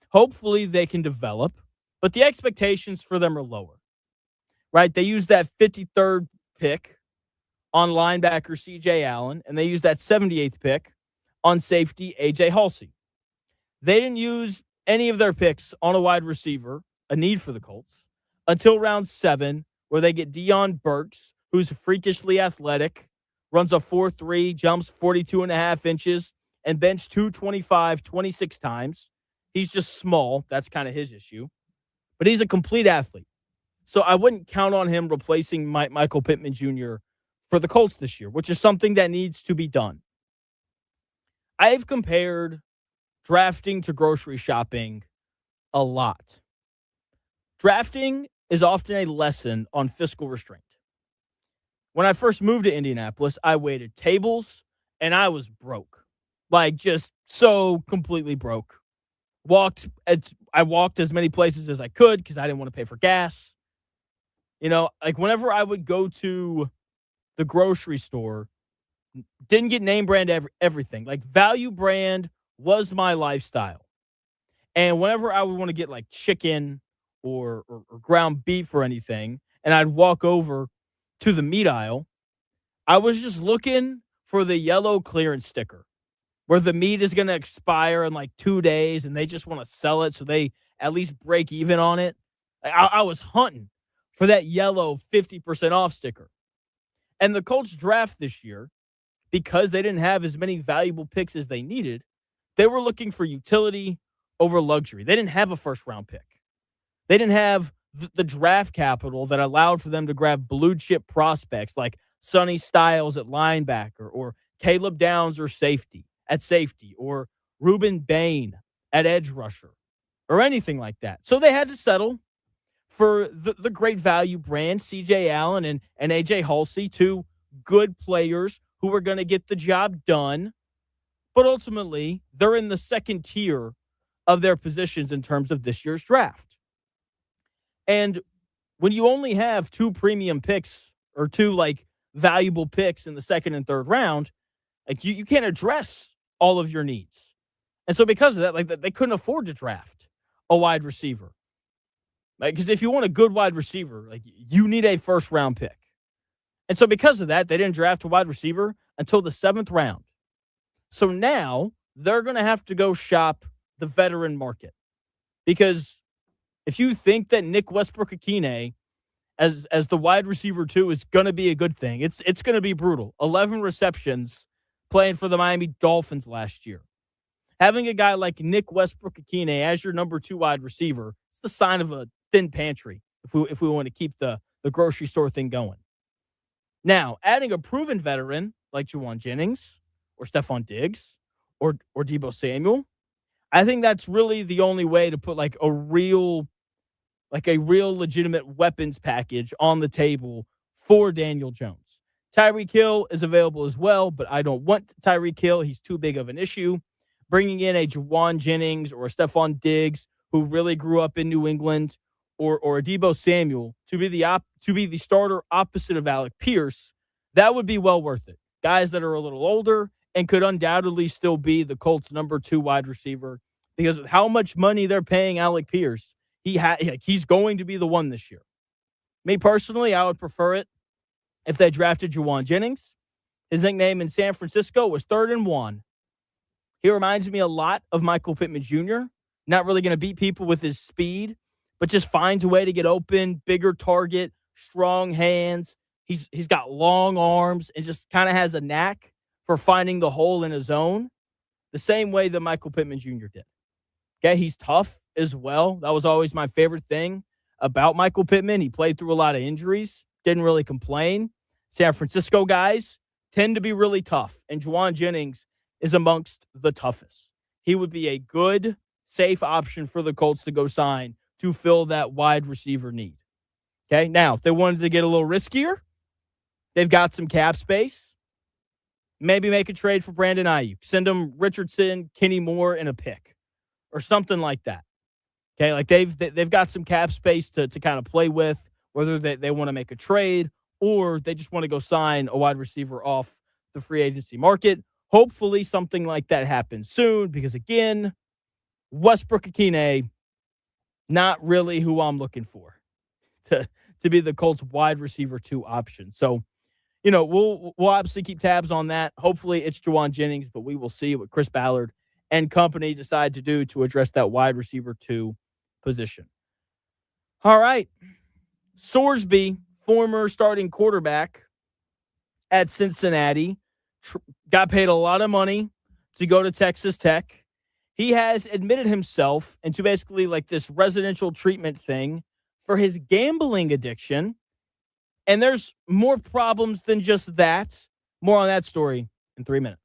Hopefully they can develop, but the expectations for them are lower, right? They used that 53rd pick on linebacker CJ Allen, and they used that 78th pick on safety AJ Halsey. They didn't use any of their picks on a wide receiver, a need for the Colts, until round 7, where they get Deion Burks, who's freakishly athletic, runs a 4.3, jumps 42.5 inches, and benched 225 26 times. He's just small. That's kind of his issue. But he's a complete athlete. So I wouldn't count on him replacing Michael Pittman Jr. for the Colts this year, which is something that needs to be done. I've compared drafting to grocery shopping a lot. Drafting is often a lesson on fiscal restraint. When I first moved to Indianapolis, I waited tables and I was broke. Like, just so completely broke. I walked as many places as I could because I didn't want to pay for gas. Like whenever I would go to the grocery store, Didn't get name brand everything. Like value brand was my lifestyle. And whenever I would want to get like chicken or ground beef or anything, and I'd walk over to the meat aisle, I was just looking for the yellow clearance sticker where the meat is going to expire in like 2 days and they just want to sell it so they at least break even on it. I was hunting for that yellow 50% off sticker. And the Colts draft this year, because they didn't have as many valuable picks as they needed, they were looking for utility over luxury. They didn't have a first round pick. They didn't have the draft capital that allowed for them to grab blue chip prospects like Sonny Styles at linebacker or Caleb Downs or safety or Ruben Bain at edge rusher or anything like that. So they had to settle for the great value brand, CJ Allen and AJ Halsey, two good players who were going to get the job done. But ultimately, they're in the second tier of their positions in terms of this year's draft. And when you only have two premium picks or two like valuable picks in the second and third round, like you can't address all of your needs. And so because of that, like they couldn't afford to draft a wide receiver. Because if you want a good wide receiver, like you need a first round pick. And so because of that, they didn't draft a wide receiver until the 7th round. So now they're going to have to go shop the veteran market. Because if you think that Nick Westbrook-Akine as the wide receiver 2 is going to be a good thing, it's going to be brutal. 11 receptions playing for the Miami Dolphins last year. Having a guy like Nick Westbrook-Akine as your number 2 wide receiver, it's the sign of a thin pantry if we want to keep the grocery store thing going. Now, adding a proven veteran like Juwan Jennings or Stephon Diggs or Deebo Samuel, I think that's really the only way to put like a real legitimate weapons package on the table for Daniel Jones. Tyreek Hill is available as well, but I don't want Tyreek Hill. He's too big of an issue. Bringing in a Juwan Jennings or a Stephon Diggs who really grew up in New England or a Deebo Samuel to be the starter opposite of Alec Pierce, that would be well worth it. Guys that are a little older and could undoubtedly still be the Colts' number 2 wide receiver because of how much money they're paying Alec Pierce. He's going to be the one this year. Me personally, I would prefer it if they drafted Juwan Jennings. His nickname in San Francisco was 3rd and 1. He reminds me a lot of Michael Pittman Jr. Not really going to beat people with his speed, but just finds a way to get open, bigger target, strong hands. He's got long arms and just kind of has a knack for finding the hole in his own, the same way that Michael Pittman Jr. did. Okay, he's tough as well. That was always my favorite thing about Michael Pittman. He played through a lot of injuries, didn't really complain. San Francisco guys tend to be really tough, and Juwan Jennings is amongst the toughest. He would be a good, safe option for the Colts to go sign to fill that wide receiver need. Okay, now, if they wanted to get a little riskier, they've got some cap space. Maybe make a trade for Brandon Ayuk. Send him Richardson, Kenny Moore, and a pick or something like that. Okay, like they've got some cap space to kind of play with, whether they want to make a trade or they just want to go sign a wide receiver off the free agency market. Hopefully something like that happens soon because, again, Westbrook-Akine, not really who I'm looking for to be the Colts wide receiver 2 option. So, we'll obviously keep tabs on that. Hopefully it's Juwan Jennings, but we will see what Chris Ballard and company decide to do to address that wide receiver 2 position. All right. Sorsby, former starting quarterback at Cincinnati, got paid a lot of money to go to Texas Tech. He has admitted himself into basically like this residential treatment thing for his gambling addiction. And there's more problems than just that. More on that story in 3 minutes.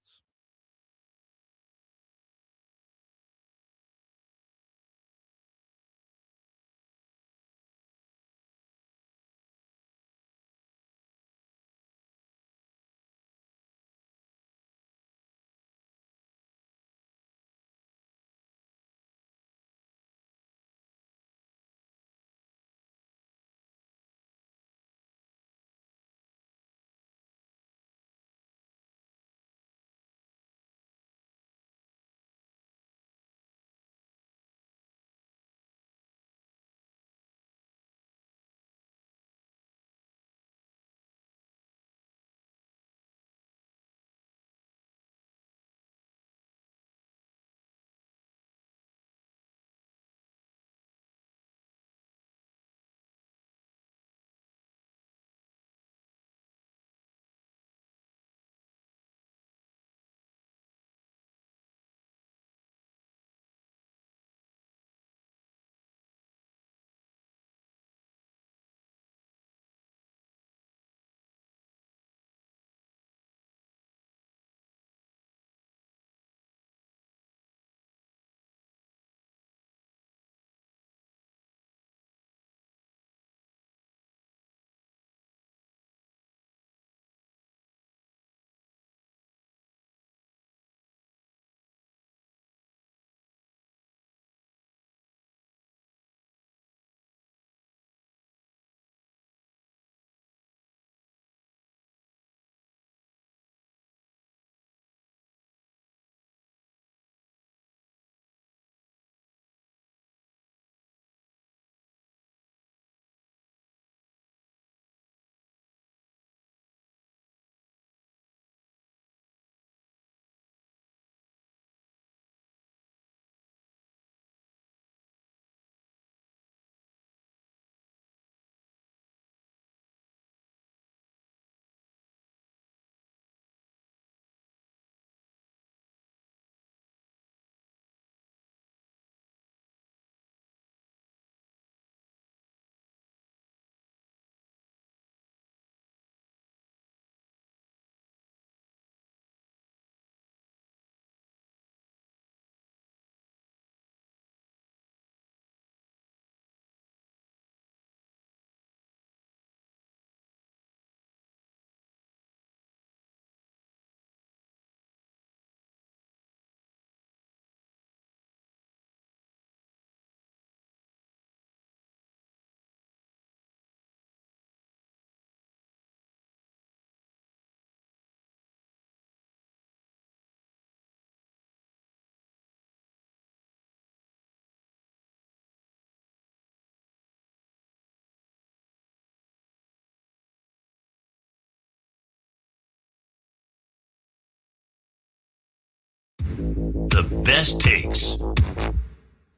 The best takes?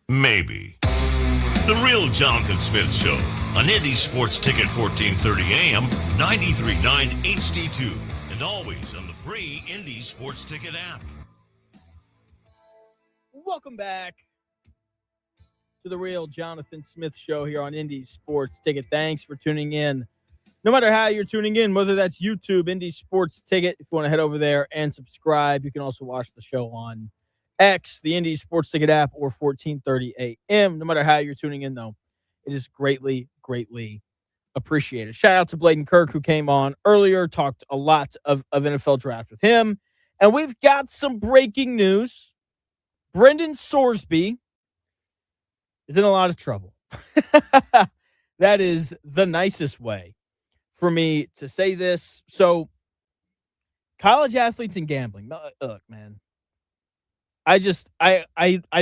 Maybe. The Real Jonathan Smith Show on Indy Sports Ticket 1430 AM, 93.9 HD2, and always on the free Indy Sports Ticket app. Welcome back to the Real Jonathan Smith Show here on Indy Sports Ticket. Thanks for tuning in. No matter how you're tuning in, whether that's YouTube, Indy Sports Ticket, if you want to head over there and subscribe, you can also watch the show on X, the Indy Sports Ticket app, or 1430 AM. No matter how you're tuning in, though, it is greatly, greatly appreciated. Shout out to Blaidin Kirk, who came on earlier, talked a lot of NFL draft with him. And we've got some breaking news. Brendan Sorsby is in a lot of trouble. That is the nicest way for me to say this. So, college athletes and gambling. Look, man. I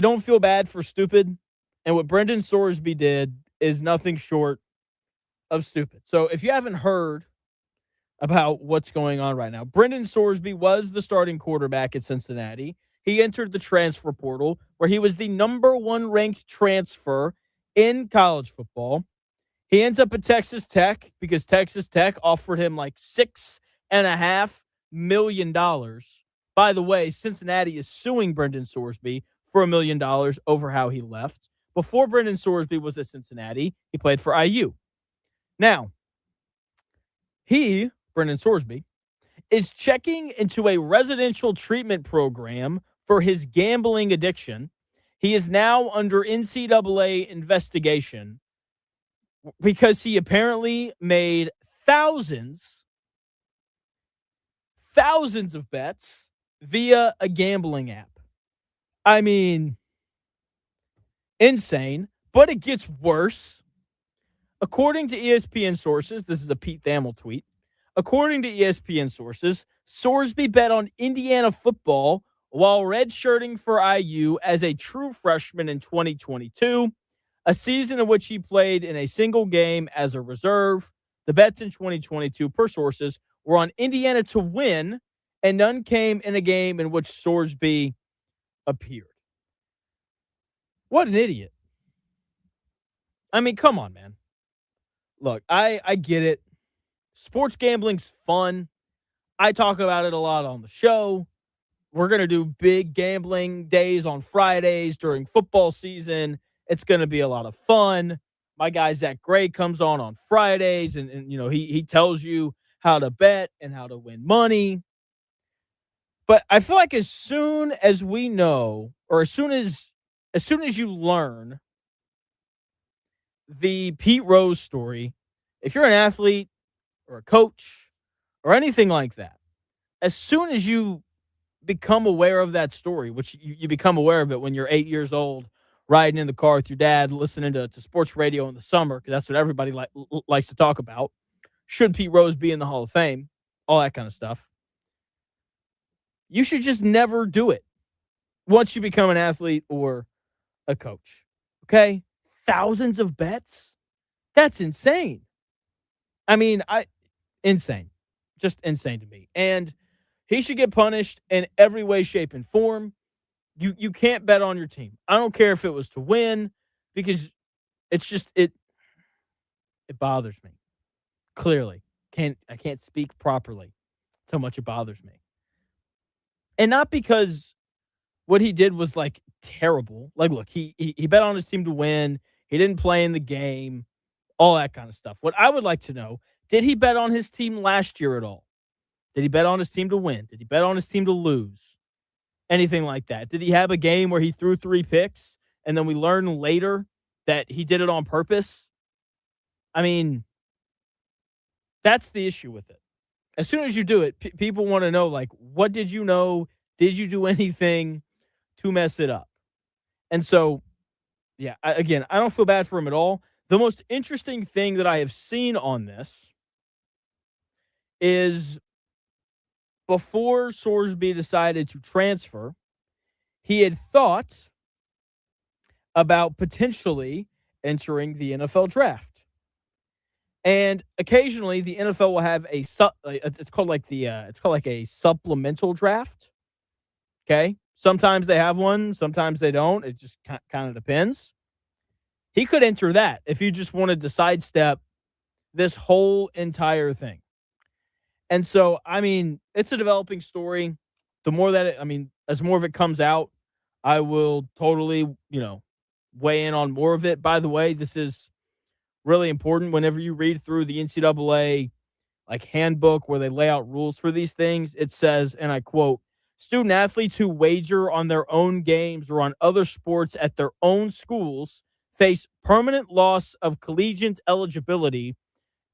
don't feel bad for stupid. And what Brendan Sorsby did is nothing short of stupid. So, if you haven't heard about what's going on right now, Brendan Sorsby was the starting quarterback at Cincinnati. He entered the transfer portal where he was the number 1 ranked transfer in college football. He ends up at Texas Tech because Texas Tech offered him like $6.5 million. By the way, Cincinnati is suing Brendan Sorsby for $1 million over how he left. Before Brendan Sorsby was at Cincinnati, he played for IU. Now, Brendan Sorsby, is checking into a residential treatment program for his gambling addiction. He is now under NCAA investigation because he apparently made thousands of bets via a gambling app. I mean, insane, but it gets worse. According to ESPN sources, this is a Pete Thamel tweet. According to ESPN sources, Sorsby bet on Indiana football while redshirting for IU as a true freshman in 2022, a season in which he played in a single game as a reserve. The bets in 2022, per sources, were on Indiana to win, and none came in a game in which Sorsby appeared. What an idiot. I mean, come on, man. Look, I get it. Sports gambling's fun. I talk about it a lot on the show. We're going to do big gambling days on Fridays during football season. It's going to be a lot of fun. My guy, Zach Gray, comes on Fridays, and you know, he tells you how to bet and how to win money. But I feel like as soon as we know, or as soon as you learn the Pete Rose story, if you're an athlete or a coach or anything like that, as soon as you become aware of that story, which you become aware of it when you're 8 years old, riding in the car with your dad, listening to sports radio in the summer, because that's what everybody likes to talk about. Should Pete Rose be in the Hall of Fame? All that kind of stuff. You should just never do it once you become an athlete or a coach. Okay? Thousands of bets? That's insane. I mean, insane. Just insane to me. And he should get punished in every way, shape, and form. You can't bet on your team. I don't care if it was to win, because it's just it bothers me. Clearly. I can't speak properly. That's how much it bothers me. And not because what he did was like terrible. Like, look, he bet on his team to win. He didn't play in the game. All that kind of stuff. What I would like to know, did he bet on his team last year at all? Did he bet on his team to win? Did he bet on his team to lose? Anything like that? Did he have a game where he threw 3 picks and then we learn later that he did it on purpose? I mean, that's the issue with it. As soon as you do it, people want to know, like, what did you know? Did you do anything to mess it up? And so, yeah, I don't feel bad for him at all. The most interesting thing that I have seen on this is before Sorsby decided to transfer, he had thought about potentially entering the NFL draft. And occasionally the NFL will have it's called like a supplemental draft. Okay? Sometimes they have one, sometimes they don't. It just kind of depends. He could enter that if you just wanted to sidestep this whole entire thing. And so, I mean, it's a developing story. The more that as more of it comes out, I will totally, weigh in on more of it. By the way, this is really important whenever you read through the NCAA handbook where they lay out rules for these things. It says, and I quote, student athletes who wager on their own games or on other sports at their own schools face permanent loss of collegiate eligibility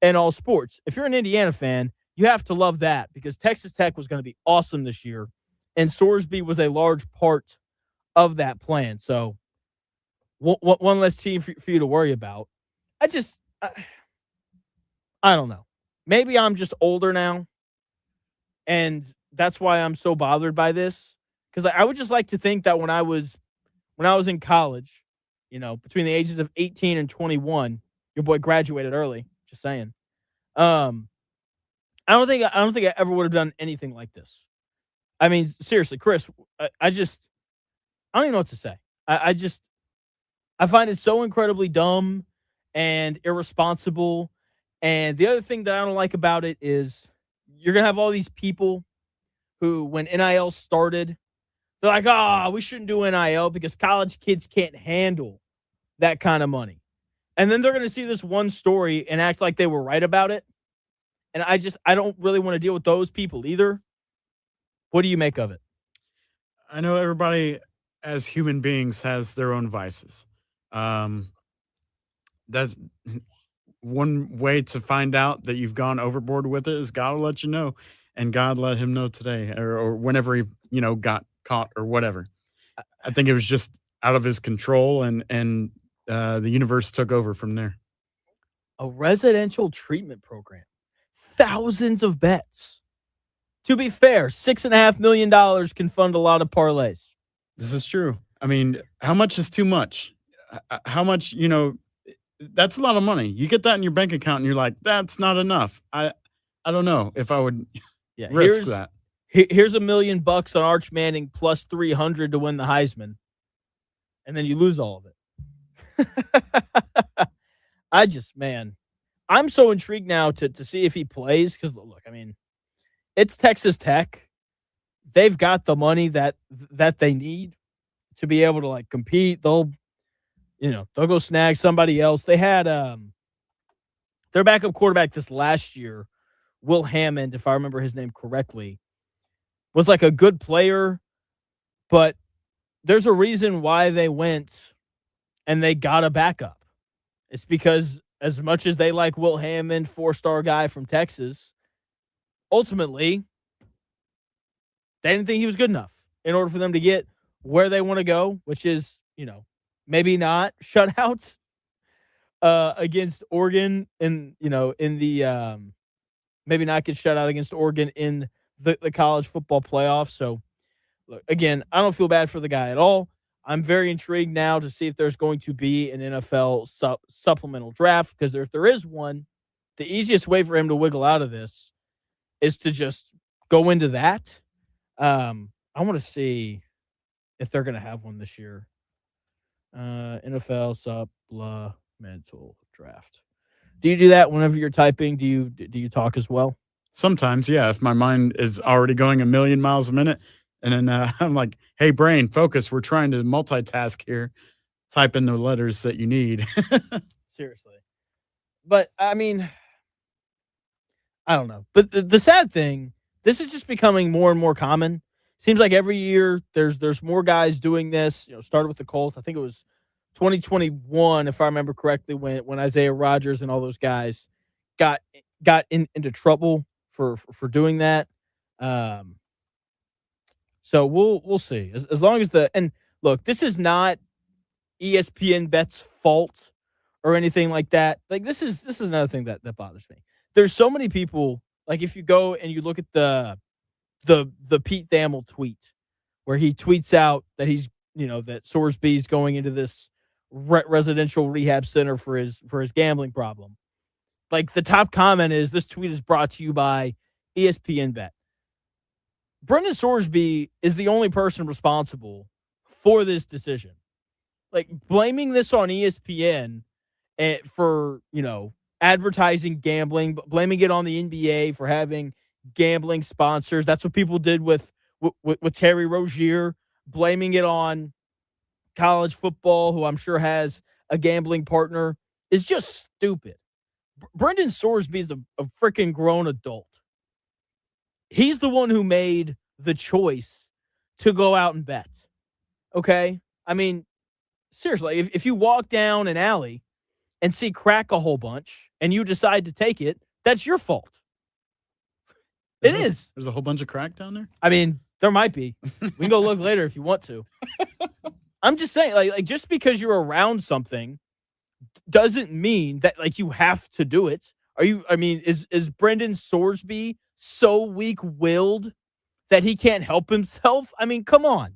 in all sports. If you're an Indiana fan, you have to love that because Texas Tech was going to be awesome this year, and Sorsby was a large part of that plan. So one less team for you to worry about. I don't know. Maybe I'm just older now, and that's why I'm so bothered by this. Because I would just like to think that when I was in college, between the ages of 18 and 21, your boy graduated early. Just saying. I don't think I ever would have done anything like this. I mean, seriously, Chris, I don't even know what to say. I find it so incredibly dumb and irresponsible. And the other thing that I don't like about it is you're going to have all these people who, when NIL started, they're like, we shouldn't do NIL because college kids can't handle that kind of money. And then they're going to see this one story and act like they were right about it. And I don't really want to deal with those people either. What do you make of it? I know everybody as human beings has their own vices. That's one way to find out that you've gone overboard with it is God will let you know, and God let him know today or whenever he, got caught or whatever. I think it was just out of his control and the universe took over from there. A residential treatment program. Thousands of bets. To be fair, $6.5 million can fund a lot of parlays. This is true. I mean, how much is too much? How much, that's a lot of money. You get that in your bank account and you're like, that's not enough. I don't know if I would risk that. Here's $1 million on Arch Manning plus 300 to win the Heisman. And then you lose all of it. I'm so intrigued now to see if he plays because, look, I mean, it's Texas Tech. They've got the money that they need to be able to compete. They'll go snag somebody else. They had their backup quarterback this last year, Will Hammond, if I remember his name correctly, was a good player, but there's a reason why they went and they got a backup. It's because as much as they like Will Hammond, 4-star guy from Texas, ultimately, they didn't think he was good enough in order for them to get where they want to go, which is, maybe not shutouts against Oregon maybe not get shut out against Oregon in the college football playoff. So, look, again, I don't feel bad for the guy at all. I'm very intrigued now to see if there's going to be an NFL supplemental draft because if there is one, the easiest way for him to wiggle out of this is to just go into that. I want to see if they're going to have one this year. NFL supplemental draft. Do you do that whenever you're typing? Do you talk as well? Sometimes, yeah. If my mind is already going 1,000,000 miles a minute, and then I'm like, "Hey, brain, focus. We're trying to multitask here. Type in the letters that you need." Seriously, but I mean, I don't know. But the sad thing, this is just becoming more and more common. Seems like every year there's more guys doing this. Started with the Colts. I think it was 2021, if I remember correctly, when Isaiah Rodgers and all those guys got into trouble for doing that. So we'll see. As long as and look, this is not ESPN Bet's fault or anything like that. This is another thing that bothers me. There's so many people, if you go and you look at the Pete Thamel tweet where he tweets out that he's that Sorsby's going into this residential rehab center for his gambling problem. The top comment is, this tweet is brought to you by ESPN Bet. Brendan Sorsby is the only person responsible for this decision. Like, blaming this on ESPN for, advertising gambling, but blaming it on the NBA for having gambling sponsors. That's what people did with Terry Rozier, blaming it on college football, who I'm sure has a gambling partner, is just stupid. Brendan Sorsby is a freaking grown adult. He's the one who made the choice to go out and bet. Okay? I mean, seriously, if you walk down an alley and see crack a whole bunch and you decide to take it, that's your fault. It is. There's a whole bunch of crack down there? I mean, there might be. We can go look later if you want to. I'm just saying, like just because you're around something doesn't mean that like you have to do it. Is Brendan Sorsby so weak-willed that he can't help himself? I mean, come on.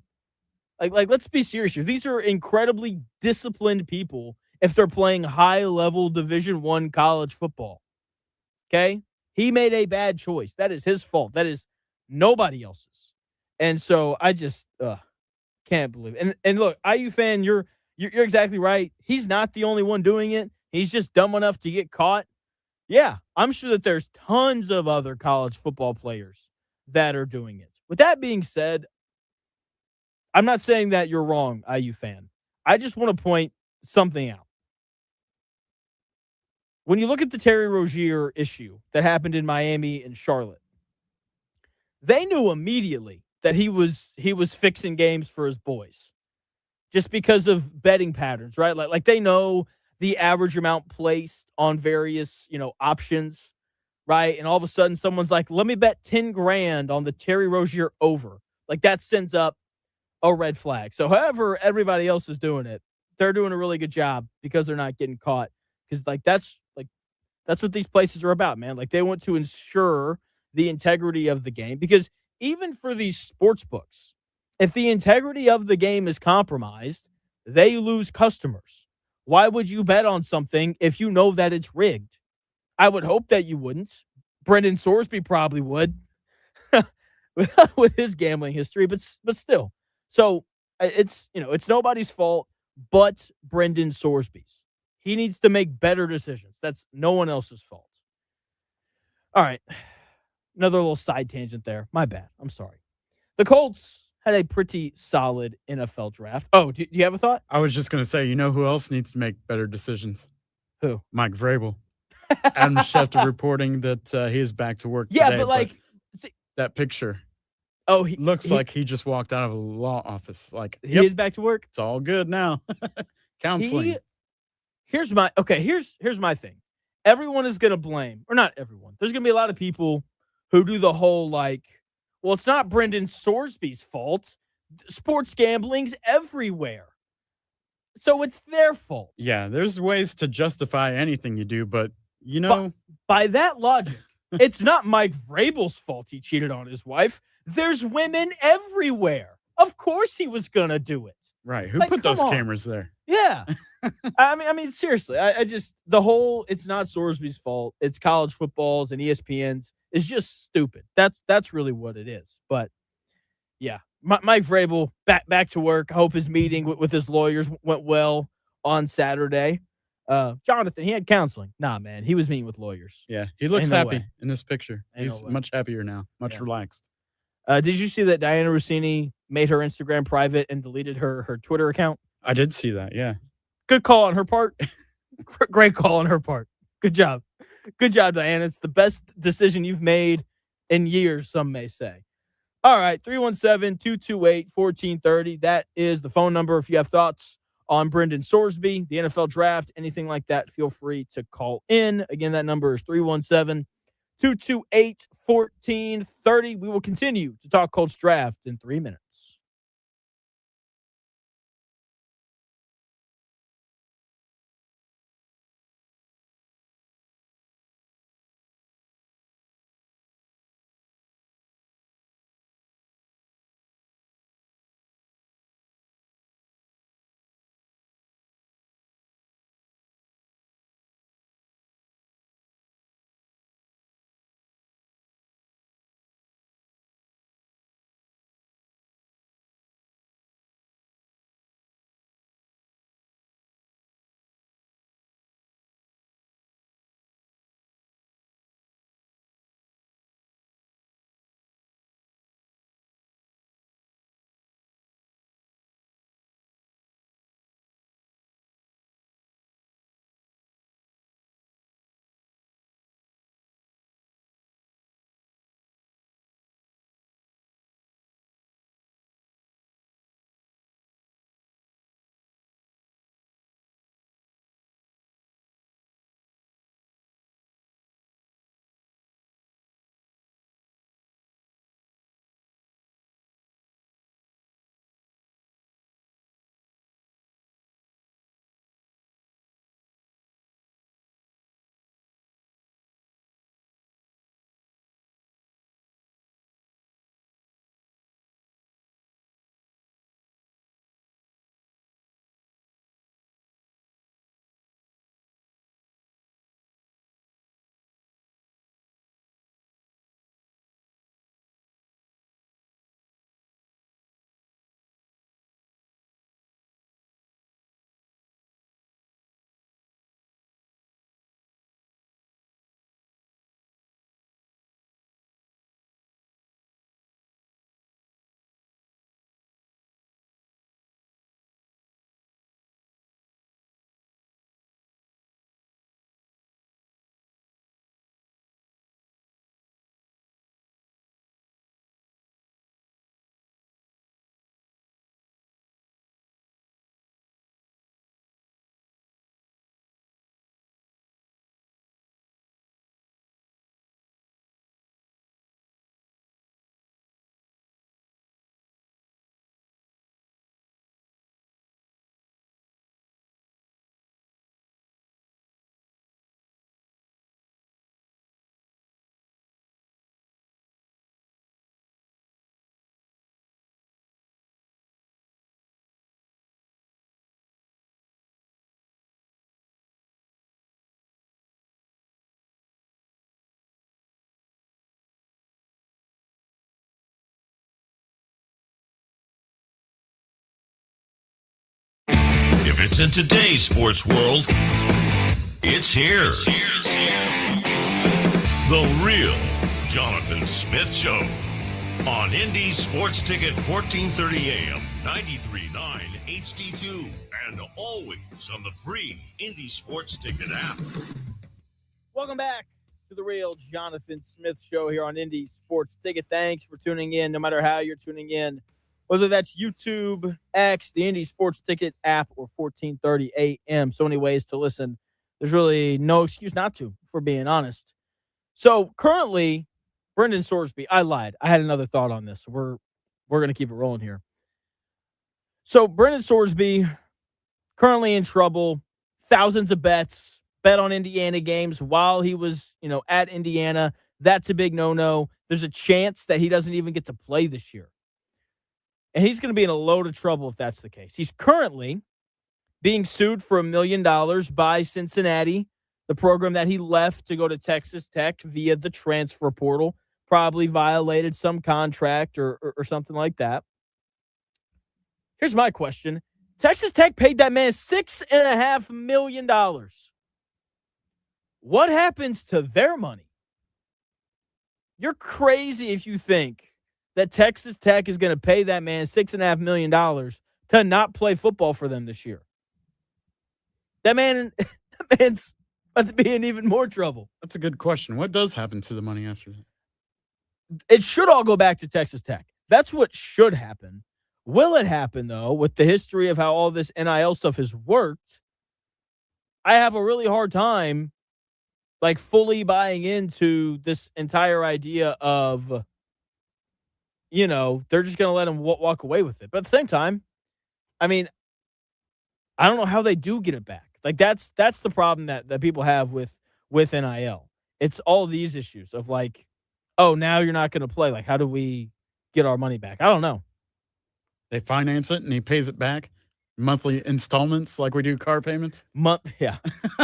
Like let's be serious here. These are incredibly disciplined people if they're playing high-level Division I college football. Okay? He made a bad choice. That is his fault. That is nobody else's. And so I just can't believe it. And look, IU fan, you're exactly right. He's not the only one doing it. He's just dumb enough to get caught. Yeah, I'm sure that there's tons of other college football players that are doing it. With that being said, I'm not saying that you're wrong, IU fan. I just want to point something out. When you look at the Terry Rozier issue that happened in Miami and Charlotte, they knew immediately that he was fixing games for his boys just because of betting patterns, right? Like they know the average amount placed on various, options, right? And all of a sudden someone's like, let me bet 10 grand on the Terry Rozier over. Like that sends up a red flag. So however everybody else is doing it, they're doing a really good job because they're not getting caught. Because that's what these places are about, man. Like they want to ensure the integrity of the game. Because even for these sports books, if the integrity of the game is compromised, they lose customers. Why would you bet on something if you know that it's rigged? I would hope that you wouldn't. Brendan Sorsby probably would with his gambling history, but still. So it's nobody's fault but Brendan Sorsby's. He needs to make better decisions. That's no one else's fault. All right. Another little side tangent there. My bad. I'm sorry. The Colts had a pretty solid NFL draft. Oh, do you have a thought? I was just going to say, you know who else needs to make better decisions? Who? Mike Vrabel. Adam Schefter reporting that he is back to work Yeah, today. but see, that picture. Oh, looks like he just walked out of a law office. Like he is back to work. It's all good now. Counseling. Here's my thing. Everyone is going to blame, or not everyone. There's going to be a lot of people who do the whole well, it's not Brendan Sorsby's fault. Sports gambling's everywhere. So it's their fault. Yeah, there's ways to justify anything you do, but by that logic, it's not Mike Vrabel's fault he cheated on his wife. There's women everywhere. Of course he was going to do it. Right. Who put those cameras there? Yeah. I mean, seriously, I just, the whole, it's not Sorsby's fault. It's college football's and ESPN's is just stupid. That's really what it is. But yeah, Mike Vrabel back to work. I hope his meeting with his lawyers went well on Saturday. Jonathan, he had counseling. Nah, man, he was meeting with lawyers. Yeah, he looks happy in this picture. He's much happier now, much relaxed. Did you see that Diana Rossini made her Instagram private and deleted her Twitter account? I did see that, yeah. Good call on her part. Great call on her part. Good job. Good job, Diana. It's the best decision you've made in years, some may say. All right, 317-228-1430. That is the phone number. If you have thoughts on Brendan Sorsby, the NFL draft, anything like that, feel free to call in. Again, that number is 317-228-1430. We will continue to talk Colts draft in 3 minutes. If it's in today's sports world, it's here. The real Jonathan Smith Show on Indy Sports Ticket 1430 AM, 93.9 HD2, and always on the free Indy Sports Ticket app. Welcome back to the real Jonathan Smith Show here on Indy Sports Ticket. Thanks for tuning in, no matter how you're tuning in, whether that's YouTube, X, the Indy Sports Ticket app, or 1430 AM. So many ways to listen. There's really no excuse not to, if we're being honest. So currently, Brendan Sorsby, I lied. I had another thought on this. We're going to keep it rolling here. So Brendan Sorsby, currently in trouble, thousands of bets, bet on Indiana games while he was, at Indiana. That's a big no-no. There's a chance that he doesn't even get to play this year. And he's going to be in a load of trouble if that's the case. He's currently being sued for $1 million by Cincinnati, the program that he left to go to Texas Tech via the transfer portal. Probably violated some contract or something like that. Here's my question. Texas Tech paid that man $6.5 million. What happens to their money? You're crazy if you think that Texas Tech is going to pay that man $6.5 million to not play football for them this year. That man's about to be in even more trouble. That's a good question. What does happen to the money after that? It should all go back to Texas Tech. That's what should happen. Will it happen, though, with the history of how all this NIL stuff has worked? I have a really hard time, fully buying into this entire idea of, they're just going to let him walk away with it. But at the same time, I mean, I don't know how they do get it back. That's the problem that people have with NIL. It's all these issues of oh, now you're not going to play. How do we get our money back? I don't know. They finance it and he pays it back monthly installments like we do car payments. Yeah.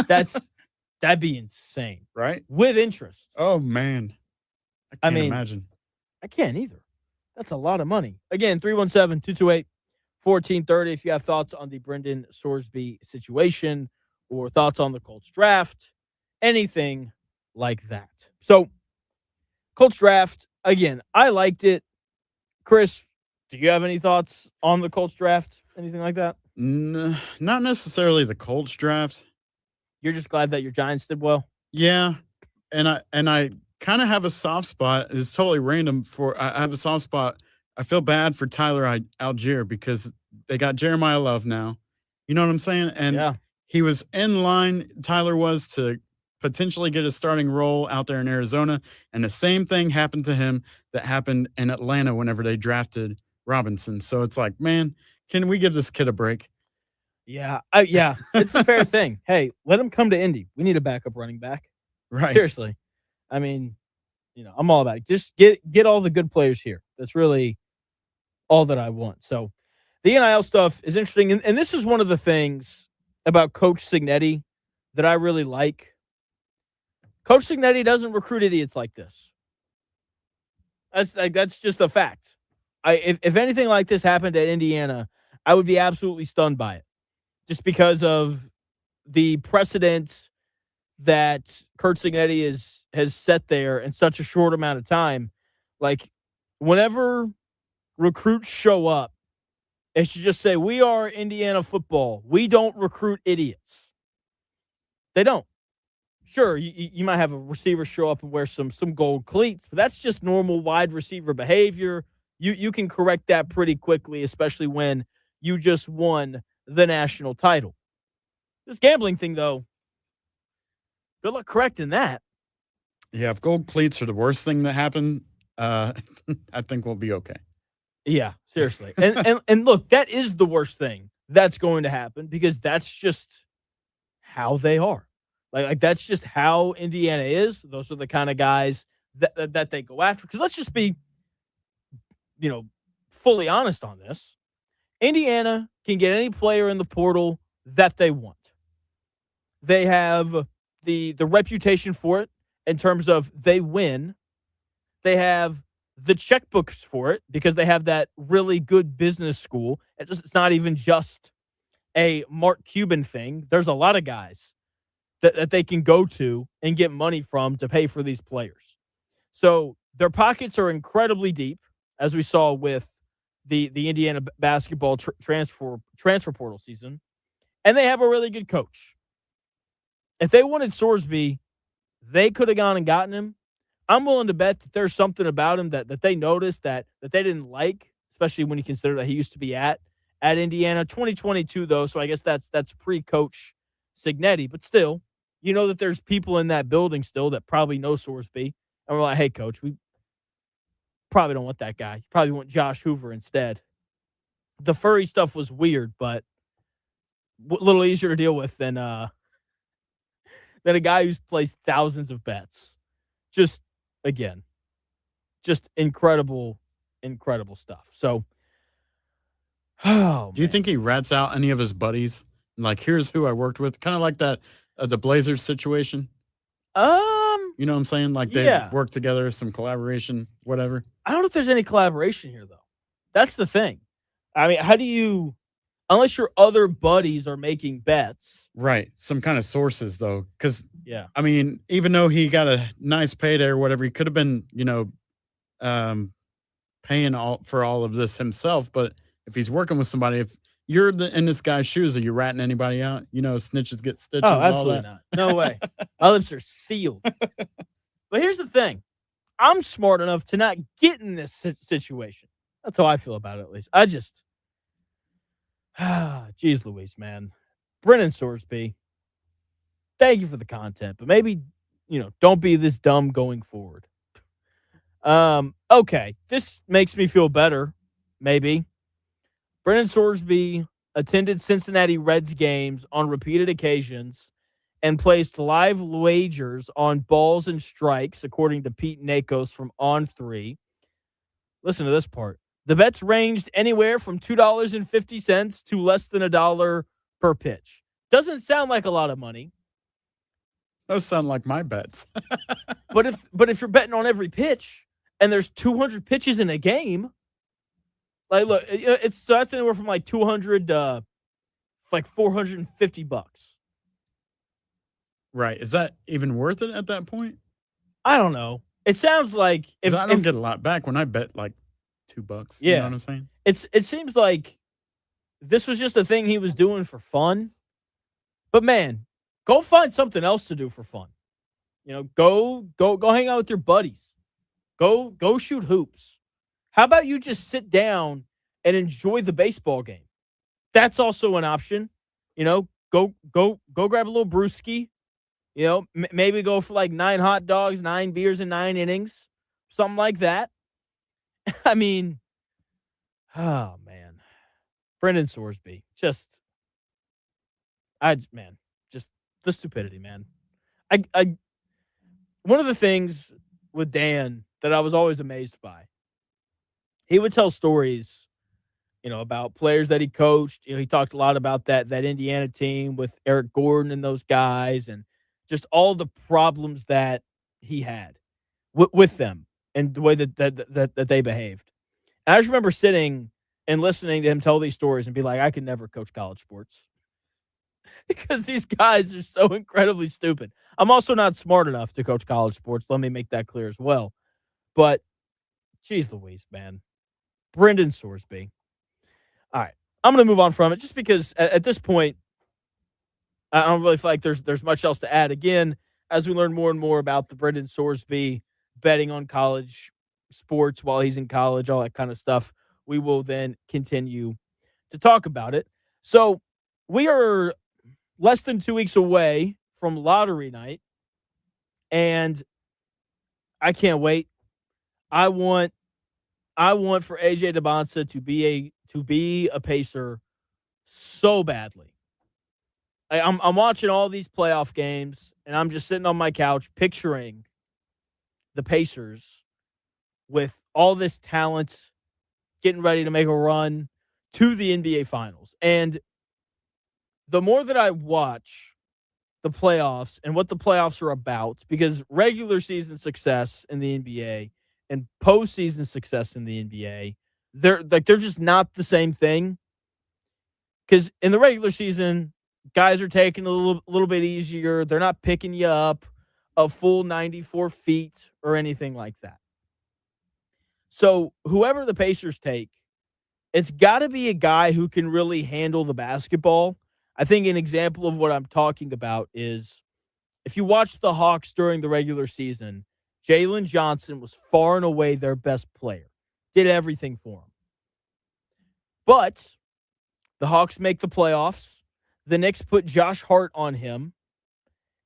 That'd be insane. Right? With interest. Oh, man. I can't imagine. I can't either. That's a lot of money. Again, 317-228-1430 if you have thoughts on the Brendan Sorsby situation or thoughts on the Colts draft, anything like that. So, Colts draft, again, I liked it. Chris, do you have any thoughts on the Colts draft? Anything like that? Not necessarily the Colts draft. You're just glad that your Giants did well? Yeah. And I kind of have a soft spot. It's totally random I have a soft spot. I feel bad for Tyler Algier because they got Jeremiah Love now. You know what I'm saying? And he was in line, Tyler was, to potentially get a starting role out there in Arizona. And the same thing happened to him that happened in Atlanta whenever they drafted Robinson. So it's man, can we give this kid a break? Yeah. It's a fair thing. Hey, let him come to Indy. We need a backup running back. Right. Seriously. I mean, I'm all about it. Just get all the good players here. That's really all that I want. So the NIL stuff is interesting. And this is one of the things about Coach Cignetti that I really like. Coach Cignetti doesn't recruit idiots like this. That's just a fact. If anything like this happened at Indiana, I would be absolutely stunned by it. Just because of the precedent that Kurt Cignetti has set there in such a short amount of time. Whenever recruits show up, it should just say, we are Indiana football. We don't recruit idiots. They don't. Sure, you might have a receiver show up and wear some gold cleats, but that's just normal wide receiver behavior. You can correct that pretty quickly, especially when you just won the national title. This gambling thing, though, good luck correcting that. Yeah, if gold cleats are the worst thing that happened, I think we'll be okay. Yeah, seriously. And look, that is the worst thing that's going to happen because that's just how they are. That's just how Indiana is. Those are the kind of guys that they go after. Because let's just be, fully honest on this. Indiana can get any player in the portal that they want. They have the reputation for it in terms of they win. They have the checkbooks for it because they have that really good business school. It's not even just a Mark Cuban thing. There's a lot of guys that they can go to and get money from to pay for these players. So their pockets are incredibly deep, as we saw with the Indiana basketball transfer portal season, and they have a really good coach. If they wanted Sorsby, they could have gone and gotten him. I'm willing to bet that there's something about him that they noticed that they didn't like, especially when you consider that he used to be at Indiana. 2022 though, so I guess that's pre-coach Signetti, but still, you know that there's people in that building still that probably know Sorsby, and we're like, hey, coach, we probably don't want that guy. You probably want Josh Hoover instead. The furry stuff was weird, but a little easier to deal with than a guy who's placed thousands of bets. Just, again, just incredible stuff. So, Do you think he rats out any of his buddies? Like, here's who I worked with, kind of like that the Blazers situation. You know what I'm saying? Like they work together, some collaboration, whatever. I don't know if there's any collaboration here, though. That's the thing. I mean, how do you, unless your other buddies are making bets, right? Some kind of sources, though, because yeah, I mean, even though he got a nice payday or whatever, he could have been, paying for all of this himself. But if he's working with somebody, if you're in this guy's shoes, are you ratting anybody out? You know, snitches get stitches. Oh, absolutely not. No way. My lips are sealed. But here's the thing. I'm smart enough to not get in this situation. That's how I feel about it, at least. I just, geez Louise, man. Brennan Sorsby, thank you for the content, but maybe, don't be this dumb going forward. Okay, this makes me feel better, maybe. Brennan Sorsby attended Cincinnati Reds games on repeated occasions and placed live wagers on balls and strikes, according to Pete Nakos from On3. Listen to this part. The bets ranged anywhere from $2.50 to less than $1 per pitch. Doesn't sound like a lot of money. Those sound like my bets. but if you're betting on every pitch and there's 200 pitches in a game, like, look, that's anywhere from like 200 to like $450. Right. Is that even worth it at that point? I don't know. It sounds like I don't get a lot back when I bet like $2. Yeah. You know what I'm saying? It seems like this was just a thing he was doing for fun. But man, go find something else to do for fun. Go hang out with your buddies. Go shoot hoops. How about you just sit down and enjoy the baseball game? That's also an option. Go grab a little brewski. Maybe go for like 9 hot dogs, 9 beers, and 9 innings, something like that. I mean, oh man, Brendan Sorsby, just the stupidity, man. I one of the things with Dan that I was always amazed by, he would tell stories, about players that he coached. He talked a lot about that Indiana team with Eric Gordon and those guys, and just all the problems that he had with them and the way that they behaved. And I just remember sitting and listening to him tell these stories and be like, I could never coach college sports because these guys are so incredibly stupid. I'm also not smart enough to coach college sports. Let me make that clear as well. But, geez Louise, man. Brendan Sorsby. All right. I'm going to move on from it just because at this point, I don't really feel like there's much else to add. Again, as we learn more and more about the Brendan Sorsby betting on college sports while he's in college, all that kind of stuff, we will then continue to talk about it. So we are less than 2 weeks away from lottery night, and I can't wait. I want for AJ DeBonsa to be a Pacer so badly. I'm watching all these playoff games, and I'm just sitting on my couch picturing the Pacers with all this talent getting ready to make a run to the NBA Finals. And the more that I watch the playoffs and what the playoffs are about, because regular season success in the NBA and postseason success in the NBA, they're just not the same thing. Because in the regular season, guys are taking it a little bit easier. They're not picking you up a full 94 feet or anything like that. So whoever the Pacers take, it's got to be a guy who can really handle the basketball. I think an example of what I'm talking about is if you watch the Hawks during the regular season, Jalen Johnson was far and away their best player, did everything for him. But the Hawks make the playoffs. The Knicks put Josh Hart on him,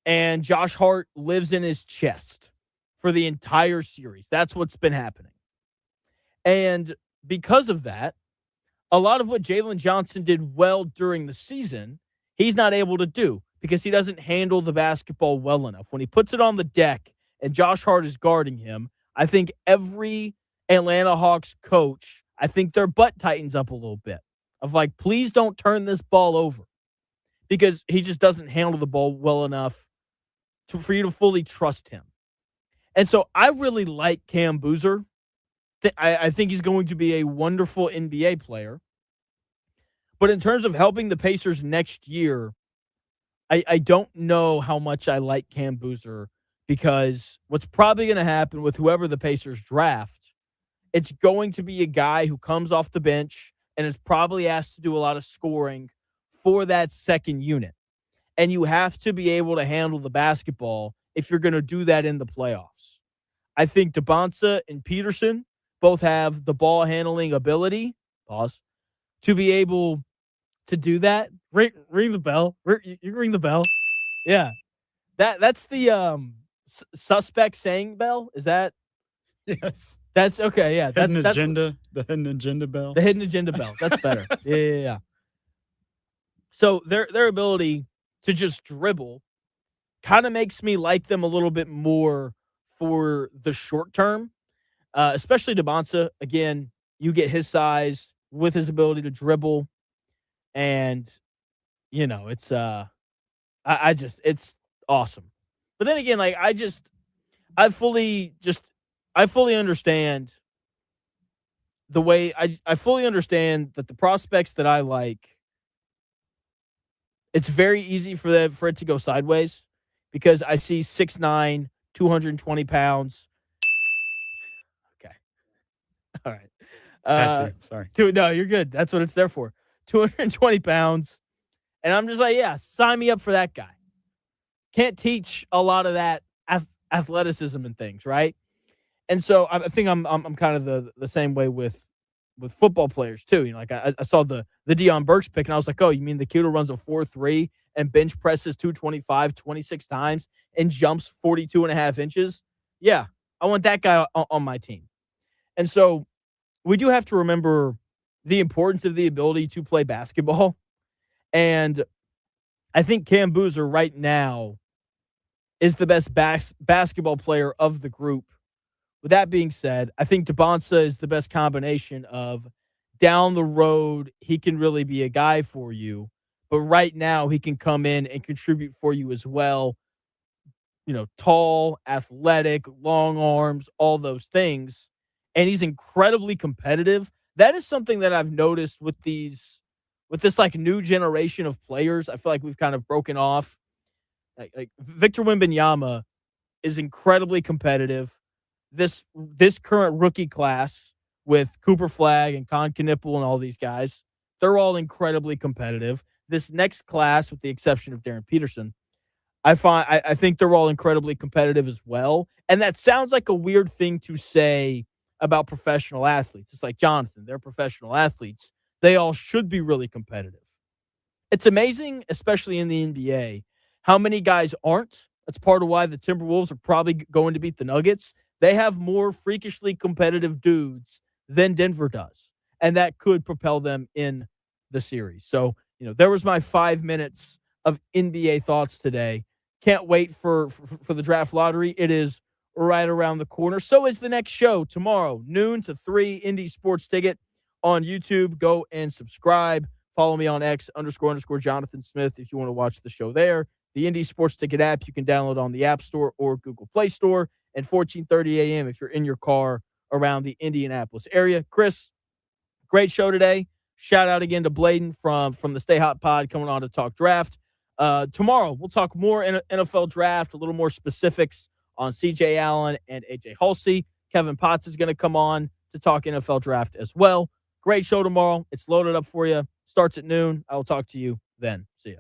and Josh Hart lives in his chest for the entire series. That's what's been happening. And because of that, a lot of what Jalen Johnson did well during the season, he's not able to do because he doesn't handle the basketball well enough. When he puts it on the deck and Josh Hart is guarding him, I think every Atlanta Hawks coach, I think their butt tightens up a little bit of like, please don't turn this ball over because he just doesn't handle the ball well enough for you to fully trust him. And so I really like Cam Boozer. I think he's going to be a wonderful NBA player. But in terms of helping the Pacers next year, I don't know how much I like Cam Boozer because what's probably going to happen with whoever the Pacers draft, it's going to be a guy who comes off the bench and is probably asked to do a lot of scoring for that second unit. And you have to be able to handle the basketball if you're going to do that in the playoffs. I think DeBonsa and Peterson both have the ball handling ability, to be able to do that. Ring the bell. You can ring the bell. Yeah. That's the suspect saying bell. Is that? Yes. That's okay. Yeah. The hidden agenda bell. The hidden agenda bell. That's better. Yeah. So their ability to just dribble kind of makes me like them a little bit more for the short term. Especially DeBonsa. Again, you get his size with his ability to dribble, and it's it's awesome. But then again, like I fully understand the way I fully understand that the prospects that I like, it's very easy for it to go sideways because I see 6'9", 220 pounds. All right. Sorry. No, you're good. That's what it's there for. 220 pounds. And I'm just like, yeah, sign me up for that guy. Can't teach a lot of that athleticism and things, right? And so I think I'm kind of the same way with football players too. Like I saw the Deion Burks pick and I was like, oh, you mean the kid who runs a 4.3 and bench presses 225 26 times and jumps 42.5 inches? Yeah, I want that guy on my team. And so we do have to remember the importance of the ability to play basketball. And I think Cam Boozer right now is the best basketball player of the group. With that being said, I think DeBonsa is the best combination of down the road, he can really be a guy for you. But right now, he can come in and contribute for you as well. Tall, athletic, long arms, all those things. And he's incredibly competitive. That is something that I've noticed with this like new generation of players. I feel like we've kind of broken off. Like Victor Wembanyama is incredibly competitive. This current rookie class with Cooper Flagg and Con Knipple and all these guys, they're all incredibly competitive. This next class, with the exception of Darren Peterson, I think they're all incredibly competitive as well. And that sounds like a weird thing to say about professional athletes. It's like, Jonathan, they're professional athletes. They all should be really competitive. It's amazing, especially in the NBA, how many guys aren't. That's part of why the Timberwolves are probably going to beat the Nuggets. They have more freakishly competitive dudes than Denver does, and that could propel them in the series. So, there was my 5 minutes of NBA thoughts today. Can't wait for the draft lottery. It is right around the corner. So is the next show tomorrow, noon to 3, Indy Sports Ticket on YouTube. Go and subscribe. Follow me on X __ Jonathan Smith if you want to watch the show there. The Indy Sports Ticket app you can download on the App Store or Google Play Store. And 14:30 a.m. if you're in your car around the Indianapolis area. Chris, great show today. Shout out again to Blaidin from the Stay Hot Pod coming on to talk draft. Tomorrow, we'll talk more NFL draft, a little more specifics on C.J. Allen and A.J. Hulsey. Kevin Potts is going to come on to talk NFL draft as well. Great show tomorrow. It's loaded up for you. Starts at noon. I will talk to you then. See ya.